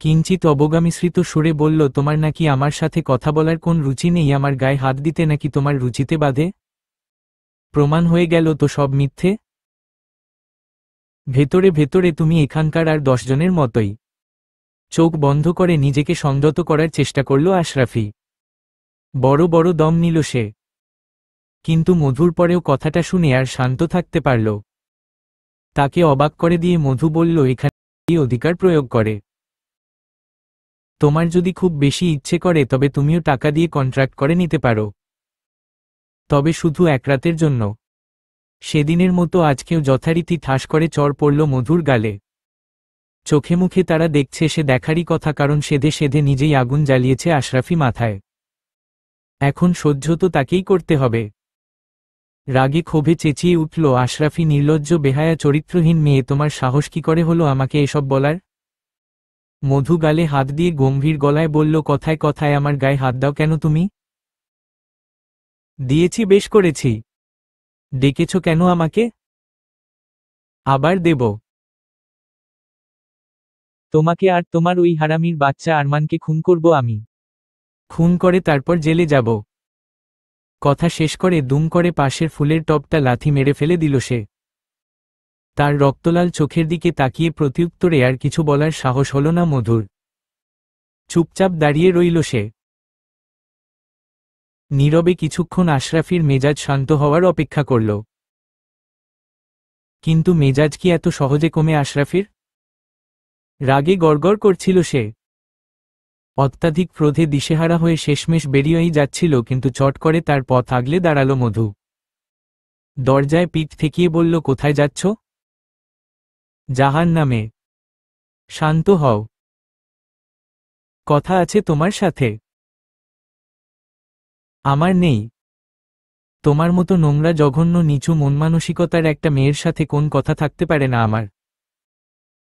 কিঞ্চিত অবগামিশ্রিত সুরে বলল, তোমার নাকি আমার সাথে কথা বলার কোন রুচি নেই? আমার গায়ে হাত দিতে নাকি তোমার রুচিতে বাধে? প্রমাণ হয়ে গেল তো সব মিথ্যে। ভেতরে ভেতরে তুমি এখানকার আর 10 জনের মতোই। চোখ বন্ধ করে নিজেকে সংযত করার চেষ্টা করল আশরাফি। বড় বড় দম নিল সে। কিন্তু মধুর পরেও কথাটা শুনে আর শান্ত থাকতে পারল। তাকে অবাক করে দিয়ে মধু বলল, এখানে এই অধিকার প্রয়োগ করে। তোমার যদি খুব বেশি ইচ্ছে করে তবে তুমিও টাকা দিয়ে কন্ট্রাক্ট করে নিতে পারো। তবে শুধু এক রাতের জন্য। সেদিনের মতো আজকেও যথারীতি ঠাস করে চড় পড়ল মধুর গালে। চোখে মুখে তারা দেখছে, সে দেখারই কথা, কারণ সেধে সেধে নিজেই আগুন জ্বালিয়েছে আশরাফি মাথায়। এখন সহ্য তো তাকেই করতে হবে। রাগে ক্ষোভে চেঁচিয়ে উঠল আশরাফি, নির্লজ্জ বেহায়া চরিত্রহীন মেয়ে, তোমার সাহস কি করে হলো আমাকে এসব বলার? মধু গালে হাত দিয়ে গম্ভীর গলায় বলল, কথায় কথায় আমার গায়ে হাত দাও কেন তুমি? দিয়েছি, বেশ করেছি। ডেকেছ কেন আমাকে? আবার দেব। তোমাকে আর তোমার ওই হারামির বাচ্চা আরমানকে খুন করব আমি। খুন করে তারপর জেলে যাব। কথা শেষ করে দুম করে পাশের ফুলের টবটা লাথি মেরে ফেলে দিল সে। তার রক্তলাল চোখের দিকে তাকিয়ে প্রত্যুত্তরে আর কিছু বলার সাহস হল না মধুর। চুপচাপ দাঁড়িয়ে রইল সে। নীরবে কিছুক্ষণ আশরাফির মেজাজ শান্ত হওয়ার অপেক্ষা করল। কিন্তু মেজাজ কি এত সহজে কমে আশরাফির? রাগে গড়গড় করছিল সে। অত্যাধিক ক্রোধে দিশেহারা হয়ে শেষমেশ বেরিয়েই যাচ্ছিল, কিন্তু চট করে তার পথ আগলে দাঁড়াল মধু। দরজায় পিঠ ঠেকিয়ে বলল, কোথায় যাচ্ছ? জাহান্নামে। শান্ত হও। কথা আছে তোমার সাথে? আমার নেই। তোমার মতো নোংরা, জঘন্য, নিচু মনমানসিকতার একটা মেয়ের সাথে কোন কথা থাকতে পারে না আমার?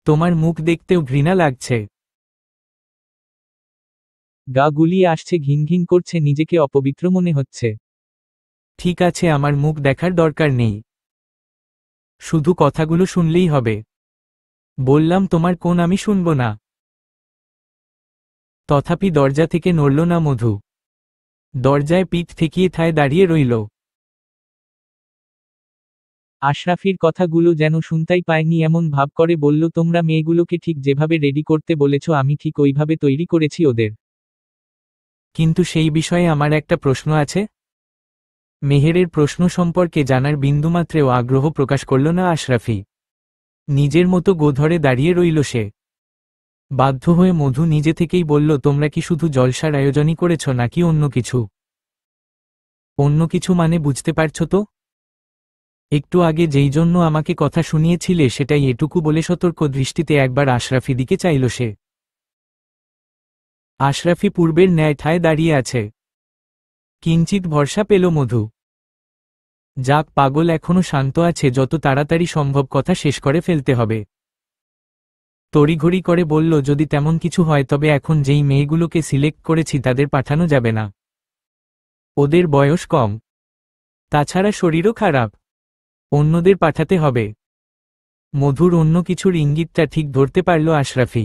তোমার মুখ দেখতেও ঘৃণা লাগছে। গা গুলিয়ে আসছে, ঘিন ঘিন করছে, নিজেকে অপবিত্র মনে হচ্ছে। ঠিক আছে, আমার মুখ দেখার দরকার নেই। শুধু কথাগুলো শুনলেই হবে। বললাম তোমার কোন আমি শুনব না। তথাপি দরজা থেকে নড়ল না মধু। দরজায় পিঠ ঠেকিয়ে ঠায় দাঁড়িয়ে রইল। আশরাফির কথাগুলো যেন শুনতেই পায়নি এমন ভাব করে বলল, তোমরা মেয়েগুলোকে ঠিক যেভাবে রেডি করতে বলেছ আমি ঠিক ওইভাবে তৈরি করেছি ওদের। কিন্তু সেই বিষয়ে আমার একটা প্রশ্ন আছে। মেহেরের প্রশ্ন সম্পর্কে জানার বিন্দুমাত্রেও আগ্রহ প্রকাশ করল না আশরাফি। নিজের মতো গোধরে দাঁড়িয়ে রইল সে। বাধ্য হয়ে মধু নিজে থেকেই বলল, তোমরা কি শুধু জলসার আয়োজনই করেছ নাকি অন্য কিছু? অন্য কিছু মানে বুঝতে পারছো তো? একটু আগে যেই জন্য আমাকে কথা শুনিয়েছিলে সেটাই, এটুকু বলে সতর্ক দৃষ্টিতে একবার আশরাফি দিকে চাইল সে। আশরাফি পূর্বের ন্যায় ঠায় দাঁড়িয়ে আছে। কিঞ্চিত ভরসা পেল মধু। যাক, পাগল এখনো শান্ত আছে, যত তাড়াতাড়ি সম্ভব কথা শেষ করে ফেলতে হবে। তড়িঘড়ি করে বলল, যদি তেমন কিছু হয় তবে এখন যেই মেয়েগুলোকে সিলেক্ট করেছি তাদের পাঠানো যাবে না। ওদের বয়স কম, তাছাড়া শরীরও খারাপ, অন্যদের পাঠাতে হবে। মধুর অন্য কিছুর ইঙ্গিতটা ঠিক ধরতে পারল আশরাফি।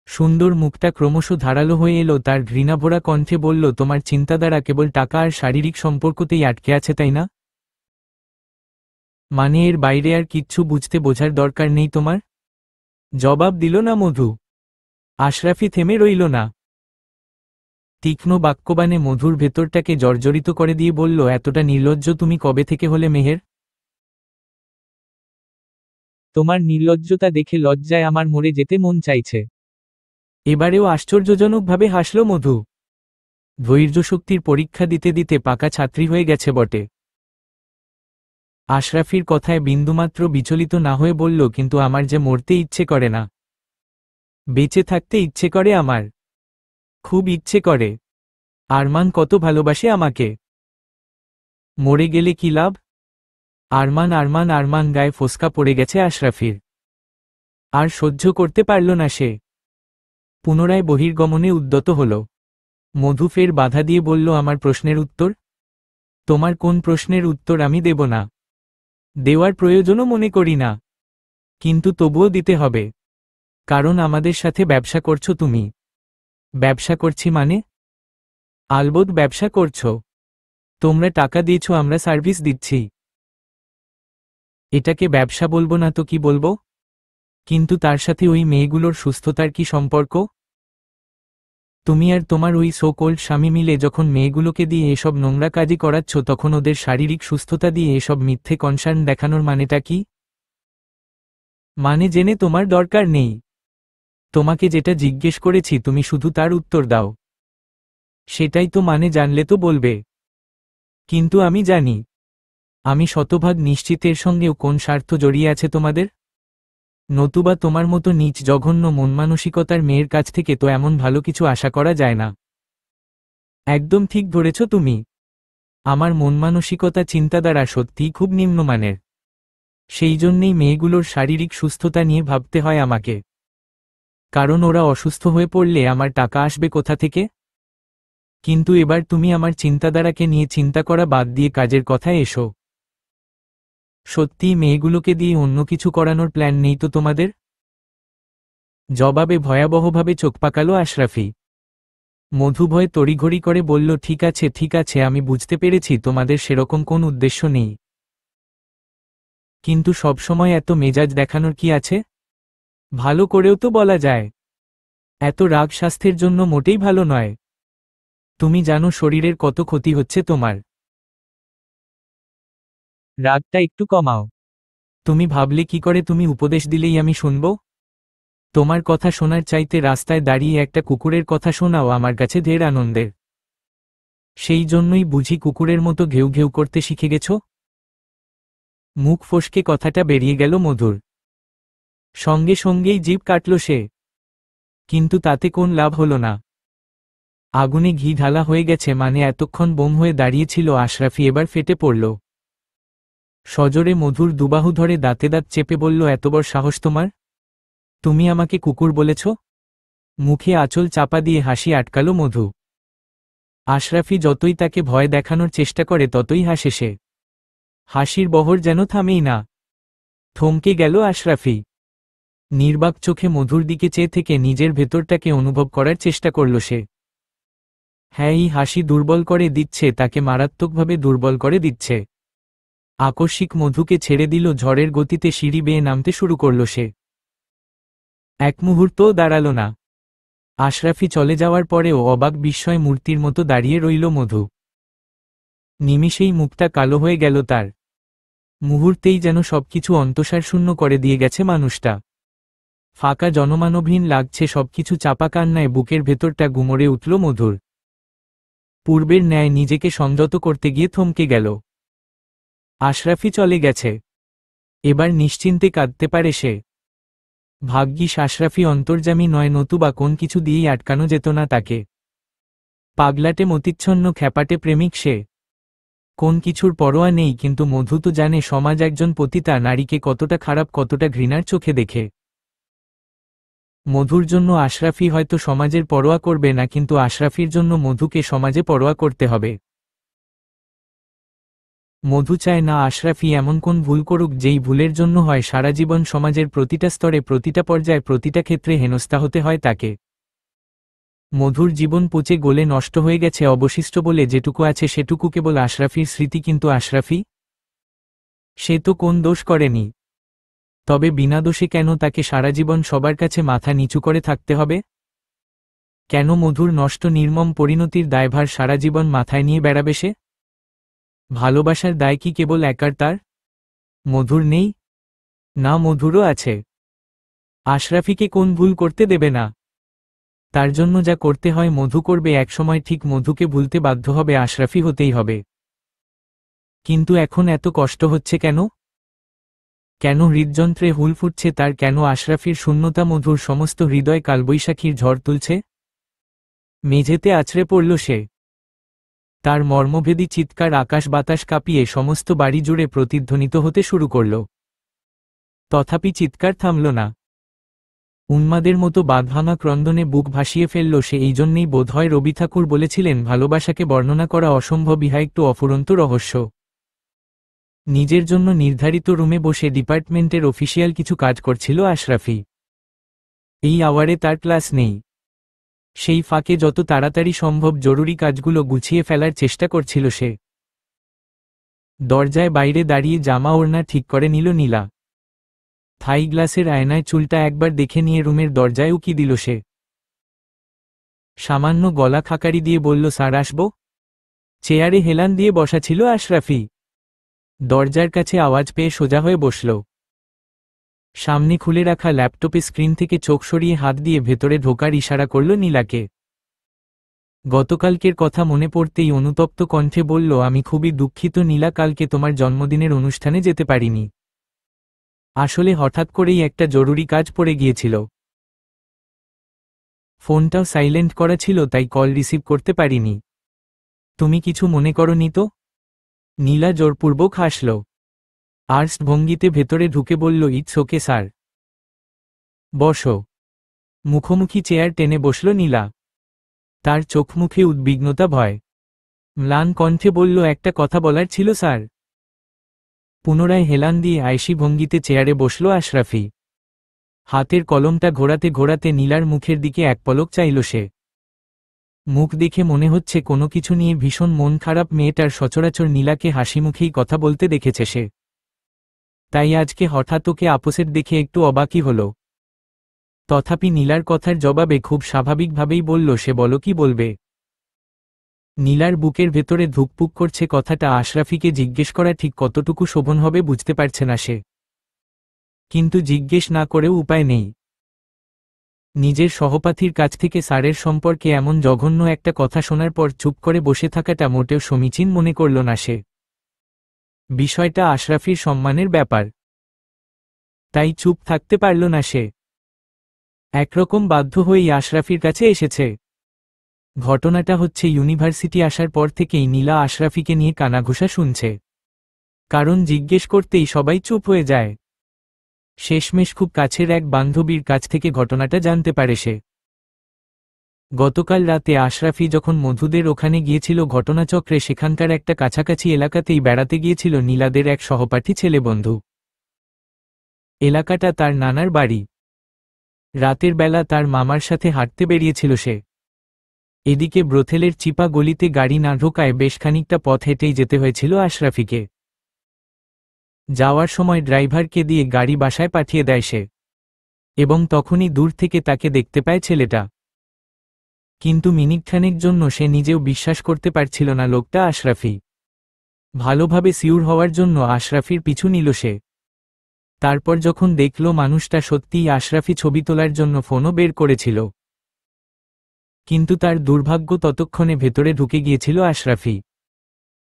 সুন্দর মুখটা ক্রমশ ধারালো হয়ে এলো, তার ঘৃণাভরা কণ্ঠে বলল, তোমার চিন্তাধারা কেবল টাকা আর শারীরিক সম্পর্কতেই আটকে আছে, তাই না? মানে এর বাইরে আর কিচ্ছু বুঝতে বোঝার দরকার নেই তোমার? জবাব দিল না মধু। আশরাফি থেমে রইল না। তীক্ষ্ণ বাক্যবাণে মধুর ভেতরটাকে জর্জরিত করে দিয়ে বলল, এতটা নির্লজ্জ তুমি কবে থেকে হলে মেহের? তোমার নির্লজ্জতা দেখে লজ্জায় আমার মরে যেতে মন চাইছে। এবারেও আশ্চর্যজনকভাবে হাসল মধু। ধৈর্যশক্তির পরীক্ষা দিতে দিতে পাকা ছাত্রী হয়ে গেছে বটে। আশরাফির কথায় বিন্দুমাত্র বিচলিত না হয়ে বলল, কিন্তু আমার যে মরতে ইচ্ছে করে না, বেঁচে থাকতে ইচ্ছে করে আমার, খুব ইচ্ছে করে। আরমান কত ভালোবাসে আমাকে, মরে গেলে কি লাভ? আরমান আরমান আরমান গায়ে ফোসকা পড়ে গেছে আশরাফির। আর সহ্য করতে পারল না সে। পুনরায় বহির্গমনে উদ্যত হল। মধু ফের বাধা দিয়ে বলল, আমার প্রশ্নের উত্তর? তোমার কোন প্রশ্নের উত্তর আমি দেব না? দেওয়ার প্রয়োজনও মনে করি না, কিন্তু তবুও দিতে হবে। কারণ আমাদের সাথে ব্যবসা করছো তুমি। ব্যবসা করছি মানে? আলবৎ ব্যবসা করছো। তোমরা টাকা দিয়েছো, আমরা সার্ভিস দিচ্ছি। এটাকে ব্যবসা বলবো না তো কি বলবো? কিন্তু তার সাথে ওই মেয়েগুলোর সুস্থতার কি সম্পর্ক? তুমি আর তোমার ওই সো কল্ড স্বামী মিলে যখন মেয়েগুলোকে দিয়ে এসব নোংরা কাজই করাচ্ছ, তখন ওদের শারীরিক সুস্থতা দিয়ে এসব মিথ্যে কনসার্ন দেখানোর মানেটা কি? মানে জেনে তোমার দরকার নেই। তোমাকে যেটা জিজ্ঞেস করেছি তুমি শুধু তার উত্তর দাও। সেটাই তো মানে, জানলে তো বলবে। কিন্তু আমি জানি। আমি শতভাগ নিশ্চিতের সঙ্গেও কোন স্বার্থ জড়িয়ে আছে তোমাদের। নতুবা তোমার মতো নীচ জঘন্য মনমানসিকতার মেয়ের কাছ থেকে তো এমন ভালো কিছু আশা করা যায় না। একদম ঠিক ধরেছ তুমি। আমার মনমানসিকতা চিন্তাধারা সত্যিই খুব নিম্নমানের। সেই জন্যেই মেয়েগুলোর শারীরিক সুস্থতা নিয়ে ভাবতে হয় আমাকে। কারণ ওরা অসুস্থ হয়ে পড়লে আমার টাকা আসবে কোথা থেকে? কিন্তু এবার তুমি আমার চিন্তাধারাকে নিয়ে চিন্তা করা বাদ দিয়ে কাজের কথায় এসো। সত্যিই মেয়েগুলোকে দিয়ে অন্য কিছু করানোর প্ল্যান নেই তো তোমাদের? জবাবে ভয়াবহভাবে চোখ পাকালো আশরাফি। মধু ভয়ে তড়িঘড়ি করে বলল, ঠিক আছে ঠিক আছে, আমি বুঝতে পেরেছি তোমাদের সেরকম কোন উদ্দেশ্য নেই। কিন্তু সবসময় এত মেজাজ দেখানোর কি আছে? ভালো করেও তো বলা যায়। এত রাগ স্বাস্থ্যের জন্য মোটেই ভালো নয়। তুমি জানো শরীরের কত ক্ষতি হচ্ছে তোমার। রাগটা একটু কমাও। তুমি ভাবলে কি করে তুমি উপদেশ দিলেই আমি শুনব? তোমার কথা শোনার চাইতে রাস্তায় দাঁড়িয়ে একটা কুকুরের কথা শোনাও আমার কাছে ঢের আনন্দের। সেই জন্যই বুঝি কুকুরের মতো ঘেউ ঘেউ করতে শিখে গেছ? মুখ ফসকে কথাটা বেরিয়ে গেল মধুর। সঙ্গে সঙ্গেই জিভ কাটল সে। কিন্তু তাতে কোন লাভ হলো না। আগুনে ঘি ঢালা হয়ে গেছে, মানে এতক্ষণ বোম হয়ে দাঁড়িয়েছিল আশরাফি এবার ফেটে পড়ল। সজোরে মধুর দুবাহু ধরে দাঁতে দাঁত চেপে বলল, এত বড় সাহস তোমার? তুমি আমাকে কুকুর বলেছ? মুখে আঁচল চাপা দিয়ে হাসি আটকালো মধু। আশরাফি যতই তাকে ভয় দেখানোর চেষ্টা করে ততই হাসে সে। হাসির বহর যেন থামেই না। থমকে গেল আশরাফি। নির্বাক চোখে মধুর দিকে চেয়ে থেকে নিজের ভেতরটাকে অনুভব করার চেষ্টা করল সে। হ্যাঁ, এই হাসি দুর্বল করে দিচ্ছে, তাকে মারাত্মকভাবে দুর্বল করে দিচ্ছে। আকস্মিক মধুকে ছেড়ে দিল, ঝড়ের গতিতে সিঁড়ি বেয়ে নামতে শুরু করল সে। এক মুহূর্তও দাঁড়াল না। আশরাফি চলে যাওয়ার পরেও অবাক বিস্ময় মূর্তির মতো দাঁড়িয়ে রইল মধু। নিমিষেই মুখটা কালো হয়ে গেল তার। মুহূর্তেই যেন সবকিছু অন্তঃসার শূন্য করে দিয়ে গেছে মানুষটা। ফাঁকা জনমানবহীন লাগছে সবকিছু, চাপা কান্নায় বুকের ভেতরটা গুমরে উঠল মধুর। পূর্বের ন্যায় নিজেকে সংযত করতে গিয়ে থমকে গেল। আশরাফি চলে গেছে, এবার নিশ্চিন্তে কাঁদতে পারে সে। ভাগ্যিস আশরাফি অন্তর্যামী নয়, নতুবা কোন কিছু দিয়েই আটকানো যেত না তাকে। পাগলাটে মতিচ্ছন্ন খ্যাপাটে প্রেমিক সে। কোন কিছুর পরোয়া নেই, কিন্তু মধু তো জানে সমাজ একজন পতিতা নারীকে কতটা খারাপ, কতটা ঘৃণার চোখে দেখে। মধুর জন্য আশরাফি হয়তো সমাজের পরোয়া করবে না, কিন্তু আশরাফির জন্য মধুকে সমাজে পরোয়া করতে হবে। মধু চায় না আশরাফি এমন কোন ভুল করুক যেই ভুলের জন্য হয় সারা জীবন সমাজের প্রতিটা স্তরে, প্রতিটা পর্যায়ে, প্রতিটা ক্ষেত্রে হেনস্থা হতে হয় তাকে। মধুর জীবন পচে গলে নষ্ট হয়ে গেছে, অবশিষ্ট বলে যেটুকু আছে সেটুকু কেবল আশরাফির স্মৃতি। কিন্তু আশরাফি, সে তো কোন দোষ করেনি, তবে বিনা দোষে কেন তাকে সারা জীবন সবার কাছে মাথা নিচু করে থাকতে হবে? কেন মধুর নষ্ট নির্মম পরিণতির দায়ভার সারা জীবন মাথায় নিয়ে বেড়াবে সে? ভালোবাসার দায় কি কেবল একার তার? মধুর নেই? না, মধুরও আছে। আশরাফিকে কোন ভুল করতে দেবে না। তার জন্য যা করতে হয় মধু করবে, একসময় ঠিক মধুকে ভুলতে বাধ্য হবে, আশরাফি হতেই হবে। কিন্তু এখন এত কষ্ট হচ্ছে কেন? কেন হৃদযন্ত্রে হুল ফুটছে তার? কেন আশরাফির শূন্যতা মধুর সমস্ত হৃদয় কালবৈশাখীর ঝড় তুলছে? মেঝেতে আছড়ে পড়ল সে। তার মর্মভেদী চিৎকার আকাশ বাতাস কাঁপিয়ে সমস্ত বাড়ি জুড়ে প্রতিধ্বনিত হতে শুরু করল। তথাপি চিৎকার থামল না। উন্মাদের মতো বাঁধভাঙা ক্রন্দনে বুক ভাসিয়ে ফেলল সে। এই জন্যেই বোধহয় রবি ঠাকুর বলেছিলেন, ভালোবাসাকে বর্ণনা করা অসম্ভব, ইহা একটু অফুরন্ত রহস্য। নিজের জন্য নির্ধারিত রুমে বসে ডিপার্টমেন্টের অফিসিয়াল কিছু কাজ করছিল আশরাফি। এই আওয়ারে তার ক্লাস নেই। সেই ফাঁকে যত তাড়াতাড়ি সম্ভব জরুরি কাজগুলো গুছিয়ে ফেলার চেষ্টা করছিল সে। দরজায় বাইরে দাঁড়িয়ে জামা ওড়না ঠিক করে নিল নীলা। থাই গ্লাসের আয়নায় চুলটা একবার দেখে নিয়ে রুমের দরজায় উকি দিল সে। সামান্য গলা খাকারি দিয়ে বলল, স্যার আসব? চেয়ারে হেলান দিয়ে বসা ছিল আশরাফি। দরজার কাছে আওয়াজ পেয়ে সোজা হয়ে বসল। সামনে খুলে রাখা ল্যাপটপে স্ক্রিন থেকে চোখ সরিয়ে হাত দিয়ে ভেতরে ঢোকার ইশারা করল নীলাকে। গতকালকের কথা মনে পড়তেই অনুতপ্ত কণ্ঠে বলল, আমি খুবই দুঃখিত নীলা, কালকে তোমার জন্মদিনের অনুষ্ঠানে যেতে পারিনি। আসলে হঠাৎ করেই একটা জরুরি কাজ পড়ে গিয়েছিল। ফোনটাও সাইলেন্ট করা ছিল, তাই কল রিসিভ করতে পারিনি। তুমি কিছু মনে করনি তো? নীলা জোরপূর্বক হাসল। আর্স্ট ভঙ্গিতে ভেতরে ঢুকে বলল, ইটস ওকে স্যার। বসো। মুখোমুখি চেয়ার টেনে বসল নীলা। তার চোখ মুখে উদ্বিগ্নতা, ভয়। ম্লান কণ্ঠে বলল, একটা কথা বলার ছিল স্যার। পুনরায় হেলান দিয়ে আয়েশি ভঙ্গিতে চেয়ারে বসল আশরাফি। হাতের কলমটা ঘোরাতে ঘোরাতে নীলার মুখের দিকে এক পলক চাইল সে। মুখ দেখে মনে হচ্ছে কোনো কিছু নিয়ে ভীষণ মন খারাপ। মেয়েটার সচরাচর নীলাকে হাসিমুখেই কথা বলতে দেখেছে সে, তাই আজকে হঠাৎ ওকে আপোসেট দেখে একটু অবাকই হল। তথাপি নীলার কথার জবাবে খুব স্বাভাবিকভাবেই বলল সে, বলো কি বলবে। নীলার বুকের ভেতরে ধুকপুক করছে কথাটা আশরাফিকে জিজ্ঞেস করা ঠিক কতটুকু শোভন হবে বুঝতে পারছে না সে, কিন্তু জিজ্ঞেস না করেও উপায় নেই। নিজের সহপাঠীর কাছ থেকে স্যারের সম্পর্কে এমন জঘন্য একটা কথা শোনার পর চুপ করে বসে থাকাটা মোটেও সমীচীন মনে করল না সে। বিষয়টা আশরাফির সম্মানের ব্যাপার, তাই চুপ থাকতে পারল না সে। একরকম বাধ্য হয়েই আশরাফির কাছে এসেছে। ঘটনাটা হচ্ছে, ইউনিভার্সিটি আসার পর থেকেই নীলা আশরাফিকে নিয়ে কানাঘুষা শুনছে। কারণ জিজ্ঞেস করতেই সবাই চুপ হয়ে যায়। শেষমেশ খুব কাছের এক বান্ধবীর কাছ থেকে ঘটনাটা জানতে পারে সে। গতকাল রাতে আশরাফি যখন মধুদের ওখানে গিয়েছিল ঘটনাচক্রে, সেখানকার একটা কাছাকাছি এলাকাতেই বেড়াতে গিয়েছিল নীলাদের এক সহপাঠী ছেলে বন্ধু। এলাকাটা তার নানার বাড়ি। রাতের বেলা তার মামার সাথে হাঁটতে বেরিয়েছিল সে। এদিকে ব্রোথেলের চিপা গলিতে গাড়ি না ঢোকায় বেশ খানিকটা পথ হেঁটেই যেতে হয়েছিল আশরাফিকে। যাওয়ার সময় ড্রাইভারকে দিয়ে গাড়ি বাসায় পাঠিয়ে দেয় সে, এবং তখনই দূর থেকে তাকে দেখতে পায় ছেলেটা। কিন্তু মিনিটখানেক জন্য সে নিজেও বিশ্বাস করতে পারছিল না লোকটা আশরাফি। ভালোভাবে সিউর হওয়ার জন্য আশরাফির পিছু নিল সে। তারপর যখন দেখল মানুষটা সত্যিই আশরাফি, ছবি তোলার জন্য ফোনও বের করেছিল। কিন্তু তার দুর্ভাগ্য, ততক্ষণে ভেতরে ঢুকে গিয়েছিল আশরাফি।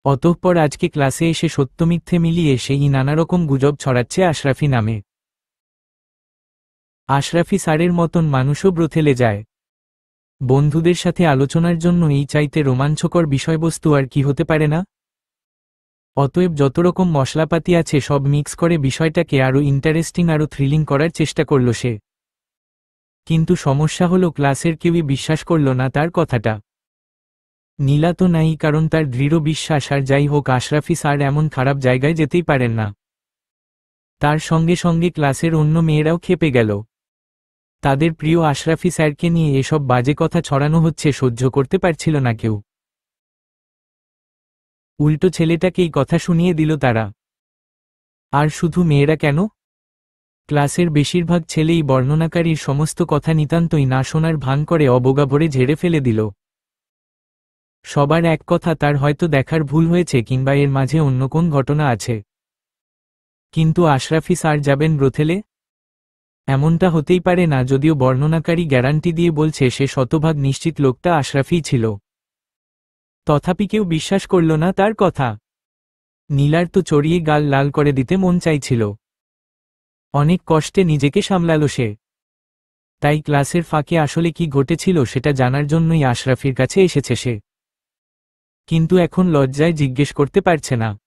অতঃপর আজকে ক্লাসে এসে সত্যমিথ্যে মিলিয়ে সেই নানারকম গুজব ছড়াচ্ছে আশরাফি নামে। আশরাফি স্যারের মতন মানুষও ব্রোথেলে যায়। বন্ধুদের সাথে আলোচনার জন্য এই চাইতে রোমাঞ্চকর বিষয়বস্তু আর কি হতে পারে না? অতএব যত রকম মশলাপাতি আছে সব মিক্স করে বিষয়টাকে আরও ইন্টারেস্টিং আরও থ্রিলিং করার চেষ্টা করল সে। কিন্তু সমস্যা হলো ক্লাসের কেউই বিশ্বাস করল না তার কথাটা। নীলা তো নাই, কারণ তার দৃঢ় বিশ্বাস আর যাই হোক আশরাফি স্যার এমন খারাপ জায়গায় যেতেই পারেন না। তার সঙ্গে সঙ্গে ক্লাসের অন্য মেয়েরাও ক্ষেপে গেল। তাদের প্রিয় আশরাফি স্যারকে নিয়ে এসব বাজে কথা ছড়ানো হচ্ছে সহ্য করতে পারছিল না কেউ। উল্টো ছেলেটাকেই কথা শুনিয়ে দিল তারা। আর শুধু মেয়েরা কেন, ক্লাসের বেশিরভাগ ছেলেই বর্ণনাকারীর সমস্ত কথা নিতান্তই না শোনার ভান করে অবজ্ঞা ভরে ঝেড়ে ফেলে দিল। সবার এক কথা, তার হয়তো দেখার ভুল হয়েছে কিংবা এর মাঝে অন্য কোন ঘটনা আছে। কিন্তু আশরাফি স্যার যাবেন ব্রোথেলে? এমনটা হতেই পারে না, যদিও বর্ণনাকারী গ্যারান্টি দিয়ে বলছে সে শতভাগ নিশ্চিত লোকটা আশরাফিই ছিল। তথাপি কেউ বিশ্বাস করল না তার কথা। নীলার তো চড়িয়ে গাল লাল করে দিতে মন চাইছিল। অনেক কষ্টে নিজেকে সামলালো সে। তাই ক্লাসের ফাঁকে আসলে কি ঘটেছিল সেটা জানার জন্যই আশরাফির কাছে এসেছে সে। কিন্তু এখন লজ্জায় জিজ্ঞেস করতে পারছে না।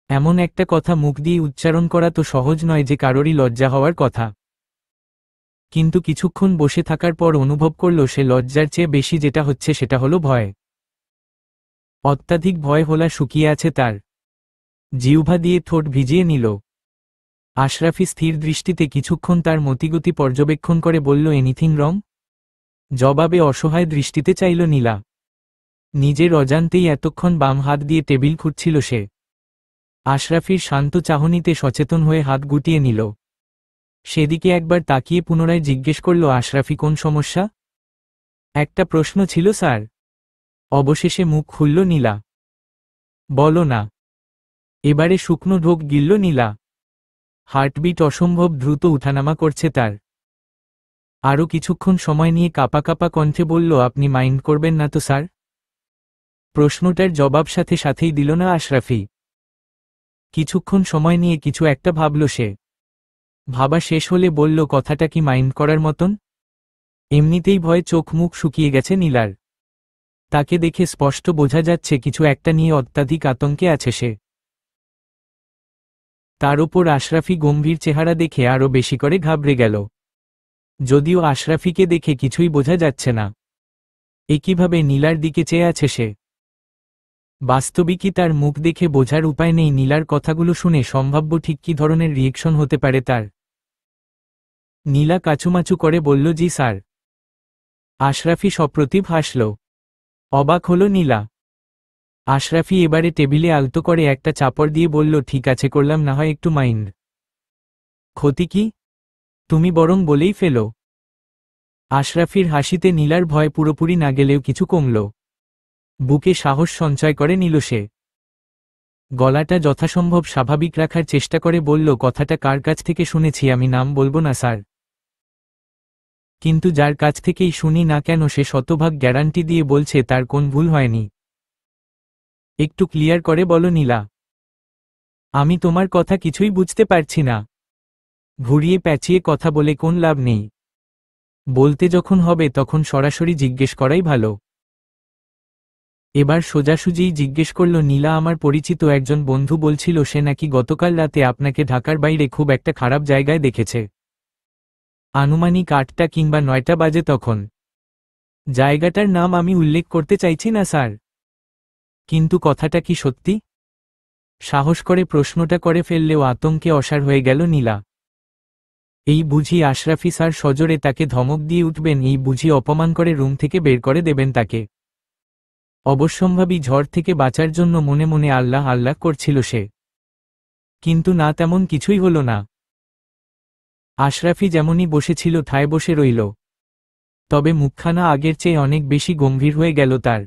এমন একটা কথা মুখ দিয়ে উচ্চারণ করা তো সহজ নয় যে কারোরই লজ্জা হওয়ার কথা। কিন্তু কিছুক্ষণ বসে থাকার পর অনুভব করল সে লজ্জার চেয়ে বেশি যেটা হচ্ছে সেটা হলো ভয়। অত্যাধিক ভয় হোলা শুকিয়ে আছে তার। জিহ্বা দিয়ে ঠোঁট ভিজিয়ে নিল। আশরাফি স্থির দৃষ্টিতে কিছুক্ষণ তার মতিগতি পর্যবেক্ষণ করে বলল, এনিথিং রং? জবাবে অসহায় দৃষ্টিতে চাইল নীলা। নিজের অজান্তেই এতক্ষণ বাম হাত দিয়ে টেবিল খুঁড়ছিল সে। আশরাফির শান্ত চাহনিতে সচেতন হয়ে হাত গুটিয়ে নিল। সেদিকে একবার তাকিয়ে পুনরায় জিজ্ঞেস করল, আশরাফি কোন সমস্যা? একটা প্রশ্ন ছিল স্যার। অবশেষে মুখ খুলল নীলা। বলো না। এবারে শুকনো ঢোক গিলল নীলা। হার্টবিট অসম্ভব দ্রুত উঠানামা করছে তার। আরও কিছুক্ষণ সময় নিয়ে কাঁপা কাঁপা কণ্ঠে বলল, আপনি মাইন্ড করবেন না তো স্যার? প্রশ্নটার জবাব সাথে সাথেই দিল না আশরাফি। কিছুক্ষণ সময় নিয়ে কিছু একটা ভাবল সে। ভাবা শেষ হলে বলল, কথাটা কি মাইন্ড করার মতন? এমনিতেই ভয়ে চোখ মুখ শুকিয়ে গেছে নীলার। তাকে দেখে স্পষ্ট বোঝা যাচ্ছে কিছু একটা নিয়ে অত্যাধিক আতঙ্কে আছে সে। তার ওপর আশরাফি গম্ভীর চেহারা দেখে আরও বেশি করে ঘাবড়ে গেল। যদিও আশরাফিকে দেখে কিছুই বোঝা যাচ্ছে না। একইভাবে নীলার দিকে চেয়ে আছে সে। বাস্তবিকই তার মুখ দেখে বোঝার উপায় নেই নীলার কথাগুলো শুনে সম্ভাব্য ঠিক কী ধরনের রিয়েকশন হতে পারে তার। নীলা কাচুমাচু করে বলল, জি স্যার। আশরাফি সপ্রতিভ হাসল। অবাক হল নীলা। আশরাফি এবারে টেবিলে আলতো করে একটা চাপড় দিয়ে বলল, ঠিক আছে করলাম না হয় একটু মাইন্ড। ক্ষতি কি? তুমি বরং বলেই ফেলো। আশরাফির হাসিতে নীলার ভয় পুরোপুরি না গেলেও কিছু কমল। বুকে সাহস সঞ্চয় করে নিল সে। গলাটা যথাসম্ভব স্বাভাবিক রাখার চেষ্টা করে বলল, কথাটা কার কাছ থেকে শুনেছি আমি নাম বলবো না স্যার। কিন্তু যার কাছ থেকেই শুনি না কেন সে শতভাগ গ্যারান্টি দিয়ে বলছে তার কোন ভুল হয়নি। একটু ক্লিয়ার করে বলো নীলা। আমি তোমার কথা কিছুই বুঝতে পারছি না। ঘুরিয়ে প্যাঁচিয়ে কথা বলে কোন লাভ নেই। বলতে যখন হবে তখন সরাসরি জিজ্ঞেস করাই ভালো। এবার সোজাসুজিই জিজ্ঞেস করল, নীলা, আমার পরিচিত একজন বন্ধু বলছিল সে নাকি গতকাল রাতে আপনাকে ঢাকার বাইরে খুব একটা খারাপ জায়গায় দেখেছে। আনুমানিক 8টা কিংবা 9টা বাজে তখন। জায়গাটার নাম আমি উল্লেখ করতে চাইছি না স্যার। কিন্তু কথাটা কি সত্যি? সাহস করে প্রশ্নটা করে ফেললেও আতঙ্কে অসাড় হয়ে গেল নীলা। এই বুঝি আশরাফি স্যার সজোরে তাকে ধমক দিয়ে উঠবেন, এই বুঝি অপমান করে রুম থেকে বের করে দেবেন তাকে। অবশ্যম্ভাবী ঝড় থেকে বাঁচার জন্য মনে মনে আল্লাহ আল্লাহ করছিল সে। কিন্তু না, তেমন কিছুই হলো না। আশরাফি যেমনই বসেছিল ঠায় বসে রইল। তবে মুখখানা আগের চেয়ে অনেক বেশি গম্ভীর হয়ে গেল তার।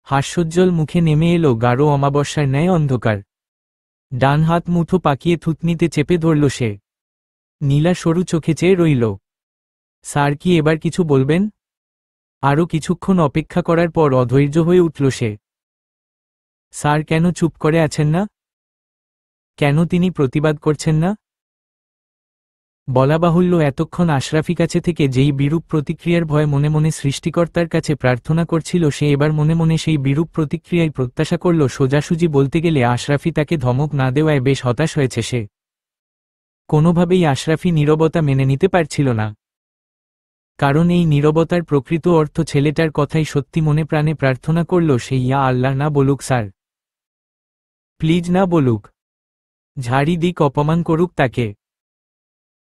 হাস্যোজ্জ্বল মুখে নেমে এলো গাঢ় অমাবস্যার ন্যায় অন্ধকার। ডান হাত মুঠো পাকিয়ে থুতনিতে চেপে ধরল সে। নীলা সরু চোখে চেয়ে রইল। স্যার কি এবার কিছু বলবেন? আরও কিছুক্ষণ অপেক্ষা করার পর অধৈর্য হয়ে উঠল সে। স্যার কেন চুপ করে আছেন না? কেন তিনি প্রতিবাদ করছেন না? বলা বাহুল্য এতক্ষণ আশরাফি কাছে থেকে যেই বিরূপ প্রতিক্রিয়ার ভয় মনে মনে সৃষ্টিকর্তার কাছে প্রার্থনা করছিল সে এবার মনে মনে সেই বিরূপ প্রতিক্রিয়ায় প্রত্যাশা করল। সোজাসুজি বলতে গেলে আশরাফি তাকে ধমক না দেওয়ায় বেশ হতাশ হয়েছে সে। কোনোভাবেই আশরাফি নীরবতা মেনে নিতে পারছিল না, কারণ এই নীরবতার প্রকৃত অর্থ ছেলেটার কথাই সত্যি মনে প্রাণে প্রার্থনা করল সে, ইয়া আল্লাহ না বলুক স্যার, প্লিজ না বলুক, ঝাড়ি দিক, অপমান করুক তাকে।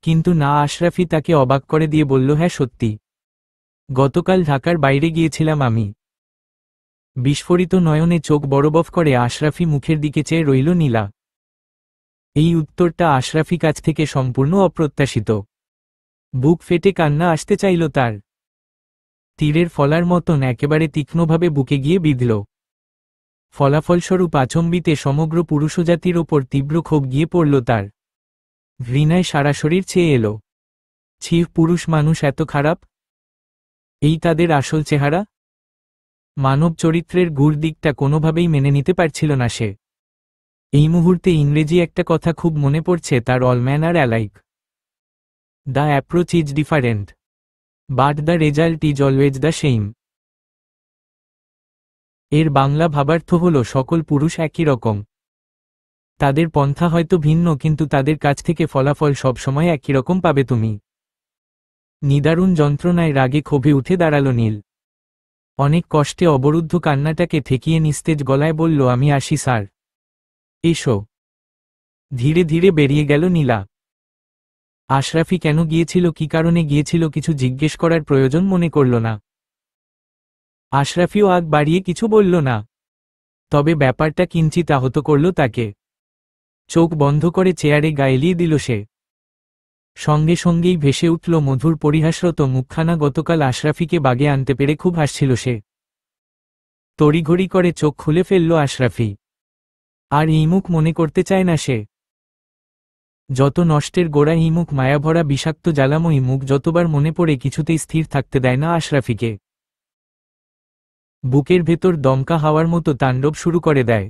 কিন্তু না, আশরাফি তাকে অবাক করে দিয়ে বলল, হ্যাঁ সত্যি, গতকাল ঢাকার বাইরে গিয়েছিলাম আমি। বিস্ফোরিত নয়নে চোখ বড়বফ করে আশরাফি মুখের দিকে চেয়ে রইল নীলা। এই উত্তরটা আশরাফি কাছ থেকে সম্পূর্ণ অপ্রত্যাশিত। বুক ফেটে কান্না আসতে চাইল তার। তীরের ফলার মতন একেবারে তীক্ষ্ণভাবে বুকে গিয়ে বিঁধল। ফলাফলস্বরূপ আচম্বিতে সমগ্র পুরুষজাতির ওপর তীব্র ক্ষোভ গিয়ে পড়ল তার। ঘৃণায় সারা শরীর ছেয়ে এলো। ছি, পুরুষ মানুষ এত খারাপ? এই তাদের আসল চেহারা? মানব চরিত্রের গূঢ় দিকটা কোনোভাবেই মেনে নিতে পারছিল না সে। এই মুহূর্তে ইংরেজি একটা কথা খুব মনে পড়ছে তার, all men are alike. The approach is different, but the result is always the same. এর বাংলা ভাবার্থ হল সকল পুরুষ একই রকম। তাদের পন্থা হয়তো ভিন্ন, কিন্তু তাদের কাছ থেকে ফলাফল সবসময় একই রকম পাবে তুমি। নিদারুণ যন্ত্রণায় রাগে ক্ষোভে উঠে দাঁড়াল নীল। অনেক কষ্টে অবরুদ্ধ কান্নাটাকে ঠেকিয়ে নিস্তেজ গলায় বলল, আমি আসি স্যার। এসো। ধীরে ধীরে বেরিয়ে গেল নীলা। আশরাফি কেন গিয়েছিল, কি কারণে গিয়েছিল কিছু জিজ্ঞেস করার প্রয়োজন মনে করল না। আশরাফিও আগ বাড়িয়ে কিছু বলল না, তবে ব্যাপারটা কিঞ্চিত আহত করল তাকে। চোখ বন্ধ করে চেয়ারে গায়েলিয়ে দিল সে। সঙ্গে সঙ্গেই ভেসে উঠল মধুর পরিহাসরত মুখখানা। গতকাল আশরাফিকে বাগে আনতে পেরে খুব হাসছিল সে। তড়িঘড়ি করে চোখ খুলে ফেলল আশরাফি। আর এই মুখ মনে করতে চায় না সে। যত নষ্টের গোড়া এই মুখ, মায়াভরা বিষাক্ত জ্বালাময়ী মুখ যতবার মনে পড়ে কিছুতেই স্থির থাকতে দেয় না আশরাফিকে। বুকের ভেতর দমকা হাওয়ার মতো তাণ্ডব শুরু করে দেয়।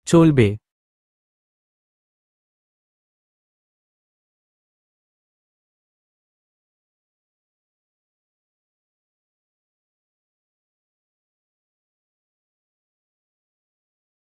চলবে।